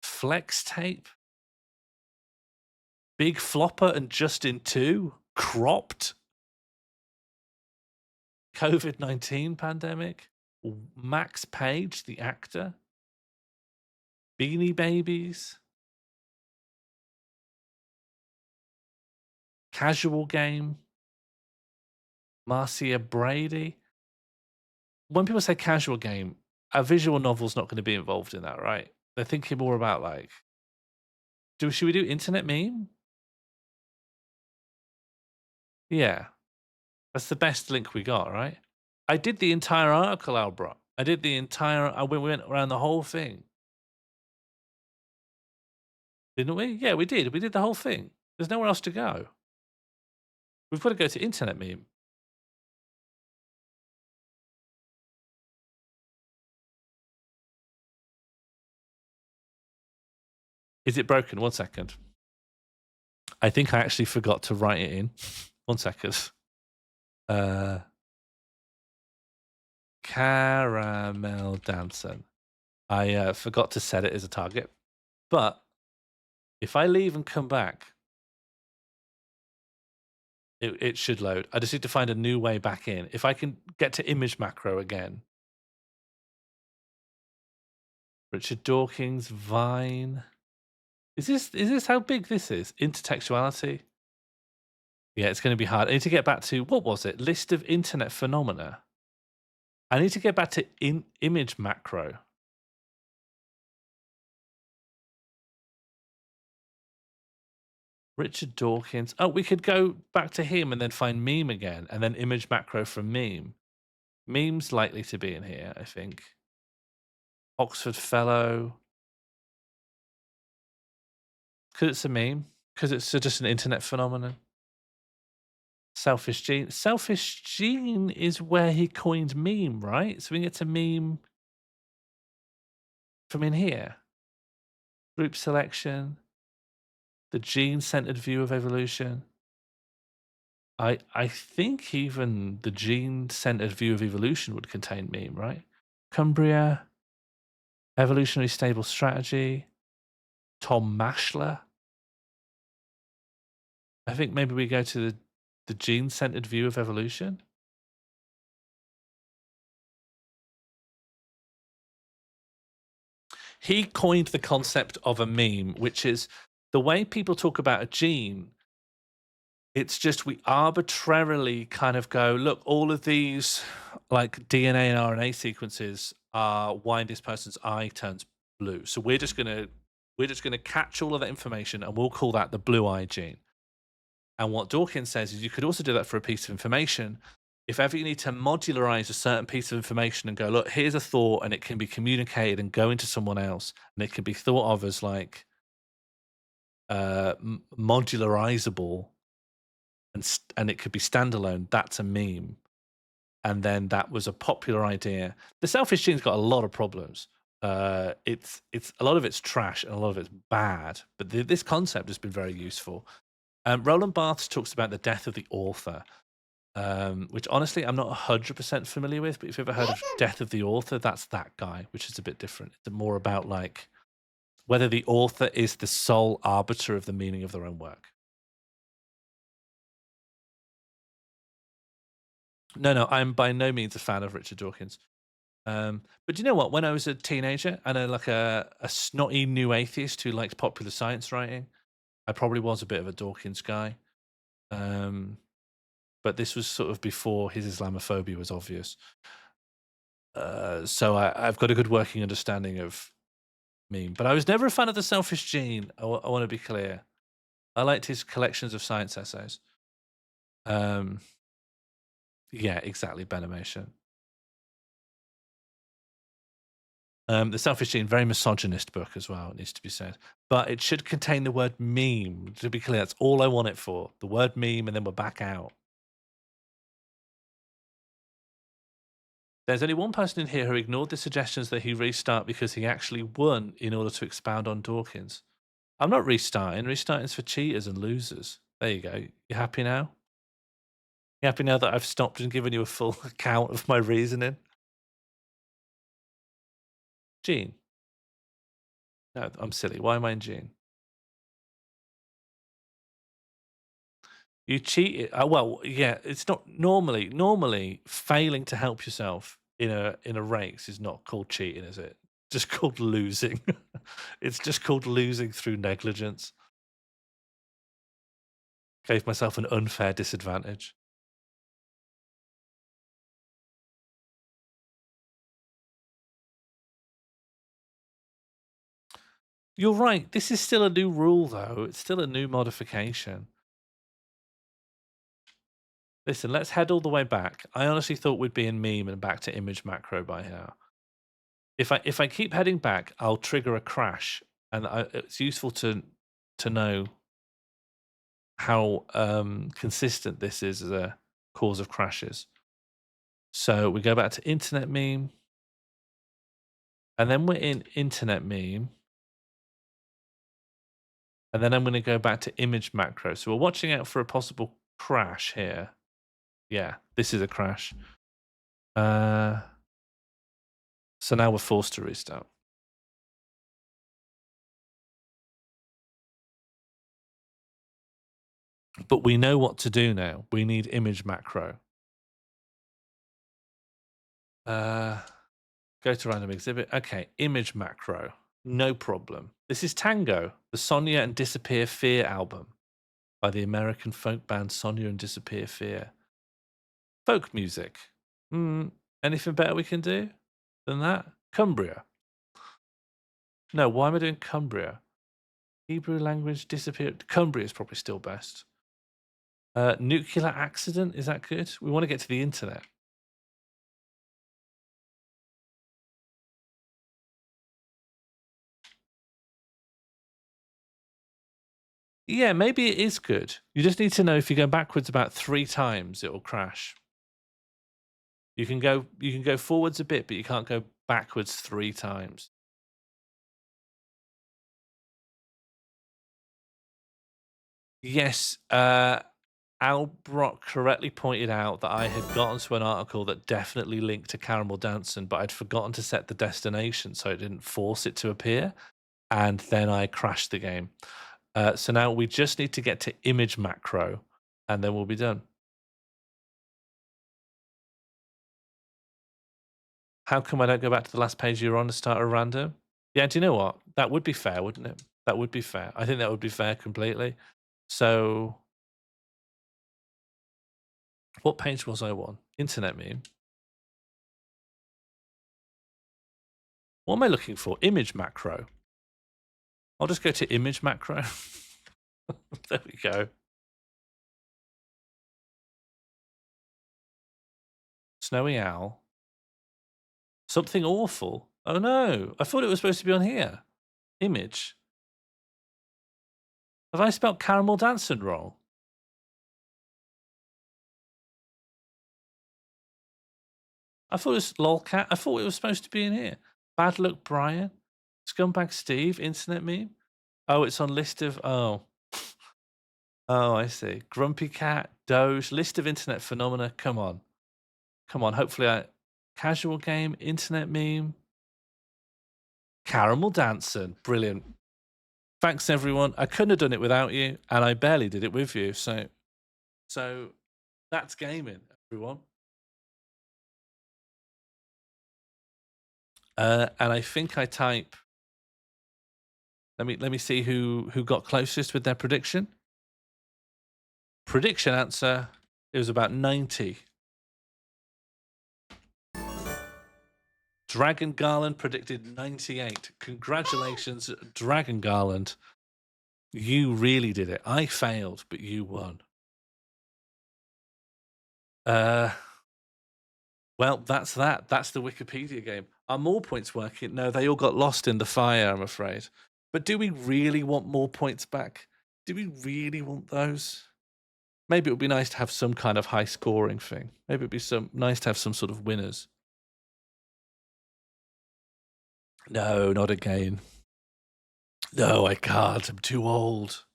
flex tape, Big Flopper and Justin 2, cropped, COVID-19 pandemic, Max Page, the actor, Beanie Babies, Casual Game, Marcia Brady. When people say casual game, a visual novel's not going to be involved in that, right? They're thinking more about like, should we do internet meme? Yeah, that's the best link we got, right? I did the entire article, Albro. We went around the whole thing. Didn't we? Yeah, we did. We did the whole thing. There's nowhere else to go. We've got to go to internet meme. Is it broken? 1 second. I think I actually forgot to write it in. 1 second. Caramelldansen. I forgot to set it as a target. But if I leave and come back, it should load. I just need to find a new way back in. If I can get to image macro again. Richard Dawkins, Vine. Is this how big this is? Intertextuality? Yeah, it's going to be hard. I need to get back to, what was it? List of internet phenomena. I need to get back to image macro. Richard Dawkins. Oh, we could go back to him and then find meme again, and then image macro from meme. Meme's likely to be in here, I think. Oxford Fellow. Because it's a meme. Because it's just an internet phenomenon. Selfish Gene. Selfish Gene is where he coined meme, right? So we can get to meme from in here. Group selection. The gene-centered view of evolution. I think even the gene-centered view of evolution would contain meme, right? Cumbria. Evolutionary stable strategy. Tom Mashler. I think maybe we go to the gene-centered view of evolution. He coined the concept of a meme, which is the way people talk about a gene. It's just we arbitrarily kind of go, look, all of these like DNA and RNA sequences are why this person's eye turns blue. So we're just gonna catch all of that information and we'll call that the blue eye gene. And what Dawkins says is you could also do that for a piece of information. If ever you need to modularize a certain piece of information and go, look, here's a thought, and it can be communicated and go into someone else, and it can be thought of as like modularizable, and it could be standalone. That's a meme. And then that was a popular idea. The selfish gene's got a lot of problems. It's a lot of it's trash and a lot of it's bad. But this concept has been very useful. Roland Barthes talks about the death of the author, which honestly I'm not 100% familiar with. But if you've ever heard of death of the author, that's that guy, which is a bit different. It's more about like whether the author is the sole arbiter of the meaning of their own work. No, I'm by no means a fan of Richard Dawkins. But you know what? When I was a teenager and a snotty new atheist who liked popular science writing, I probably was a bit of a Dawkins guy. But this was sort of before his Islamophobia was obvious. So I've got a good working understanding of meme. But I was never a fan of the selfish gene. I want to be clear. I liked his collections of science essays. Yeah, exactly, Benimation. The Selfish Gene, very misogynist book as well, it needs to be said. But it should contain the word meme. To be clear, that's all I want it for. The word meme, and then we're back out. There's only one person in here who ignored the suggestions that he restart because he actually won in order to expound on Dawkins. I'm not restarting. Restarting's for cheaters and losers. There you go. You happy now? You happy now that I've stopped and given you a full account of my reasoning? Gene. No, I'm silly. Why am I in Gene? You cheated. Well, yeah, it's not normally failing to help yourself in a race is not called cheating, is it? Just called losing. It's just called losing through negligence. Gave myself an unfair disadvantage. You're right. This is still a new rule, though. It's still a new modification. Listen, let's head all the way back. I honestly thought we'd be in meme and back to image macro by now. If I keep heading back, I'll trigger a crash, and it's useful to know how consistent this is as a cause of crashes. So we go back to internet meme, and then we're in internet meme, and then I'm going to go back to image macro. So we're watching out for a possible crash here. Yeah, this is a crash. So now we're forced to restart. But we know what to do now. We need image macro. Go to random exhibit. Okay, image macro. No problem. This is Tango, the Sonia and Disappear Fear album by the American folk band Sonia and Disappear Fear. Folk music. Anything better we can do than that? Cumbria. No, why am I doing Cumbria? Hebrew language disappeared. Cumbria is probably still best. Nuclear accident, is that good? We want to get to the internet. Yeah, maybe it is good. You just need to know if you go backwards about 3 times, it will crash. You can go forwards a bit, but you can't go backwards 3 times. Yes, Albrock correctly pointed out that I had gotten to an article that definitely linked to Caramelldansen, but I'd forgotten to set the destination, so it didn't force it to appear, and then I crashed the game. So now we just need to get to image macro, and then we'll be done. How come I don't go back to the last page you're on to start a random? Yeah, do you know what? That would be fair, wouldn't it? That would be fair. I think that would be fair completely. So, what page was I on? Internet meme. What am I looking for? Image macro. I'll just go to image macro. There we go. Snowy owl. Something awful. Oh no, I thought it was supposed to be on here. Image. Have I spelled Caramelldansen wrong? I thought it was lolcat. I thought it was supposed to be in here. Bad Luck Brian. Scumbag Steve. Internet meme. Oh, it's on list of... Oh. Oh, I see. Grumpy Cat. Doge. List of internet phenomena. Come on. Come on. Hopefully I... Casual game. Internet meme. Caramelldansen. Brilliant. Thanks, everyone. I couldn't have done it without you, and I barely did it with you. So that's gaming, everyone. And I think I type. Let me see who got closest with their prediction. Prediction answer. It was about 90. Dragon Garland predicted 98. Congratulations, Dragon Garland. You really did it. I failed, but you won. Well, that's that. That's the Wikipedia game. Are more points working? No, they all got lost in the fire, I'm afraid. But do we really want more points back? Do we really want those? Maybe it would be nice to have some kind of high scoring thing. Maybe it'd be nice to have some sort of winners. No, not again. No, I can't. I'm too old.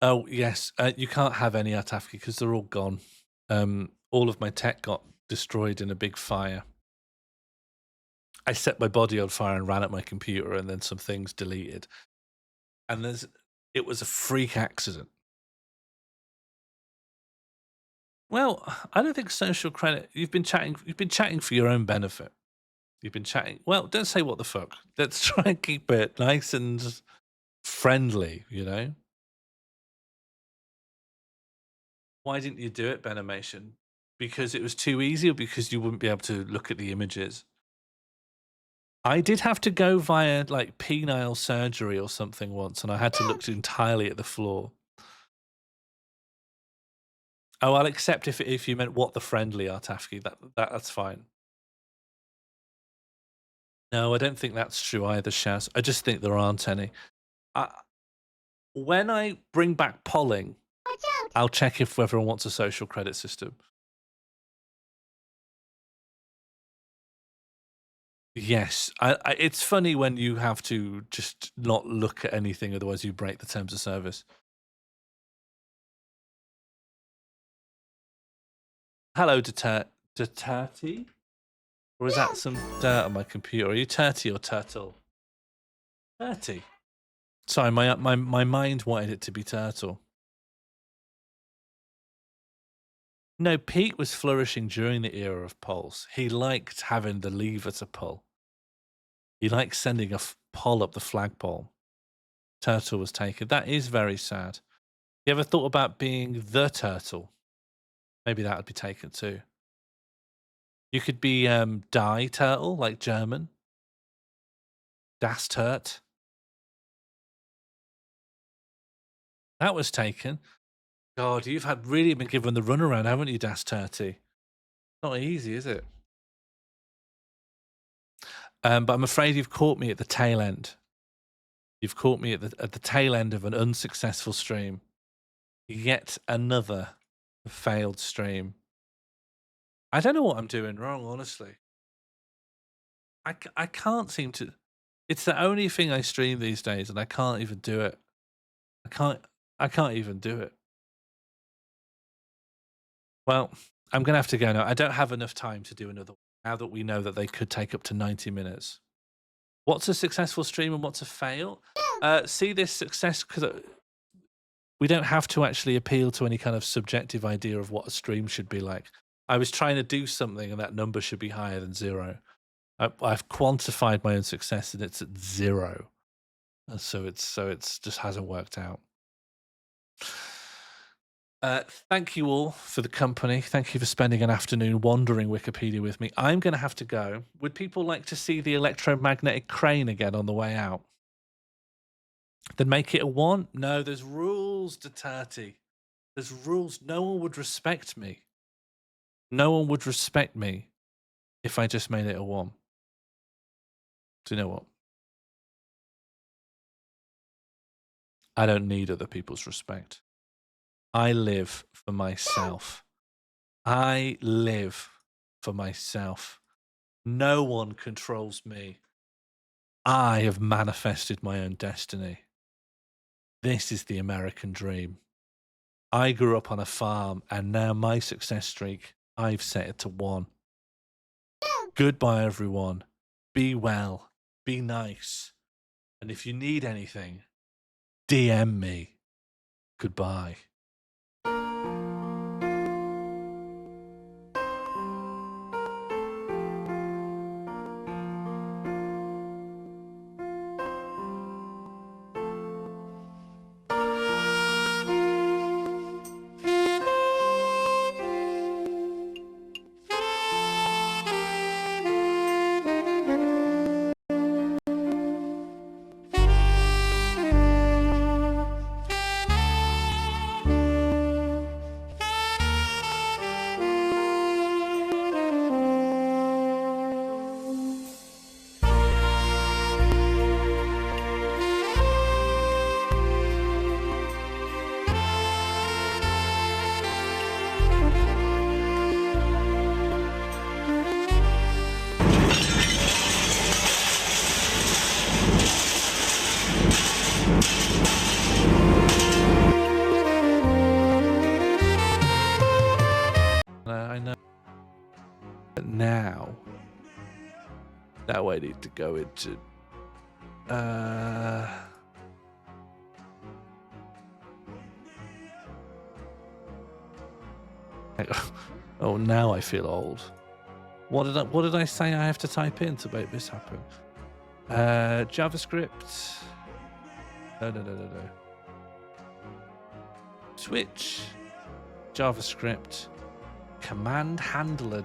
Oh, yes. You can't have any Atafki because they're all gone. All of my tech got destroyed in a big fire. I set my body on fire and ran at my computer, and then some things deleted. And it was a freak accident. Well, I don't think social credit. You've been chatting for your own benefit. You've been chatting. Well, don't say what the fuck. Let's try and keep it nice and friendly, you know? Why didn't you do it, Benimation? Because it was too easy, or because you wouldn't be able to look at the images? I did have to go via like penile surgery or something once, and I had to look entirely at the floor. Oh, I'll accept if you meant what the friendly are, Tafki. That's fine. No, I don't think that's true either, Shaz. I just think there aren't any. When I bring back polling, I'll check if everyone wants a social credit system. Yes, it's funny when you have to just not look at anything, otherwise you break the terms of service. Hello, Dirty? Or is that some dirt on my computer? Are you Turty or Turtle? Turty. Sorry, my mind wanted it to be Turtle. No, Pete was flourishing during the era of polls. He liked having the lever to pull. He liked sending a poll up the flagpole. Turtle was taken. That is very sad. You ever thought about being the Turtle? Maybe that would be taken too. You could be Die Turtle, like German. Das Turt. That was taken. God, you've really been given the runaround, haven't you, Das Turty? Not easy, is it? But I'm afraid you've caught me at the tail end. You've caught me at the tail end of an unsuccessful stream. Yet another failed stream. I don't know what I'm doing wrong, honestly. I can't seem to. It's the only thing I stream these days, and I can't even do it. I can't even do it. Well, I'm going to have to go now. I don't have enough time to do another one, now that we know that they could take up to 90 minutes. What's a successful stream and what's a fail? See this success, because we don't have to actually appeal to any kind of subjective idea of what a stream should be like. I was trying to do something and that number should be higher than 0. I've quantified my own success and it's at 0. So it's just hasn't worked out. Thank you all for the company. Thank you for spending an afternoon wandering Wikipedia with me. I'm going to have to go. Would people like to see the electromagnetic crane again on the way out? Then make it a 1. No, there's rules, Duterte. There's rules. No one would respect me. No one would respect me if I just made it a 1. Do you know what? I don't need other people's respect. I live for myself. I live for myself. No one controls me. I have manifested my own destiny. This is the American dream. I grew up on a farm, and now my success streak, I've set it to 1. Goodbye, everyone. Be well. Be nice. And if you need anything, DM me. Goodbye. Now I need to go into oh, now I feel old. What did I say I have to type in to make this happen? JavaScript. No. Switch. JavaScript. Command handler.